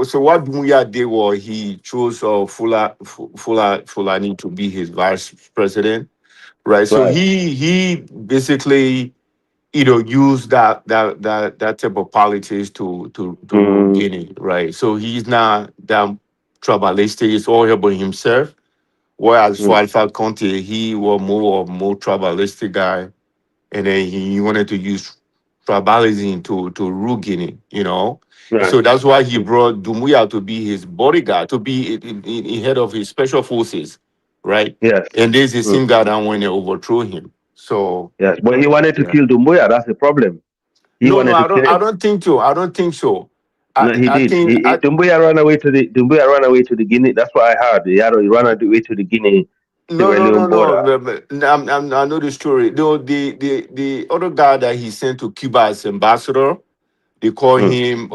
so what Dumuya did was he chose Fulani to be his vice president, right? So Right. he basically use that type of politics to rule Mm, Guinea, right? So he's not that tribalistic. It's all about himself. Whereas for mm, Alpha Conte, he was more tribalistic guy, and then he wanted to use tribalism to rule Guinea. right. So that's why he brought Dumuya to be his bodyguard, to be in head of his special forces, right? Yes. And this is the Mm, same guy that went and overthrew him. So yes. But he wanted to yeah. kill Dumbuya. That's the problem. He No, wanted to kill I him. don't think so. I don't think so. No, he I did. think Dumbuya ran away to the Guinea. That's what I heard. He ran away to the Guinea Sierra Leone no. border. I know the story. The other guy that he sent to Cuba as ambassador, they call Mm, him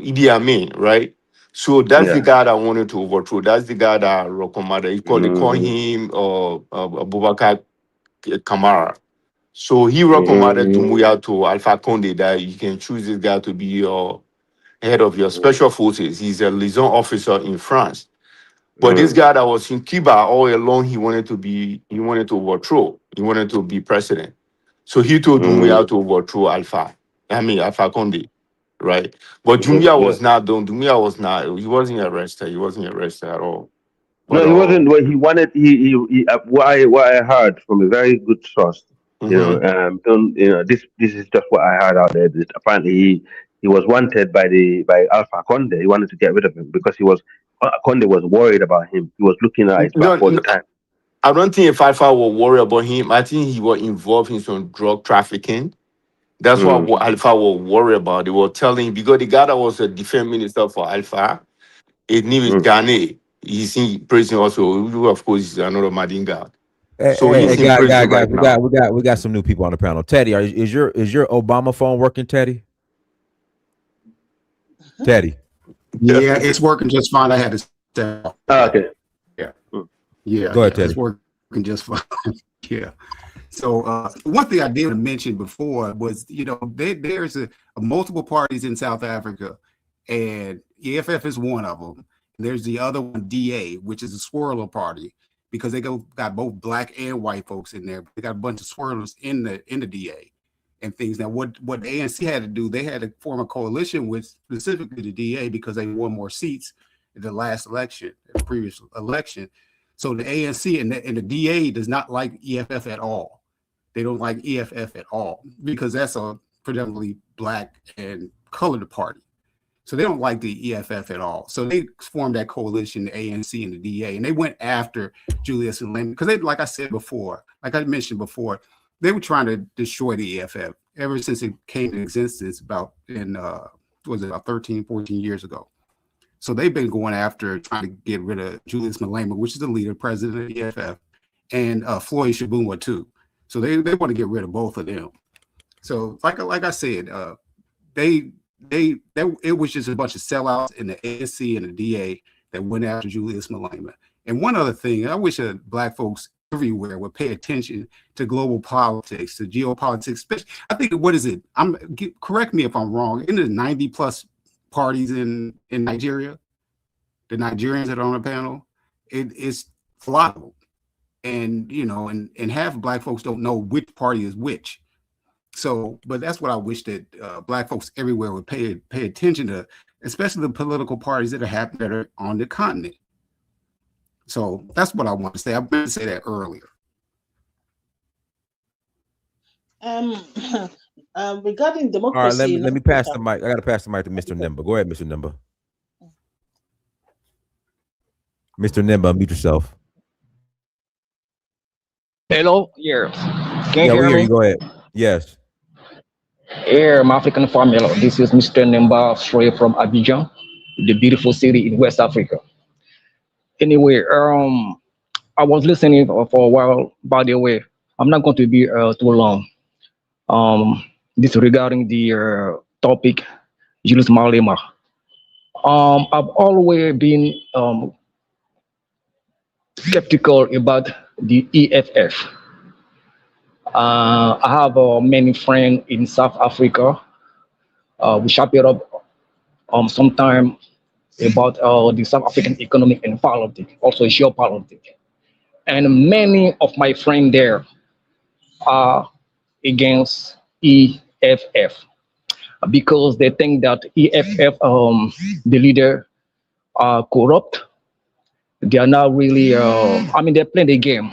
Idi Amin, right? So that's the yeah. guy that wanted to overthrow. That's the guy that recommended. They call Mm, him Abubakar Kamara. So he recommended mm, Dumuya to Alpha Conde that you can choose this guy to be your head of your special forces. He's a liaison officer in France. But this mm, guy that was in Cuba all along, he wanted to overthrow. He wanted to be president. So he told mm, Dumbuya to overthrow Alpha Conde, right? But mm, Dumbuya yeah. was not done. Dumbuya was not, he wasn't arrested. He wasn't arrested at all. But No, he wasn't. Well, he wanted. He what I heard from a very good source. mhm. Don't this is just what I heard out there. That apparently he was wanted by Alpha Conde. He wanted to get rid of him because Conde was worried about him. He was looking at his back No, all the time. I don't think if Alpha will worry about him. I think he was involved in some drug trafficking. That's what Mm, Alpha will worry about. They were telling him because the guy that was a defense minister for Alpha, his name is mm. Gane. He's in prison also. Who, of course, is another Madinga. So Hey, he's in prison guys, right now. we got some new people on the panel. Teddy, is your Obama phone working, Teddy? Teddy. Yeah, it's working just fine. I had to step off. Okay. Yeah. Mm. Go ahead, It's Teddy. working just fine. Yeah. So one thing I did mention before was, there's a multiple parties in South Africa, and EFF is one of them. And there's the other one, DA, which is a swirler party, because they got both black and white folks in there. They got a bunch of swirlers in the DA and things. Now, what the ANC had to do, they had to form a coalition with specifically the DA because they won more seats in the last election, the previous election. So the ANC and the DA does not like EFF at all. They don't like EFF at all because that's a predominantly black and colored party. So they don't like the EFF at all. So they formed that coalition, the ANC and the DA, and they went after Julius Malema because like I mentioned before, they were trying to destroy the EFF ever since it came into existence about 13, 14 years ago. So they've been going after trying to get rid of Julius Malema, which is the leader, president of the EFF, and Floyd Shabuma too. So they want to get rid of both of them. So like I said, it was just a bunch of sellouts in the ANC and the DA that went after Julius Malema. And one other thing, I wish black folks everywhere would pay attention to global politics, to geopolitics. Especially, I think, what is it? Correct me if I'm wrong. In the 90 plus parties in Nigeria, the Nigerians that are on the panel, it's a lot of them. And and half of black folks don't know which party is which. So, but that's what I wish that black folks everywhere would pay attention to, because the geopolitics, especially, I think, what is it? Correct me if I'm wrong. In the 90 plus parties in Nigeria, the Nigerians that are on the panel, it's a lot of them. And half of black folks don't know which party is which. So, but that's what I wish that black folks everywhere would pay attention to, because especially the political parties that are on the continent. So that's what I want to say. I meant to say that earlier. Regarding All right, democracy in let me pass Africa. the mic. I got to pass the mic to Mr. Nimba. Go ahead, Mr. Nimba. Mr. Nimba, mute yourself. Hello, yeah. Can you Yeah, we hear hear me? you. Go ahead. Yes. Here, my African family. This is Mr. Nemba straight from Abidjan, the beautiful city in West Africa. Anyway, I was listening for a while. By the way, I'm not going to be too long. This regarding the topic, Julius Malema. I've always been skeptical about the EFF. I have many friends in South Africa. We chop it up sometime about the South African economic and politics, also geopolitics. And many of my friends there are against EFF because they think that EFF, the leader, are corrupt. They are not really, they're playing the game.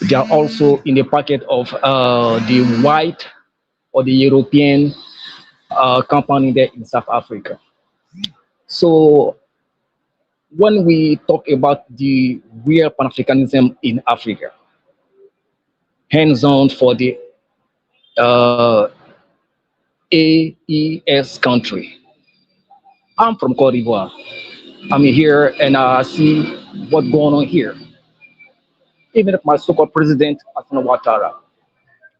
They are also in the pocket of the white or the European company there in South Africa. So when we talk about the real Pan-Africanism in Africa, hands-on for the uh, AES country. I'm from Cote d'Ivoire. I'm here and I see what's going on here. Even if my so-called president, Hassan Ouattara,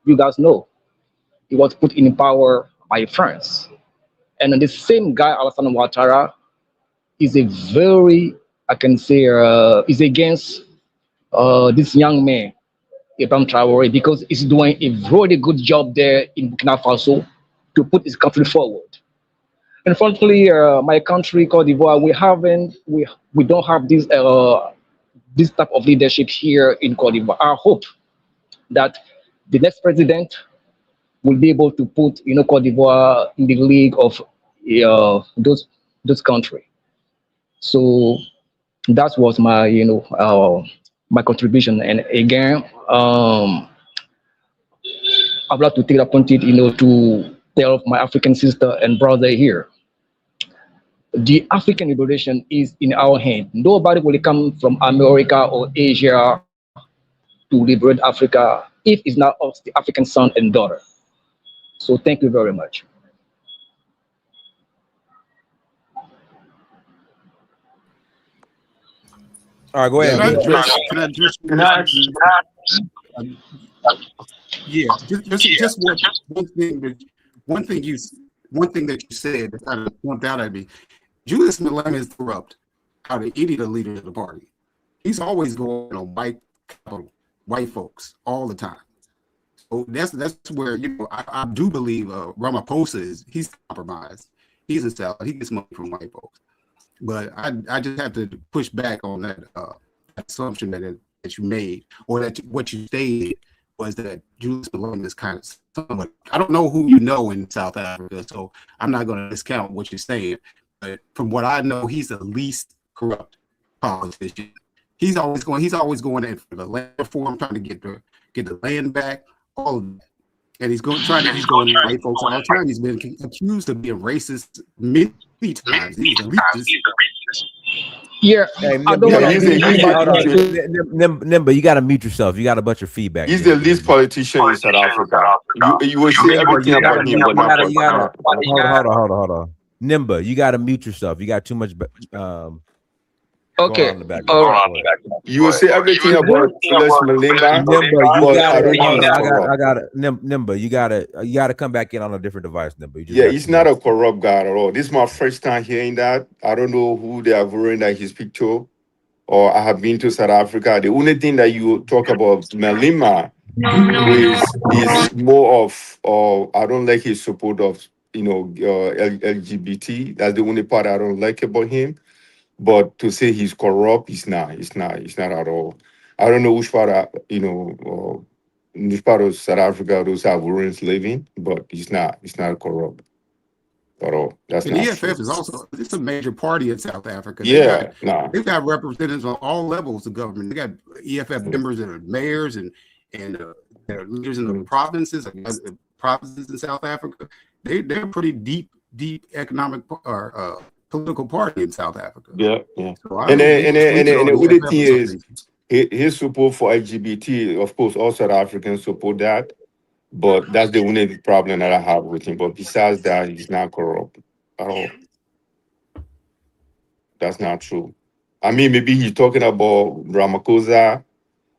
you guys know, he was put in power by France. And the same guy, Alassane Ouattara, is a very, I can say, is against this young man, Ibrahim Traore, because he's doing a very good job there in Burkina Faso to put his country forward. Unfortunately, my country, Cote d'Ivoire, we don't have this type of leadership here in Cote d'Ivoire. I hope that the next president will be able to put Cote d'Ivoire in the league of those country. So that was my my contribution. And again, I'd like to take the opportunity to tell my African sister and brother here. The African liberation is in our hand. Nobody will come from America or Asia to liberate Africa if it's not us, the African son and daughter. So thank you very much. All right, go ahead. Can I address yeah, just one thing that you said that kind of jumped out at me. Julius Malema is corrupt out of any of the leaders of the party. He's always going on white folks all the time. So that's where I do believe Ramaphosa he's compromised. He's a salad. He gets money from white folks. But I just have to push back on that assumption that you made, or that what you stated was that Julius Malema is kind of somewhat. I don't know who you know in South Africa, so I'm not going to discount what you're saying. But from what I know, he's the least corrupt politician. He's always going in for the land reform, trying to get the land back, all of that. And he's going to white folks all the time. He's been accused of being racist many times. He's the racist. Yeah, Nimba, you got to mute yourself. You got a bunch of feedback. He's the least politician in South Africa. You will say everything about him, but not hold on. Nimba, you got to mute yourself. You got too much. Okay. All right. You will say everything about Julius Malema. Nimba, you gotta come back in on a different device, Nimba. He's not a corrupt guy at all. This is my first time hearing that. I don't know who they are wearing that his picture, or I have been to South Africa. The only thing that you talk about Malema is more of, I don't like his support of LGBT. That's the only part I don't like about him. But to say he's corrupt, he's not at all. I don't know which part which part of South Africa those Ivorians live in, but he's not corrupt. at all. That's And not true. EFF is also it's a major party in South Africa. Yeah, nah. They've got representatives on all levels of government. They got EFF members that are mayors and they're leaders in the provinces in South Africa. They're a pretty deep economic or political party in South Africa. Yeah, yeah. So And the other thing is is his support for LGBT. Of course, all South Africans support that, but that's the only problem that I have with him. But besides that, he's not corrupt at all. That's not true. I mean, maybe he's talking about Ramaphosa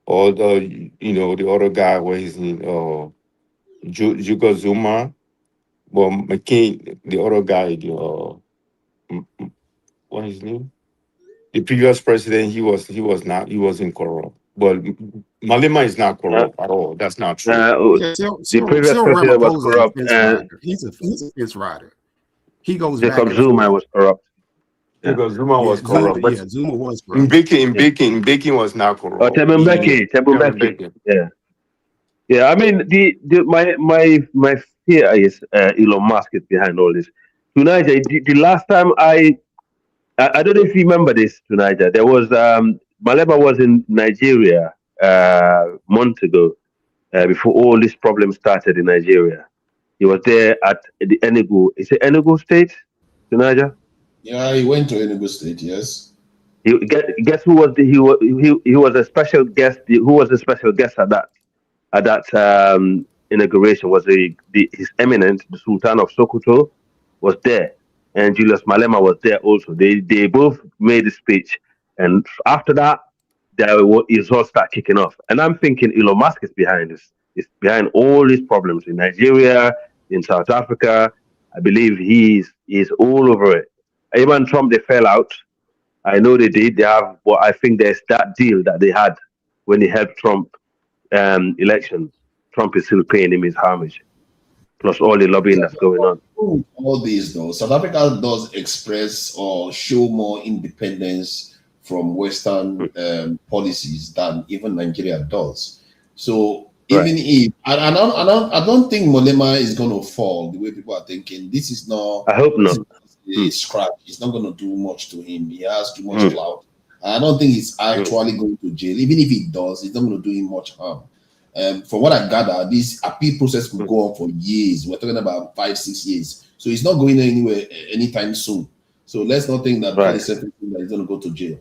or the other guy where he's in Juga Zuma. But McCain, the other guy, what is his name? The previous president, he wasn't corrupt. But Malema is not corrupt at all. That's not true. The previous president was corrupt. He's a fence rider. He goes Jacob back. Zuma was corrupt. Because Zuma was corrupt. Zuma was corrupt. Mbeki was not corrupt. Mbeki. Yeah. I mean, my fear is Elon Musk is behind all this. Tonight, the last time I don't know if you remember this, Tunija. There was Malema was in Nigeria months ago before all this problem started in Nigeria. He was there at the Enugu. Is it Enugu State, Tunija? Yeah, he went to Enugu State. Yes. Guess who was he was a special guest. Who was the special guest at that inauguration? Was His Eminence, the Sultan of Sokoto, was there, and Julius Malema was there also. They both made a speech, and after that, it all start kicking off. And I'm thinking Elon Musk is behind this. It's behind all these problems in Nigeria, in South Africa. I believe he's all over it. Even Trump, they fell out. I know they did. They have, but I think there's that deal that they had when they helped Trump election. Trump is still paying him his homage, plus all the lobbying that's going on. All these, though, South Africa does express or show more independence from Western policies than even Nigeria does. So even if I don't think Malema is going to fall the way people are thinking. This is not. I hope not. A scratch. It's not going to do much to him. He has too much clout. I don't think he's actually going to jail. Even if he does, it's not going to do him much harm. From what I gather, this appeal process could go on for years. We're talking about 5-6 years. So he's not going anywhere anytime soon. So let's not think that he's going to go to jail.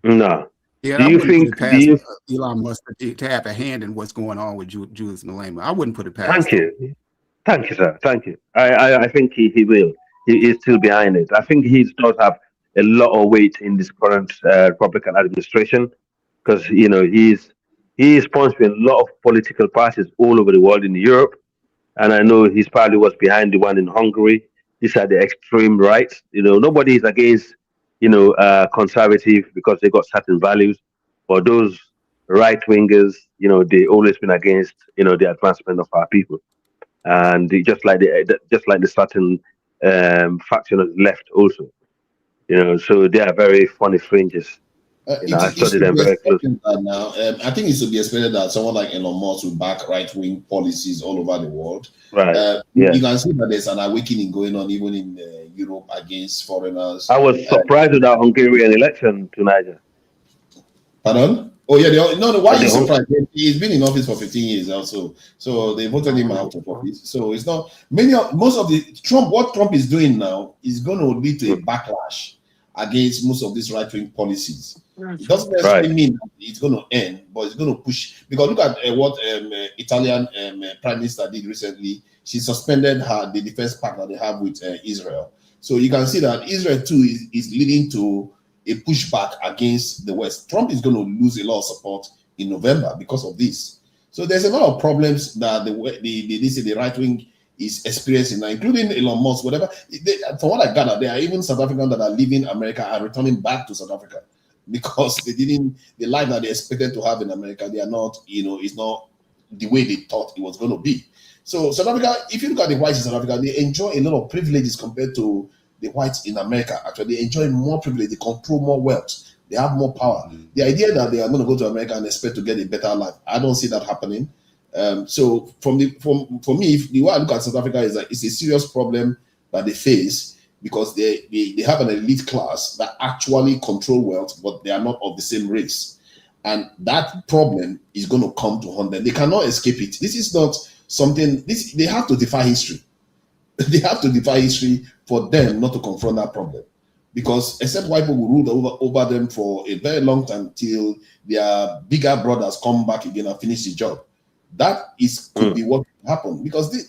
No. Yeah, do you think Elon Musk to have a hand in what's going on with Julius Malema? I wouldn't put it past him. Thank you, sir. Thank you. I think he will. He is still behind it. I think he does have a lot of weight in this current Republican administration because he is sponsoring a lot of political parties all over the world in Europe, and I know he's probably was behind the one in Hungary. These are the extreme right. Nobody is against conservative because they got certain values, but those right wingers, they always been against the advancement of our people. And just like the certain faction of the left also, so they are very funny fringes. I studied them very closely. Now, I think it should be expected that someone like Elon Musk will back right-wing policies all over the world. Right. You can see that there's an awakening going on even in Europe against foreigners. I was surprised with that Hungarian election to Niger. Pardon? Oh yeah, why are you surprised? He's been in office for 15 years also, so they voted him out of office. So it's not most of the what Trump is doing now is going to lead to a backlash against most of these right-wing policies. It doesn't necessarily mean that it's going to end, but it's going to push. Because look at what Italian Prime Minister did recently. She suspended the defense pact that they have with Israel. So you can see that Israel too is leading to a pushback against the West. Trump is going to lose a lot of support in November because of this. So there's a lot of problems that the right wing is experiencing now, including Elon Musk, whatever. From what I gather, there are even South Africans that are leaving America and returning back to South Africa because the life that they expected to have in America, they are not, it's not the way they thought it was going to be. So South Africa, if you look at the whites in South Africa, they enjoy a lot of privileges compared to the whites in America. Actually, they enjoy more privilege, they control more wealth, they have more power. The idea that they are going to go to America and expect to get a better life, I don't see that happening. So for me, if the way I look at South Africa is that it's a serious problem that they face because they have an elite class that actually control wealth, but they are not of the same race. And that problem is going to come to haunt them. They cannot escape it. This is not something, they have to defy history. They have to defy history for them not to confront that problem. Because except white people will rule over them for a very long time till their bigger brothers come back again and finish the job. That could be what happened. Because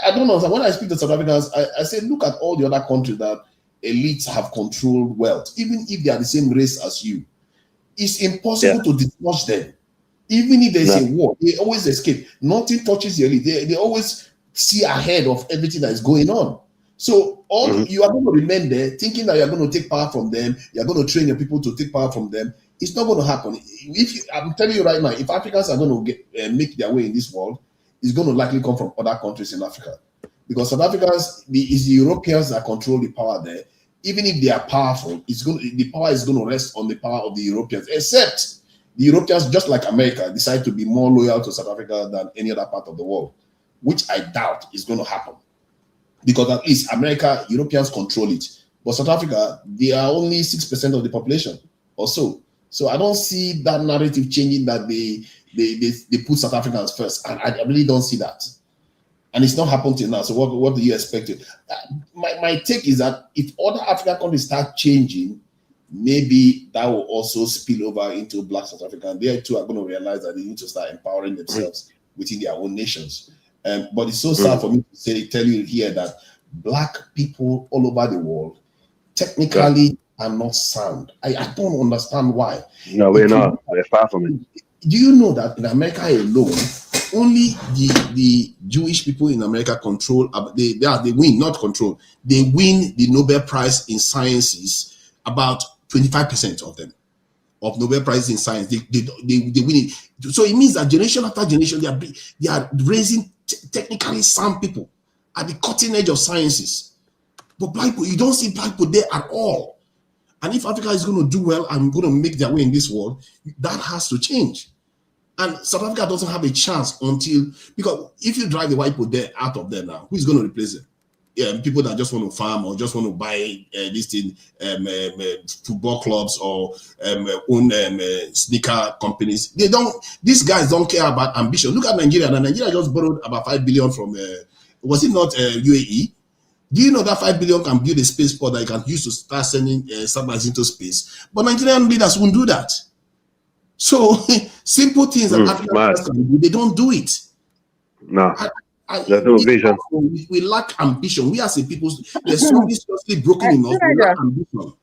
I don't know. When I speak to South Africans, I say, look at all the other countries that elites have controlled wealth, even if they are the same race as you. It's impossible to dislodge them. Even if there's a war, they always escape. Nothing touches the elite. They always see ahead of everything that is going on. So you are going to remain there thinking that you're going to take power from them, you're going to train your people to take power from them. It's not going to happen. I'm telling you right now, if Africans are going to make their way in this world, it's going to likely come from other countries in Africa. Because South Africans, it's the Europeans that control the power there. Even if they are powerful, the power is going to rest on the power of the Europeans, except the Europeans, just like America, decide to be more loyal to South Africa than any other part of the world, which I doubt is going to happen. Because at least America, Europeans control it. But South Africa, they are only 6% of the population or so. So I don't see that narrative changing that they put South Africans first. And I really don't see that. And it's not happened till now. So what do you expect? My take is that if other African countries start changing, maybe that will also spill over into Black South Africa. And they too are going to realize that they need to start empowering themselves within their own nations. But it's so sad for me to tell you here that Black people all over the world technically are not sound. I don't understand why. No, we're not. We're far from it. Do you know that in America alone, only the Jewish people in America control, they win, not control. They win the Nobel Prize in Sciences, about 25% of them, of Nobel Prize in Science. They win it. So it means that generation after generation, they are raising technically sound people at the cutting edge of sciences. But Black people, you don't see Black people there at all. And if Africa is going to do well and going to make their way in this world, that has to change. And South Africa doesn't have a chance until, because if you drive the white people there out of there now, who's going to replace them? People that just want to farm or just want to buy this thing, football clubs or own sneaker companies. These guys don't care about ambition. Look at Nigeria. Now, Nigeria just borrowed about 5 billion from, was it not UAE? Do you know that 5 billion can build a spaceport that you can use to start sending satellites into space? But Nigerian leaders won't do that. So simple things that Africans can do, they don't do it. No. There's no vision. We lack ambition. We as a people, there's something seriously broken in us. We lack ambition.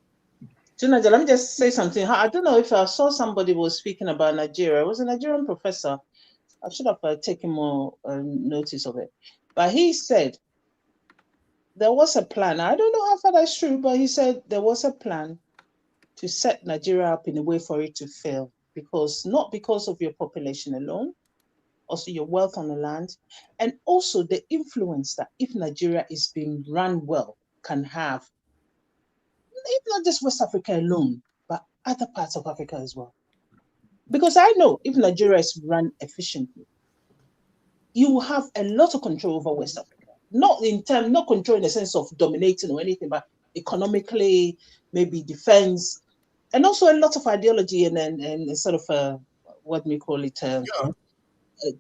Junaja, let me just say something. I don't know if I saw somebody was speaking about Nigeria. It was a Nigerian professor. I should have taken more notice of it. But he said there was a plan. I don't know how far that's true, but he said there was a plan to set Nigeria up in a way for it to fail. Not because of your population alone, also your wealth on the land, and also the influence that if Nigeria is being run well can have, if not just West Africa alone, but other parts of Africa as well. Because I know if Nigeria is run efficiently, you will have a lot of control over West Africa. Not control in the sense of dominating or anything, but economically, maybe defense, and also a lot of ideology and sort of what we call it,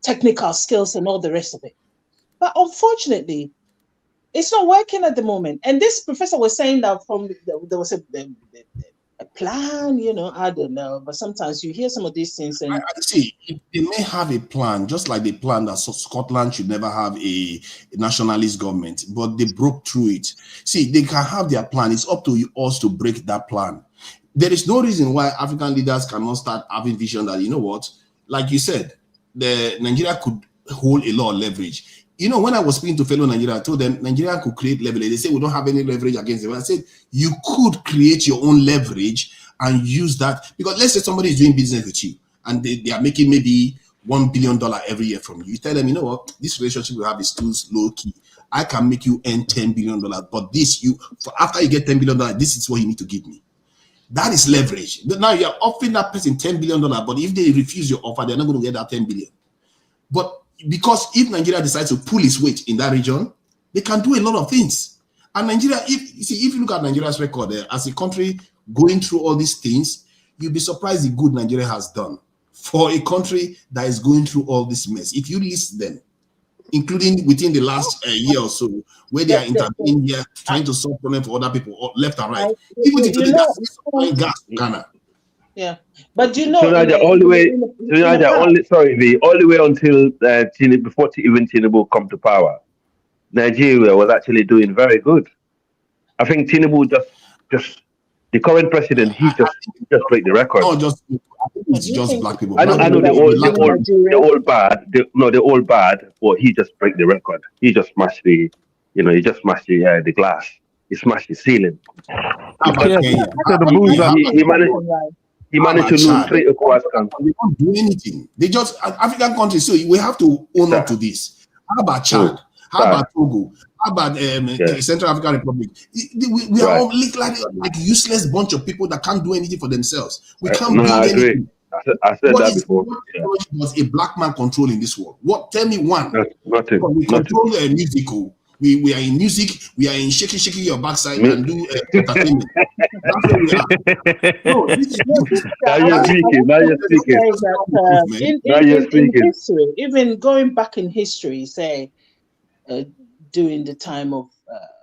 technical skills and all the rest of it. But unfortunately, it's not working at the moment. And this professor was saying that there was a plan, I don't know. But sometimes you hear some of these things. And I see, they may have a plan, just like they plan that Scotland should never have a nationalist government, but they broke through it. See, they can have their plan. It's up to us to break that plan. There is no reason why African leaders cannot start having vision that, you know what, like you said, Nigeria could hold a lot of leverage. When I was speaking to fellow Nigeria, I told them Nigeria could create leverage. They say we don't have any leverage against them. I said you could create your own leverage and use that, because let's say somebody is doing business with you and they are making maybe $1 billion every year from you. You tell them, you know what, this relationship we have is too low key. I can make you earn $10 billion, but after you get $10 billion, this is what you need to give me. That is leverage. But now you're offering that person $10 billion, but if they refuse your offer, they're not going to get that $10 billion. But because if Nigeria decides to pull its weight in that region, they can do a lot of things. And Nigeria, if you look at Nigeria's record as a country going through all these things, you'll be surprised the good Nigeria has done for a country that is going through all this mess. If you list them, including within the last year or so, where they are intervening here, trying to solve problems for other people, left and right. Even today, that's supplying gas to Ghana. Yeah, but you know, all the way, all the way until before even Tinubu come to power, Nigeria was actually doing very good. I think Tinubu just the current president, he just break the record. No, it's just black people. I know the old bad, but he just break the record. He just smashed the glass. He smashed the ceiling. He managed to lose 3 ECOWAS countries. They don't do anything. They just African countries. So we have to own up to this. How about Chad? How about Togo? How about Central African Republic? We are all like useless bunch of people that can't do anything for themselves. We can't build anything. I said that before. What does a black man control in this world? What? Tell me one. Nothing. We control musical. We are in music. We are in shaking your backside and do entertainment. That's where we are. No, Now you're speaking. In history, even going back in history, say during the time of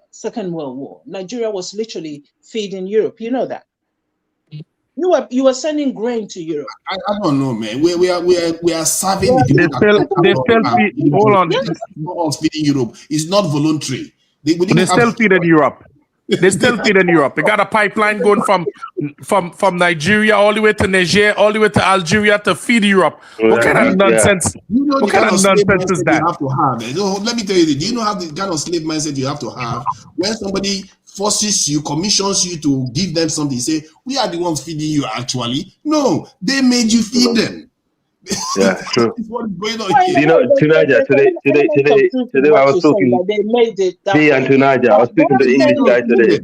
Second World War, Nigeria was literally feeding Europe. You know that. You were sending grain to Europe. I don't know, man. We are serving the people. They still feed. Hold on. Not feeding Europe. It's not voluntary. They still feeding Europe. They still feeding Europe. They got a pipeline going from Nigeria all the way to Niger, all the way to Algeria to feed Europe. What kind of nonsense? What kind of nonsense is that? You have to have. Let me tell you. Do you know how the kind of slave mindset you have to have when somebody forces you, commissions you to give them something? Say, we are the ones feeding you. Actually, no, they made you feed them. Yeah, true. What is going on here? You know, today I was talking. Me and Tunaja, I was speaking to the English guy today.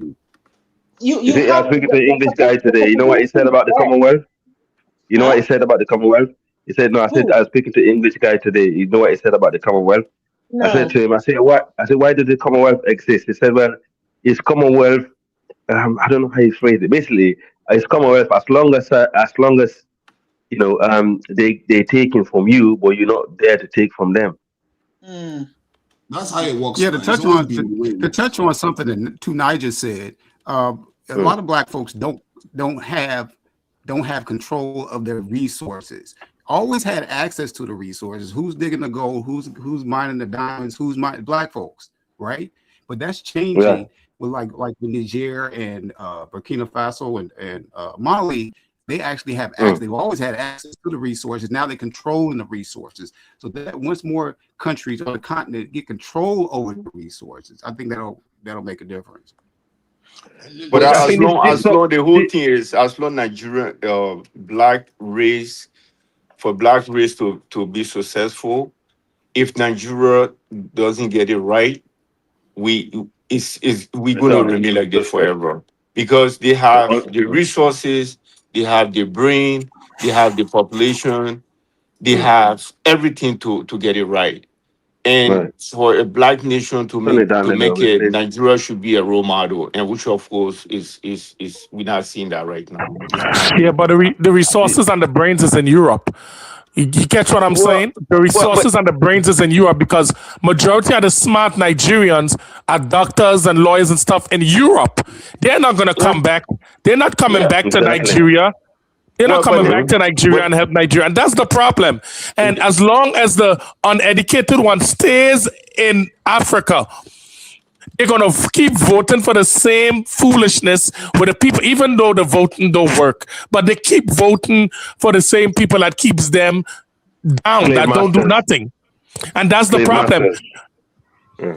I was speaking to the English guy today. You know what he said about the Commonwealth? You know what he said about the Commonwealth? He said, no, I was speaking to the English guy today. You know what he said about the Commonwealth? No. I said to him, what? I said, why does the Commonwealth exist? He said, well, it's Commonwealth. I don't know how he phrased it. Basically, it's Commonwealth as long as you know, they're taking from you, but you're not there to take from them. That's how it works. Yeah, to touch on something that Tunai said, a lot of black folks don't have control of their resources. Always had access to the resources. Who's digging the gold? Who's mining the diamonds? Who's mining black folks, right? But that's changing with like the Niger and Burkina Faso and Mali. They actually have access. They've always had access to the resources. Now they're controlling the resources. So that once more countries on the continent get control over the resources, I think that'll make a difference. But as long the whole thing is, as long Nigeria black race to be successful, if Nigeria doesn't get it right, we're gonna remain like this forever. Because they have the resources, they have the brain, they have the population, they have everything to get it right. And for a black nation to make it, Nigeria should be a role model, and which of course is we're not seeing that right now. Yeah, but the resources and the brains is in Europe. You catch what I'm saying? The resources and the brains is in Europe because majority of the smart Nigerians are doctors and lawyers and stuff in Europe. They're not going to come back. They're not coming back to Nigeria. They're not coming back to Nigeria and help Nigeria. And that's the problem. And as long as the uneducated one stays in Africa, they're going to keep voting for the same foolishness with the people, even though the voting don't work. But they keep voting for the same people that keeps them down, that don't do nothing. And that's the problem. They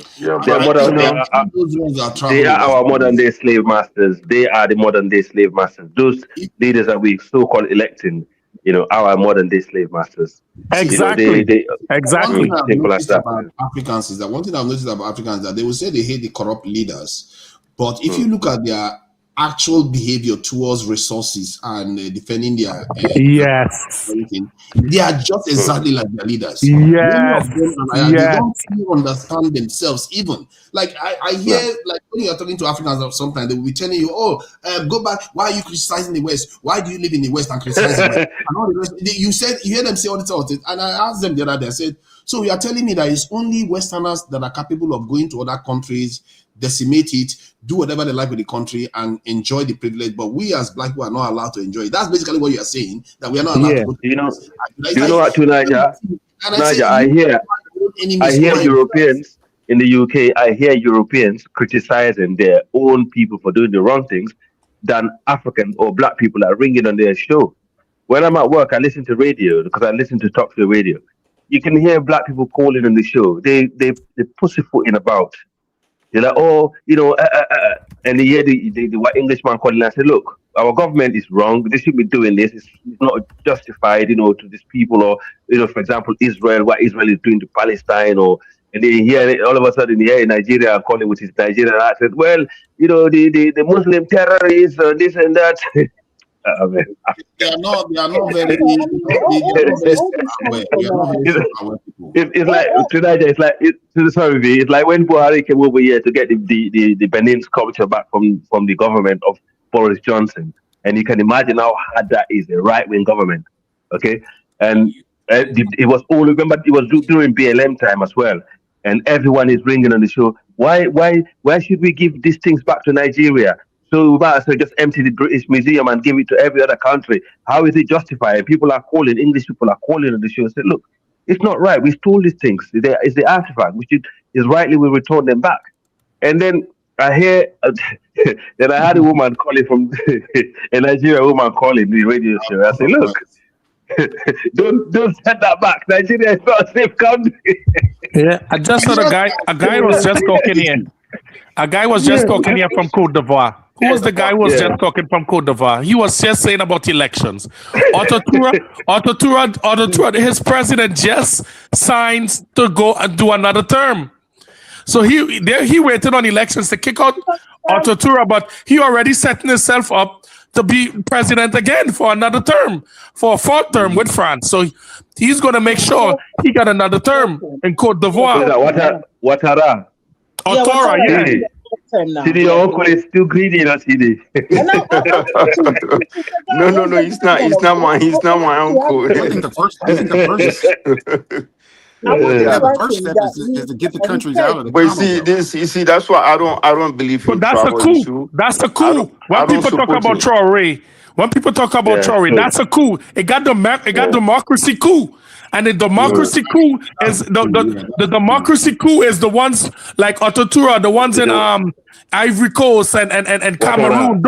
are our modern day slave masters. They are the modern day slave masters. Those leaders that we so-called electing, you know, our modern day slave masters. Exactly. Exactly. Simple as that. Africans is that one thing I've noticed about Africans is that they will say they hate the corrupt leaders, but if you look at their actual behavior towards resources and defending their Yes. everything, they are just exactly like their leaders. Many Yes. of them, they don't really understand themselves even. Like I hear, like when you are talking to Africans sometimes, they will be telling you, oh, go back, why are you criticizing the West? Why do you live in the West and criticize the West? And all the rest, you hear them say all the time. And I asked them the other day, I said, so you are telling me that it's only Westerners that are capable of going to other countries, decimate it, do whatever they like with the country, and enjoy the privilege, but we as Black people are not allowed to enjoy it. That's basically what you are saying, that we are not allowed to go to. Do you know what, to Niger? I hear Europeans in the UK. I hear Europeans criticizing their own people for doing the wrong things than Africans or Black people are ringing on their show. When I'm at work, I listen to radio because I listen to talk show radio. You can hear Black people calling on the show. They pussyfooting about. They're like, oh, and they hear the white Englishman calling and say, look, our government is wrong. They should be doing this. It's not justified, to these people, or, for example, Israel, what Israel is doing to Palestine, and they hear it, all of a sudden, in Nigeria calling with his Nigerian accent, well, the Muslim terrorists, this and that. They are not very. It's like tonight. It's like when Buhari came over here to get the Benin sculpture back from the government of Boris Johnson, and you can imagine how hard that is, a right-wing government. Okay, and it was all. Remember, it was during BLM time as well, and everyone is ringing on the show. Why should we give these things back to Nigeria? So we might as well just empty the British Museum and give it to every other country. How is it justified? People are calling, English people are calling on the show and say, look, it's not right. We stole these things. It's the artifact. We return them back. And then I hear, then I had a woman calling from, a Nigerian woman calling the radio show. I say, look, don't send that back. Nigeria is not a safe country. Yeah, I just saw a guy was just talking here. A guy was just talking here from Côte d'Ivoire. Who was the guy who was just talking from Côte d'Ivoire? He was just saying about elections. Autotura, his president just signs to go and do another term. So he waited on elections to kick out Autotura, but he already setting himself up to be president again for another term, for a fourth term with France. So he's going to make sure he got another term in Côte d'Ivoire. Ouattara. Autora, yeah. CD, your uncle is still greedy, CD. No, he's not my uncle. I think the first step is to get the countries out of the. But you see, that's why I don't believe in. But that's a coup. That's a coup. When people talk about Traoré, that's a coup. It got democracy coup. And the democracy coup is the democracy coup is the ones like Autotura, the ones in Ivory Coast and Cameroon.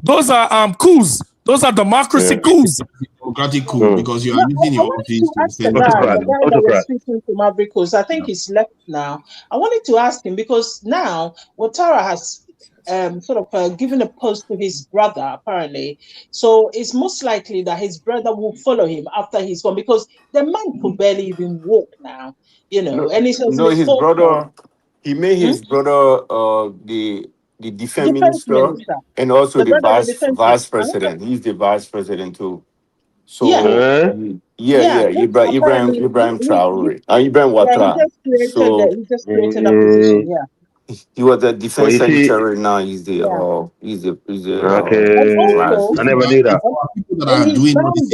Those are coups. Those are democracy coups. Democratic coup because you are using your office to send from Ivory Coast. I think he's left now. I wanted to ask him because now Ouattara has given a post to his brother, apparently. So it's most likely that his brother will follow him after he's gone because the man could barely even walk now, and he says his brother, he made his brother the defense minister and also the vice president. He's the vice president too. So Ibrahim Traoré. Ibrahim Ouattara. He just created that position, He was the defense secretary. Now he's the okay. I never knew that. People that are doing all this.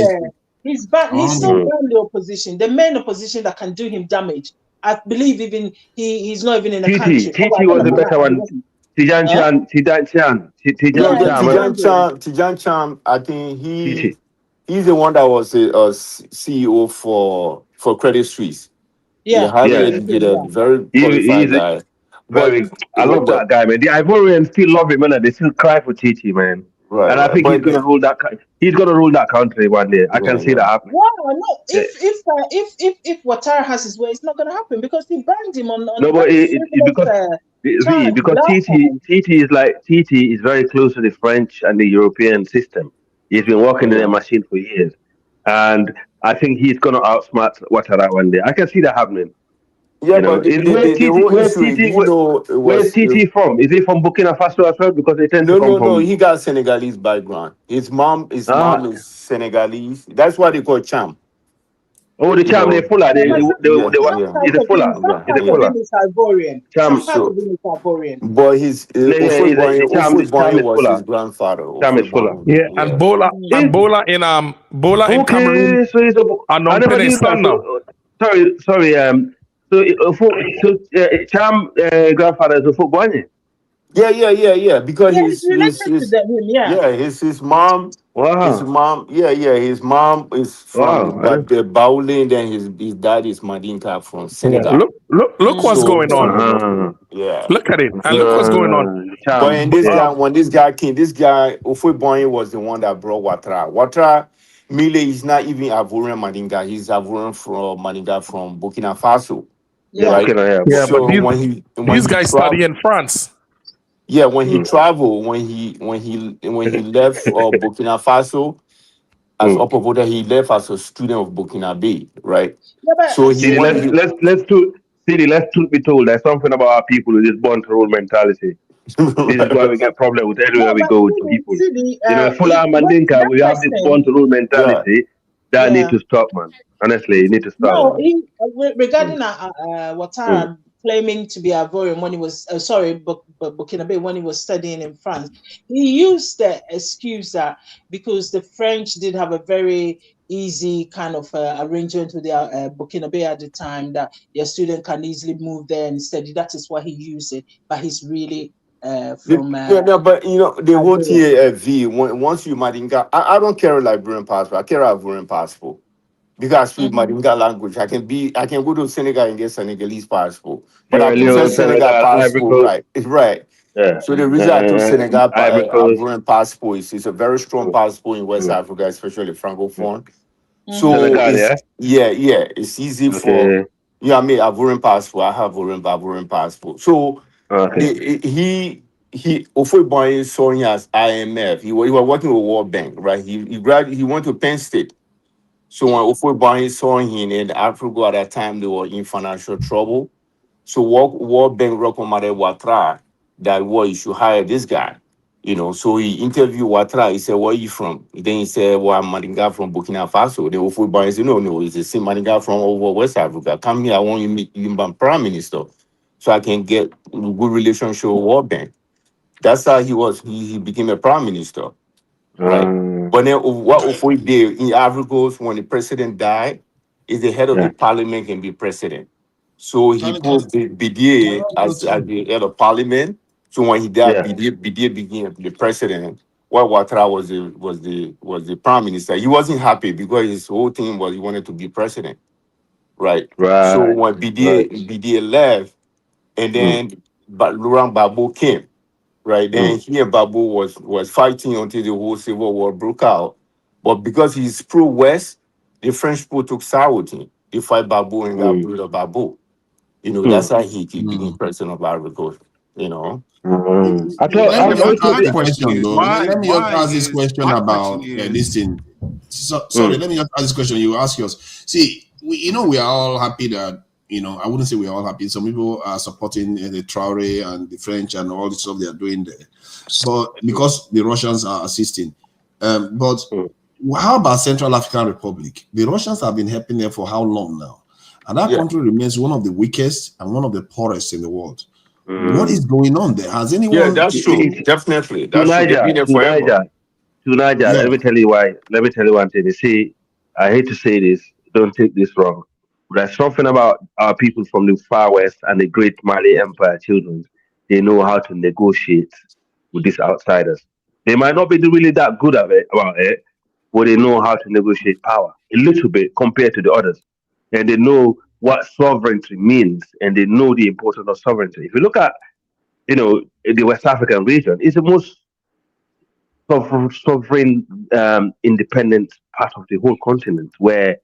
He's still banned the opposition, the main opposition that can do him damage. I believe even he's not even in the country. Titi was the better one. Tijan Cham. I think he's the one that was a CEO for Credit Suisse. Yeah, highly educated, very qualified guy. I love that guy, man. The Ivorians still love him, man. They still cry for Titi, man. Right, and I think he's gonna rule that. He's gonna rule that country one day. I can see that happen. Wow, no. If Ouattara has his way, it's not gonna happen because he banned him on. No, but because Titi is very close to the French and the European system. He's been working in their machine for years, and I think he's gonna outsmart Ouattara one day. I can see that happening. Yeah, You know, but is the whole issue, do you know it where's was TT from? Is he from Burkina Faso as well? Because they tend to no, come no, no. from He got Senegalese background. His mom ah. is Senegalese. That's why they call Cham. Oh, the You charm they know. fuller. Yeah, but Yeah, some yeah, Is part a of him, fuller. some yeah, Is a part yeah. of fuller. him is Ivorian. Some Charm. part So, of him is Ivorian. but his Yeah, Ofo charm Boy is was his fuller. grandfather. Charm Ofo is fuller. Boy, Yeah, and yeah. Bola Is Bola in Cameroon okay. So he's a. and I never Nompene's knew that. son So now. sorry. Charm grandfather is a footballer. Yeah. Because Yeah, it's related to him. Yeah. his Wow. mom, his mom is from Wow. I don't. the Baoulé, then his dad is Madinka from Yeah. Senegal. Look what's going on. Yeah. Look at it. And look what's going on. Uh, But charm. in Okay. when this guy came, this guy Ofo Boy was the one that brought Watra. Watra Mile is not even Ivorian Madinga. He's Ivorian from Madinga from Burkina Faso, Yeah. Yeah. right? Okay. Yeah. Yeah, but So when these he guys study traveled, in France. yeah, when he Mm, traveled, when he left Burkina Faso as mm. upper voter, he left as a student of Burkina Bay, right? Yeah, So but he See, went. let's be told there's something about our people with this born to rule mentality. This is why we get problem with no, everywhere we but go with people. You know, he, Fulham and what Dinka, that we have this born person, to rule yeah. mentality that need yeah. to stop, man. Honestly, it need to stop, No, man. he Mm, regarding mm. Ouattara claiming to be Ivorian when he was Burkina Bay when he was studying in France, he used the excuse that because the French did have a very easy kind of arrangement with their Burkina Bay at the time that your student can easily move there and study. That is why he used it, but he's really from No, but you know the whole Ivoria. TAFV. Once you Madinga, I don't carry Liberian passport. I carry Ivorian passport because I speak Mm-hmm. Madinga language. I can go to Senegal and get Senegalese passport, but I Sierra prefer Leone, Senegal Senegal, Ivory passport. Coast, Right, right. yeah, So the reason I took Senegal Ivory Coast, Ivorian passport is it's a very strong mm, passport in West mm, Africa, especially mm. Francophone. Mm-hmm. So Senegal, it's yeah. it's easy for Okay, I mean Ivorian passport. I have Ivorian passport. So okay, he Ofoiboy saw him as IMF. He was working with World Bank, right? He went to Penn State. So when Ofoiboy saw him in Africa at that time, they were in financial trouble. So World Bank recommended Ouattara that you should hire this guy. You know, so he interviewed Ouattara. He said, "Where are you from?" Then he said, "Well, I'm Madinga from Burkina Faso." The Ofoiboy said, "No, it's the same Madinga from over West Africa. Come here, I want you to meet you, Prime Minister, so I can get good relationship with World Bank." That's how he became a prime minister, right? But then what Ofoi did in Ivory Coast when the president died is the head of the yeah, parliament can be president. So he Charlie, put the can BDA I go as to? the head of parliament. So when he died, yeah, BDA became the president. While Ouattara was the prime minister. He wasn't happy because his whole thing was he wanted to be president, right? So right, when right, BDA left, and mm, then but Laurent Gbagbo came. Right then, mm, he and Babu was fighting until the whole civil war broke out. But because he's pro-West, the French people took sour with him. They fight Babu and got mm, rid of Babu. You know, that's mm, how he became Hmm. president of Ivory Coast. You know. I thought Let I me But just also ask my a the question question is though. Let me just ask this question my question about this is thing. Sorry, mm, let me just ask this question. You ask yours. See, we are all happy that I wouldn't say we are all happy. Some people are supporting the Traore and the French and all the stuff they are doing there, but mm, because the Russians are assisting. But mm, how about Central African Republic? The Russians have been helping them for how long now? And that Yeah. country remains one of the weakest and one of the poorest in the world. What is mm. going on there? Has Yeah, anyone? that's true. Definitely. To That's true. They've Niger, been there to forever. Niger, to Niger. Yeah. Let me tell you why. Let me tell you one thing. You see, I hate to say this. Don't take this wrong. But there's something about our people from the far west and the great Mali Empire children. They know how to negotiate with these outsiders. They might not be really that good at it about it, but they know how to negotiate power a little bit compared to the others, and they know what sovereignty means, and they know the importance of sovereignty. If you look at the West African region, it's the most sovereign, independent part of the whole continent where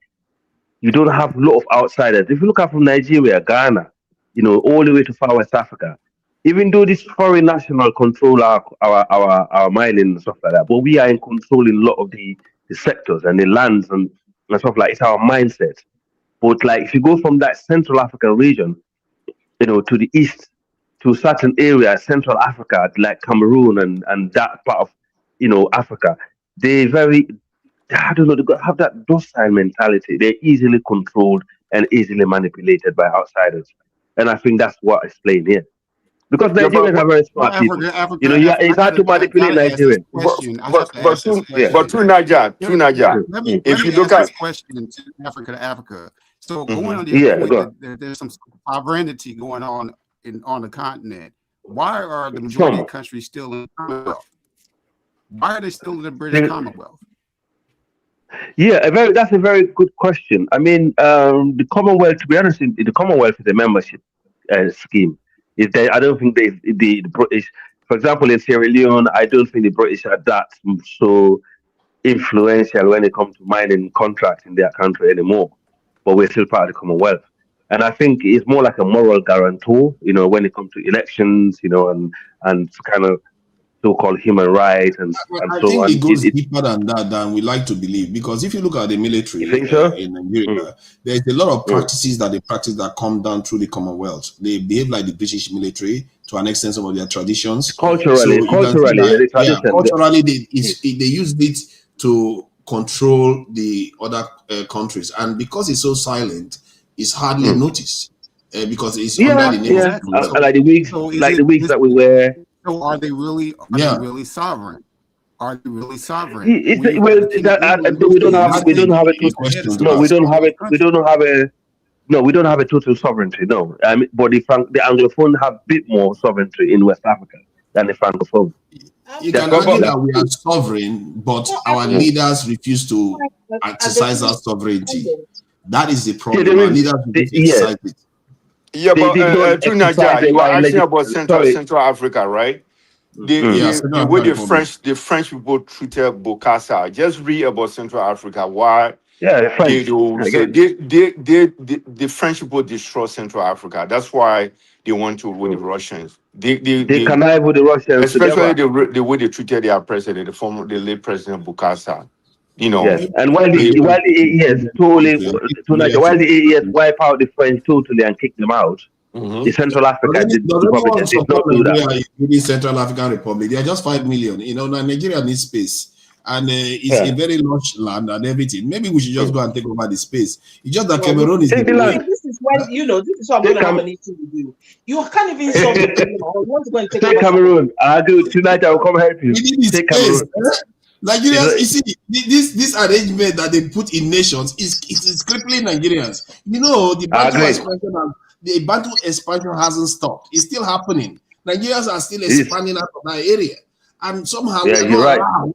you don't have a lot of outsiders. If you look at from Nigeria, Ghana, all the way to far West Africa, even though this foreign national control our mining and stuff like that, but we are in control in a lot of the sectors and the lands and stuff like it's our mindset. But like if you go from that Central African region, to the east, to certain areas, Central Africa, like Cameroon and that part of, Africa, they very, I don't know, they have that docile mentality. They're easily controlled and easily manipulated by outsiders. And I think that's what is playing here. Because Yeah, Nigerians are very smart people. It's hard to manipulate Nigerians. But true Niger, if you look at question to Africa. So going on Yeah, the go point that there's some sovereignty going on on the continent, why are the majority of countries still in the Commonwealth? Why are they still in the British Commonwealth? Yeah, that's a very good question. I mean, the Commonwealth, to be honest, the Commonwealth is a membership scheme. I don't think the British, for example, in Sierra Leone, I don't think the British are that so influential when it comes to mining contracts in their country anymore. But we're still part of the Commonwealth. And I think it's more like a moral guarantor, when it comes to elections, and kind of so-called human rights and I so think on. it goes deeper than that than we like to believe, because if you look at the military in Nigeria, there's a lot of practices that they practice that come down through the Commonwealth. They behave like the British military to an extent, some of their traditions. Culturally, culturally, they use it to control the other countries, and because it's so silent, it's hardly noticed because it's under the name of like the wigs that we wear. So are they really sovereign? Are they really sovereign? We don't have a total sovereignty. No, but the Anglophone have a bit more sovereignty in West Africa than the Francophone. You can argue that we are sovereign, but our leaders refuse to exercise our sovereignty. That is the problem. Our leaders refuse to exercise it. Yeah, but to Nigeria, you are asking about Central Africa, right? The way the French people treated Bokassa. Just read about Central Africa. Why? Yeah, the French people destroy Central Africa. That's why they want to with the Russians. They connive with the Russians, especially the way they treated their president, the late President Bokassa. Yes. And while the AES wipe out the French totally and kick them out, the Central Africa did not do that. In Central African Republic, they are just 5 million. Nigeria needs space. And it's a very large land and everything. Maybe we should just go and take over the space. It's just that Cameroon is the land. This is when this is what I'm going to have an issue with you. You can't even solve it. You want to go and take over Cameroon. I'll do tonight. I will come help you. Take Cameroon. Nigerians, you see, this arrangement that they put in nations is crippling Nigerians. The Bantu expansion hasn't stopped. It's still happening. Nigerians are still expanding out of that area, and somehow we're not allowed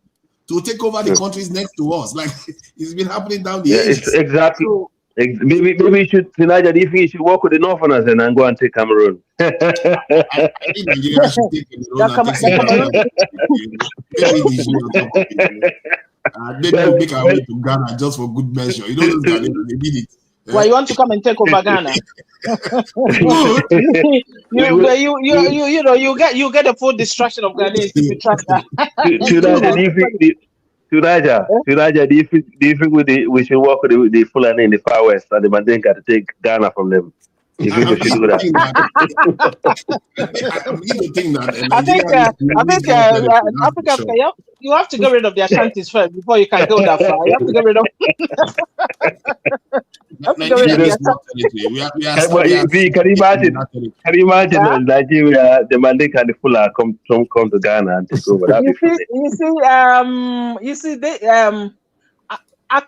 to take over the countries next to us. Like it's been happening down the edges. Exactly. Maybe you should tonight. Do you think you should work with the Northerners and go and take Cameroon? I think Nigeria should take Cameroon and take Maybe make our way to Ghana just for good measure. They did it. Why you want to come and take over Ghana? you get a full destruction of Ghanaians if you trust that. Turaja, do you think we should work with the Fulani in the Far West and the Mandinka to take Ghana from them? You think we should do that? I think Africa, you have to get rid of the Ashantis first before you can go that far. You have to get rid of. Can you imagine Nigeria, the Mandinka and the Fulani come to Ghana and take over? You see, I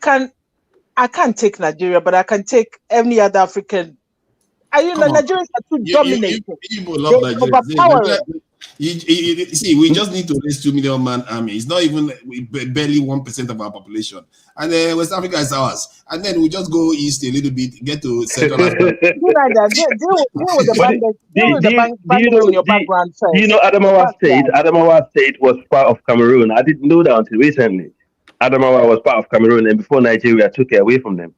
can't take Nigeria, but I can take any other African. Nigerians are too dominated. People love Nigeria. See, we just need to raise 2 million man army. It's not even barely 1% of our population, and West Africa is ours. And then we just go east a little bit, get to Central Africa. Deal with the bandits in your background first. Adamawa State was part of Cameroon. I didn't know that until recently. Adamawa was part of Cameroon, and before Nigeria took it away from them.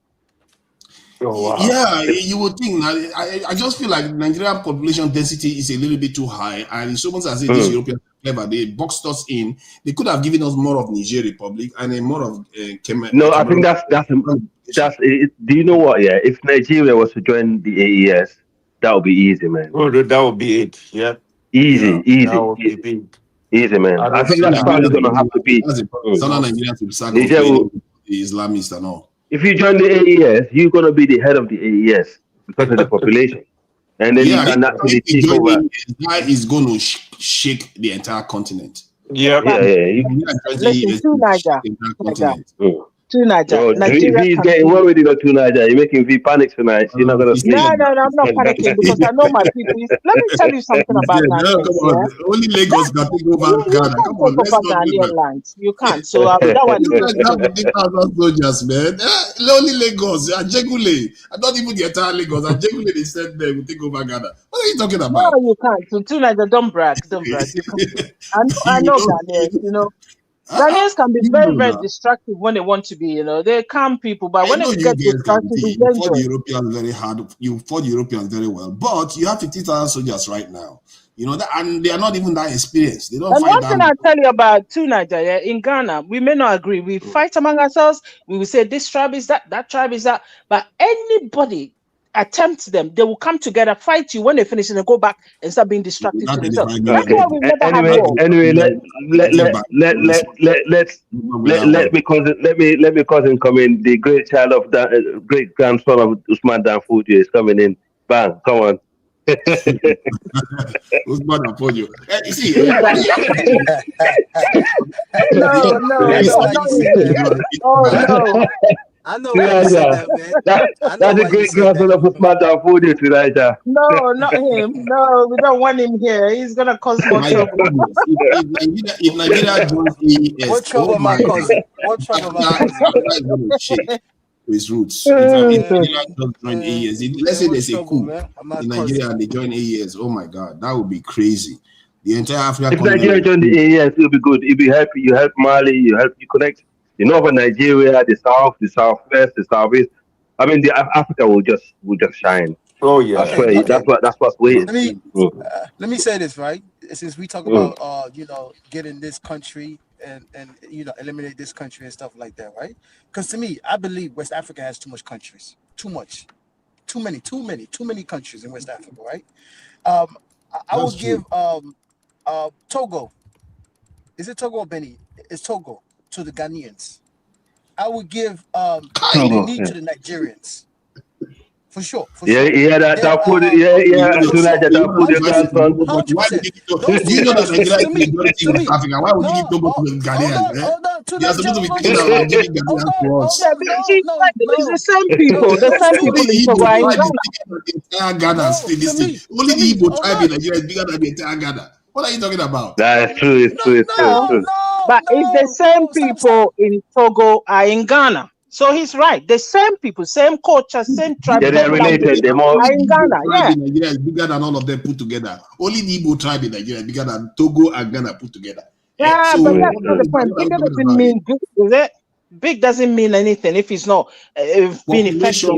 Oh, wow. Yeah, you would think. I just feel like Nigerian population density is a little bit too high, and it's almost as if these Europeans are clever. They boxed us in. They could have given us more of Niger Republic and more of No, I think that's That's it. Do you know what? Yeah, if Nigeria was to join the AES, that would be easy, man. Oh, that would be it. Yeah. Easy, That easy, would be easy, big. easy, man. I I don't think see that's how. probably gonna have to be. That's the problem. Southern Nigeria to sack of Niger playing will, the Islamists and all. if you join the AES, you're gonna be the head of the AES because of the population, and then you Yeah, can if actually he take join over. the guy is going to shake the entire continent. Yep. Yeah, yeah. Nigeria joins the Listen, AES to to shake Niger, the entire Niger, continent. to Niger. Oh, Nigeria V is can getting be. worried about Niger. You're making V panic tonight. She's not gonna He sleep. said, No, I'm not panicking because I know my people. Let me tell you something about no, come nonsense, yeah? on. Only Lagos can take over You Ghana. can't Come on, take let's over not do Ghanaian that. lands. You can't. So that one You is a guys have joke. 50,000 soldiers, man. Only Lagos, Ajegule. And not even the entire Lagos. Ajegule, they said they will take over Ghana. What are you talking No, about? you can't. So too like don't brag. Don't brag. You can't. I you know know, Ghanaians, Ghanaians can be you very, know very now. destructive when they want to be, They're calm people, but I when know they you get guys can destructive, see. it's You fought the dangerous. Europeans very hard. You fought the Europeans very well. But you have 50,000 soldiers right now. And they are not even that experienced. They don't And fight one that thing much. I'll tell you about too, Nigeria, in Ghana, we may not agree. We fight among ourselves. We will say this tribe is that tribe is that. But anybody attempts them, they will come together, fight you. When they finish, and they go back and start being destructive to themselves. That's Okay. why we've never had Anyway, war. let me cousin come in. The great child of great grandson of Usman Danfodio is coming in. Bang! Come on. Usman Danfodio. You see, No, not him. Oh no. I know why you said that, man. That's the great grandson of Usman Danfodio tonight. No, not him. No, we don't want him here. He's gonna cause more trouble. If Nigeria joins AES, What trouble, my cousin? What trouble, my cousin? Is going to shake his roots. If Nigeria does join AES, let's say there's a coup in Nigeria and they join AES, oh my God, that would be crazy. The entire African If Nigeria join the AES, it'll be good. It'll be happy. You help Mali. You connect the northern Nigeria, the south, the southwest, the southeast. I mean, Africa will just shine. Oh yeah, I swear. That's what's waiting. Let me say this, right? Since we talk about getting this country and eliminate this country and stuff like that, right? Because to me, I believe West Africa has too much countries, too many countries in West Africa, right? I would give Togo. Is it Togo or Benin? It's Togo to the Ghanaians. I would give Benin to the Nigerians. For sure. That put it. Why did you know that Nigeria is the majority in West Africa? Why would you give Togo to the Ghanaians? You are supposed to be thinking about giving Ghanaians to us. It's the same people. The same people in Togo are in Ghana. The entire Ghana state this thing. Only the Igbo tribe in Nigeria is bigger than the entire Ghana. What are you talking about? That's true. It's true. But it's the same people in Togo are in Ghana. So he's right. The same people, same culture, same tribe. Yeah, they're related. They're more. Are in Ghana. Yeah. In Nigeria is bigger than all of them put together. Only the Igbo tribe in Nigeria is bigger than Togo and Ghana put together. Yeah, but that's not the point. Big doesn't mean big, is it? Big doesn't mean anything if it's not being effective.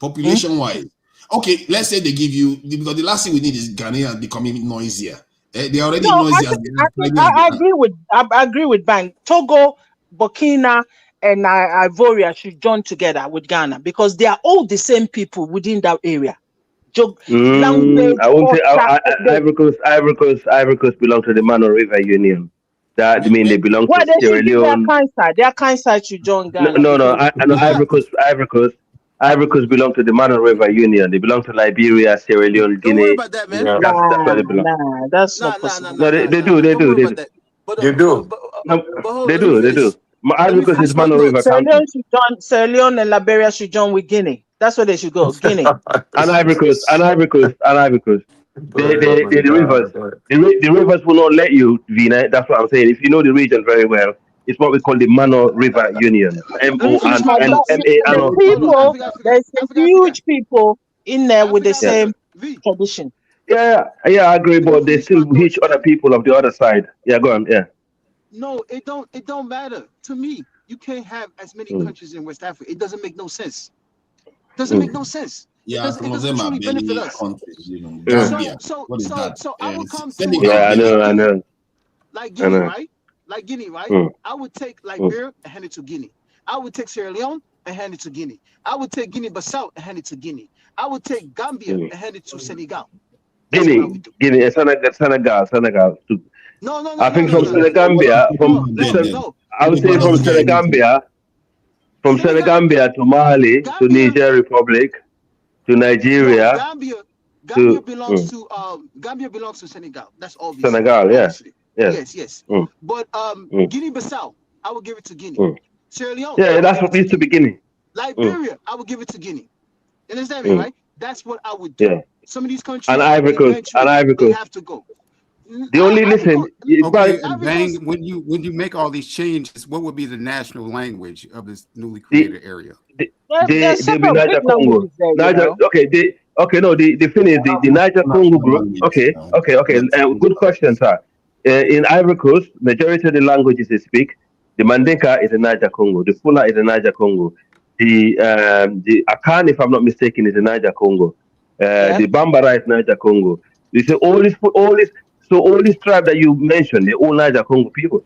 Population-wise. Okay, let's say they give you, because the last thing we need is Ghanaians becoming noisier. They are already noisy. I agree with Bang. Togo, Burkina, and Ivoria should join together with Ghana because they are all the same people within that area. Language, I won't say Ivory Coast belong to the Mano River Union. That mean they belong to Sierra Leone. Their kind side should join Ghana. No. I know Ivory Coast belong to the Mano River Union. They belong to Liberia, Sierra Leone, Guinea. Don't worry about that, man. That's where they belong. Nah, that's not possible. No, they do. They do. Ivory Coast is Mano River country. Sierra Leone and Liberia should join with Guinea. That's where they should go. Guinea. and Ivory Coast. The rivers. The rivers will not let you, Vina. That's what I'm saying. If you know the region very well, it's what we call the Mano River Union. There's huge people in there with the same tradition. Yeah, I agree, but they still reach other people of the other side. Yeah, go on. Yeah. No, it don't matter. To me, you can't have as many countries in West Africa. It doesn't make no sense. Make no sense. Yeah, some of them are many countries, Gambia. So I would come to I know. Like Guinea, right? I would take Liberia and hand it to Guinea. I would take Sierra Leone and hand it to Guinea. I would take Guinea-Bissau and hand it to Guinea. I would take Gambia and hand it to Senegal. That's what I would do. Guinea, Senegal. Too. No. I think from No. Senegambia, I would say from Senegambia to Mali to Niger Republic to Nigeria. Gambia belongs to Senegal. That's obvious. Senegal, yeah. Yes. But Guinea-Bissau, I would give it to Guinea. Sierra Leone. Yeah, that's what used to be Guinea. Liberia, I would give it to Guinea. You understand me, right? That's what I would do. Yeah. Some of these countries, And Ivory Coast. they have to go. The only listen. Okay, and Bang, when you make all these changes, what would be the national language of this newly created area? They'll be Niger Congo. The thing is the Niger Congo group. Okay. Good question, sir. In Ivory Coast, majority of the languages they speak, the Mandinka is in Niger Congo, the Fula is in Niger Congo, the Akan, if I'm not mistaken, is in Niger Congo, the Bambara is Niger Congo. You see all these tribes that you mentioned, they're all Niger Congo people.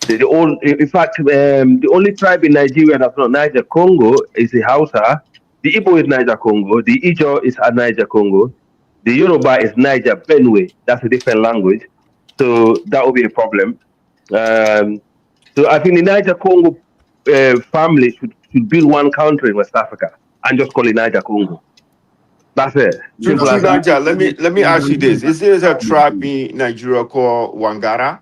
They all, in fact, the only tribe in Nigeria that's not Niger Congo is the Hausa. The Igbo is Niger Congo. The Ijo is Niger Congo. The Yoruba is Niger Benue. That's a different language. So that will be a problem. So I think the Niger Congo family should build one country in West Africa and just call it Niger Congo. That's it. Simple as that. Niger, let me ask you this: is there a tribe in Nigeria called Wangara?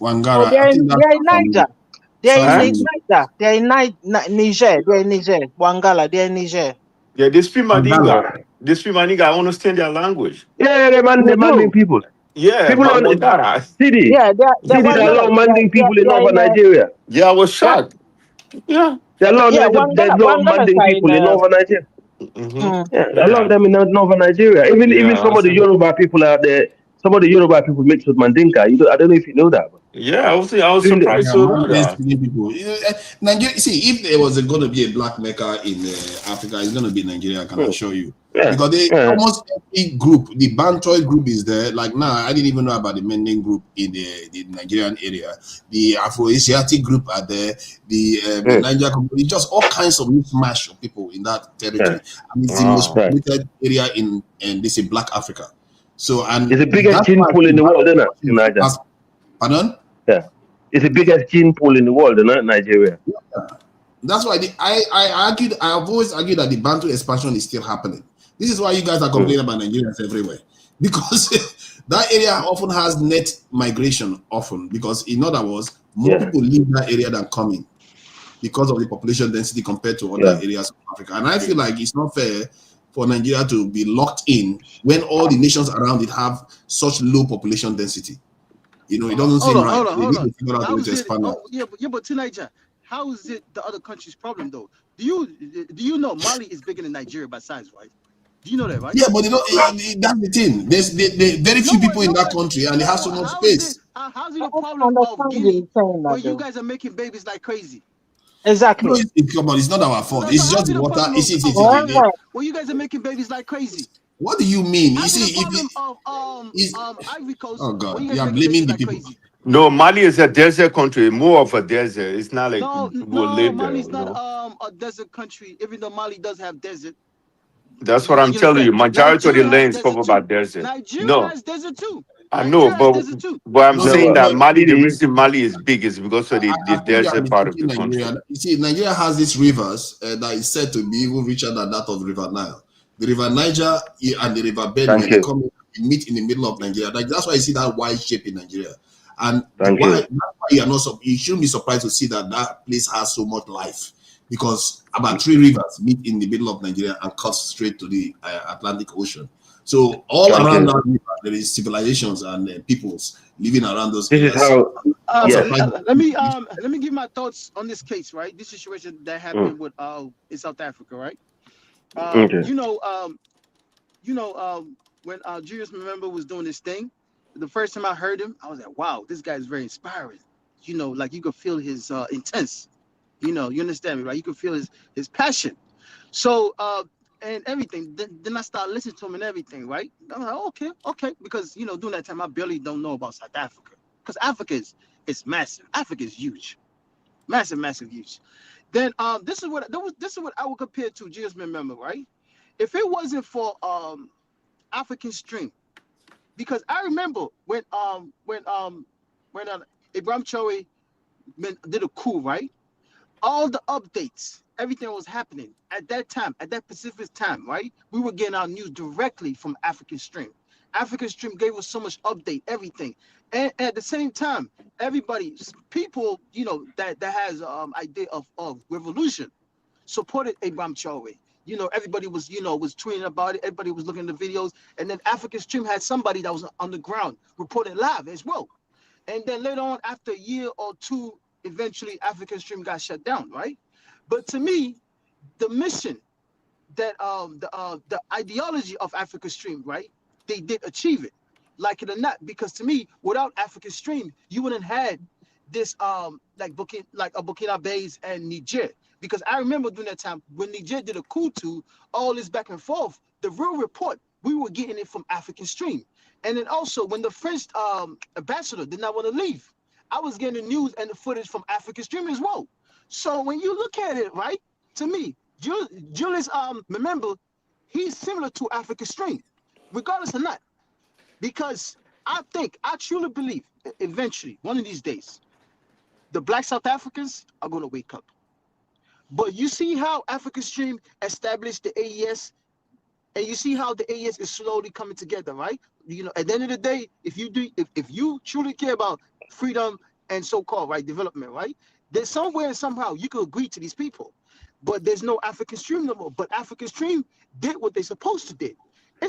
Oh, they're in Niger. They're in Niger. They're in Niger. They're in Niger. Wangala. They're in Niger. Yeah, they speak Mandinka. They speak Mandinka. I understand their language. Yeah, they're Manding people. Yeah, people on Wangara. City. Yeah, there are a lot of Manding people in Northern Nigeria. Yeah, I was shocked. Yeah, there are a lot of Manding people in Northern Nigeria. A lot of them in Northern Nigeria. Even some of the Yoruba people are there. Some of the Yoruba people mix with Mandinka. I don't know if you know that. Yeah, I was surprised to know that. People. Nigeria. See, if there was going to be a black Mecca in Africa, it's going to be Nigeria. I can assure you. Because almost every group, the Bantoid group is there. Like now, I didn't even know about the Mending group in the Nigerian area. The Afro-Asiatic group are there. The Niger community, just all kinds of mishmash of people in that territory. And it's the most populated area in this in Black Africa. So and it's the biggest gene pool in the world, isn't it? In Nigeria. Pardon? Yeah, it's the biggest gene pool in the world, isn't it? Nigeria. Yeah. That's why I've always argued that the Bantu expansion is still happening. This is why you guys are complaining about Nigerians everywhere, because that area often has net migration. Because in other words, more people leave that area than come in because of the population density compared to other areas of Africa. And I feel like it's not fair for Nigeria to be locked in when all the nations around it have such low population density. It doesn't seem right. They need to figure out a way to expand that. But to Nigeria, how is it the other country's problem though? Do you know Mali is bigger than Nigeria by size, right? Do you know that, right? Yeah, but that's the thing. There's very few people in that country, and they have so much space. How's it a problem of Guinea where you guys are making babies like crazy? Exactly. Come on, it's not our fault. It's just the water. Well, you guys are making babies like crazy. What do you mean? You see, Ivory Coast. Oh God, you are blaming the people. Crazy. No, Mali is a desert country, more of a desert. It's not like Mali's not a desert country, even though Mali does have desert. That's what I'm telling you. Majority of the land is covered by desert. Nigeria has desert too. I know, but I'm saying that Mali, the reason Mali is big is because of the desert part of the country. You see, Nigeria has these rivers that is said to be even richer than that of River Nile. The River Niger and the River Benue, they come and meet in the middle of Nigeria. That's why you see that wide shape in Nigeria. And that's why you shouldn't be surprised to see that place has so much life, because about 3 rivers meet in the middle of Nigeria and cut straight to the Atlantic Ocean. So all around that river, there is civilizations and peoples living around those areas. Let me give my thoughts on this case, right? This situation that happened with in South Africa, right? When Julius Malema was doing this thing, the first time I heard him, I was like, wow, this guy is very inspiring. Like you could feel his intense. You understand me, right? You could feel his passion. So and everything. Then I started listening to him and everything, right? I'm like, okay, because during that time I barely don't know about South Africa, because Africa is massive. Africa is huge. massive huge. Then this is what I would compare to Julius Malema, right? If it wasn't for African Stream, because I remember when Ibrahim Traore did a coup, right? All the updates, everything was happening at that time, at that specific time, right? We were getting our news directly from African Stream. African Stream gave us so much update, everything, and at the same time, everybody, people, that has idea of revolution, supported Abraham Traore. Everybody was tweeting about it. Everybody was looking at the videos, and then African Stream had somebody that was on the ground reporting live as well. And then later on, after a year or two, eventually African Stream got shut down, right? But to me, the mission that the ideology of African Stream, right? They did achieve it, like it or not, because to me, without African Stream, you wouldn't had this like Burkina Faso and Niger. Because I remember during that time when Niger did a coup to all this back and forth, the real report, we were getting it from African Stream. And then also when the French ambassador did not want to leave, I was getting the news and the footage from African Stream as well. So when you look at it, right, to me, Julius Malema, he's similar to African Stream, regardless or not. Because I truly believe eventually, one of these days, the Black South Africans are going to wake up. But you see how African Stream established the AES, and you see how the AES is slowly coming together, right? At the end of the day, if you truly care about freedom and so-called right development, right? There's somewhere and somehow you could agree to these people, but there's no African Stream no more. But African Stream did what they're supposed to do.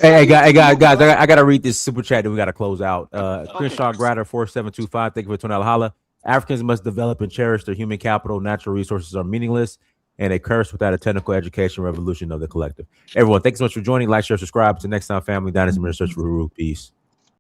Hey, guys, I gotta read this super chat that we gotta close out. Crenshaw Gratter 4725, thank you for $20 holla. Africans must develop and cherish their human capital. Natural resources are meaningless, and a curse without a technical education revolution of the collective. Everyone, thanks so much for joining. Like, share, subscribe. Until next time, family. Dynasty Search for Huru. Peace.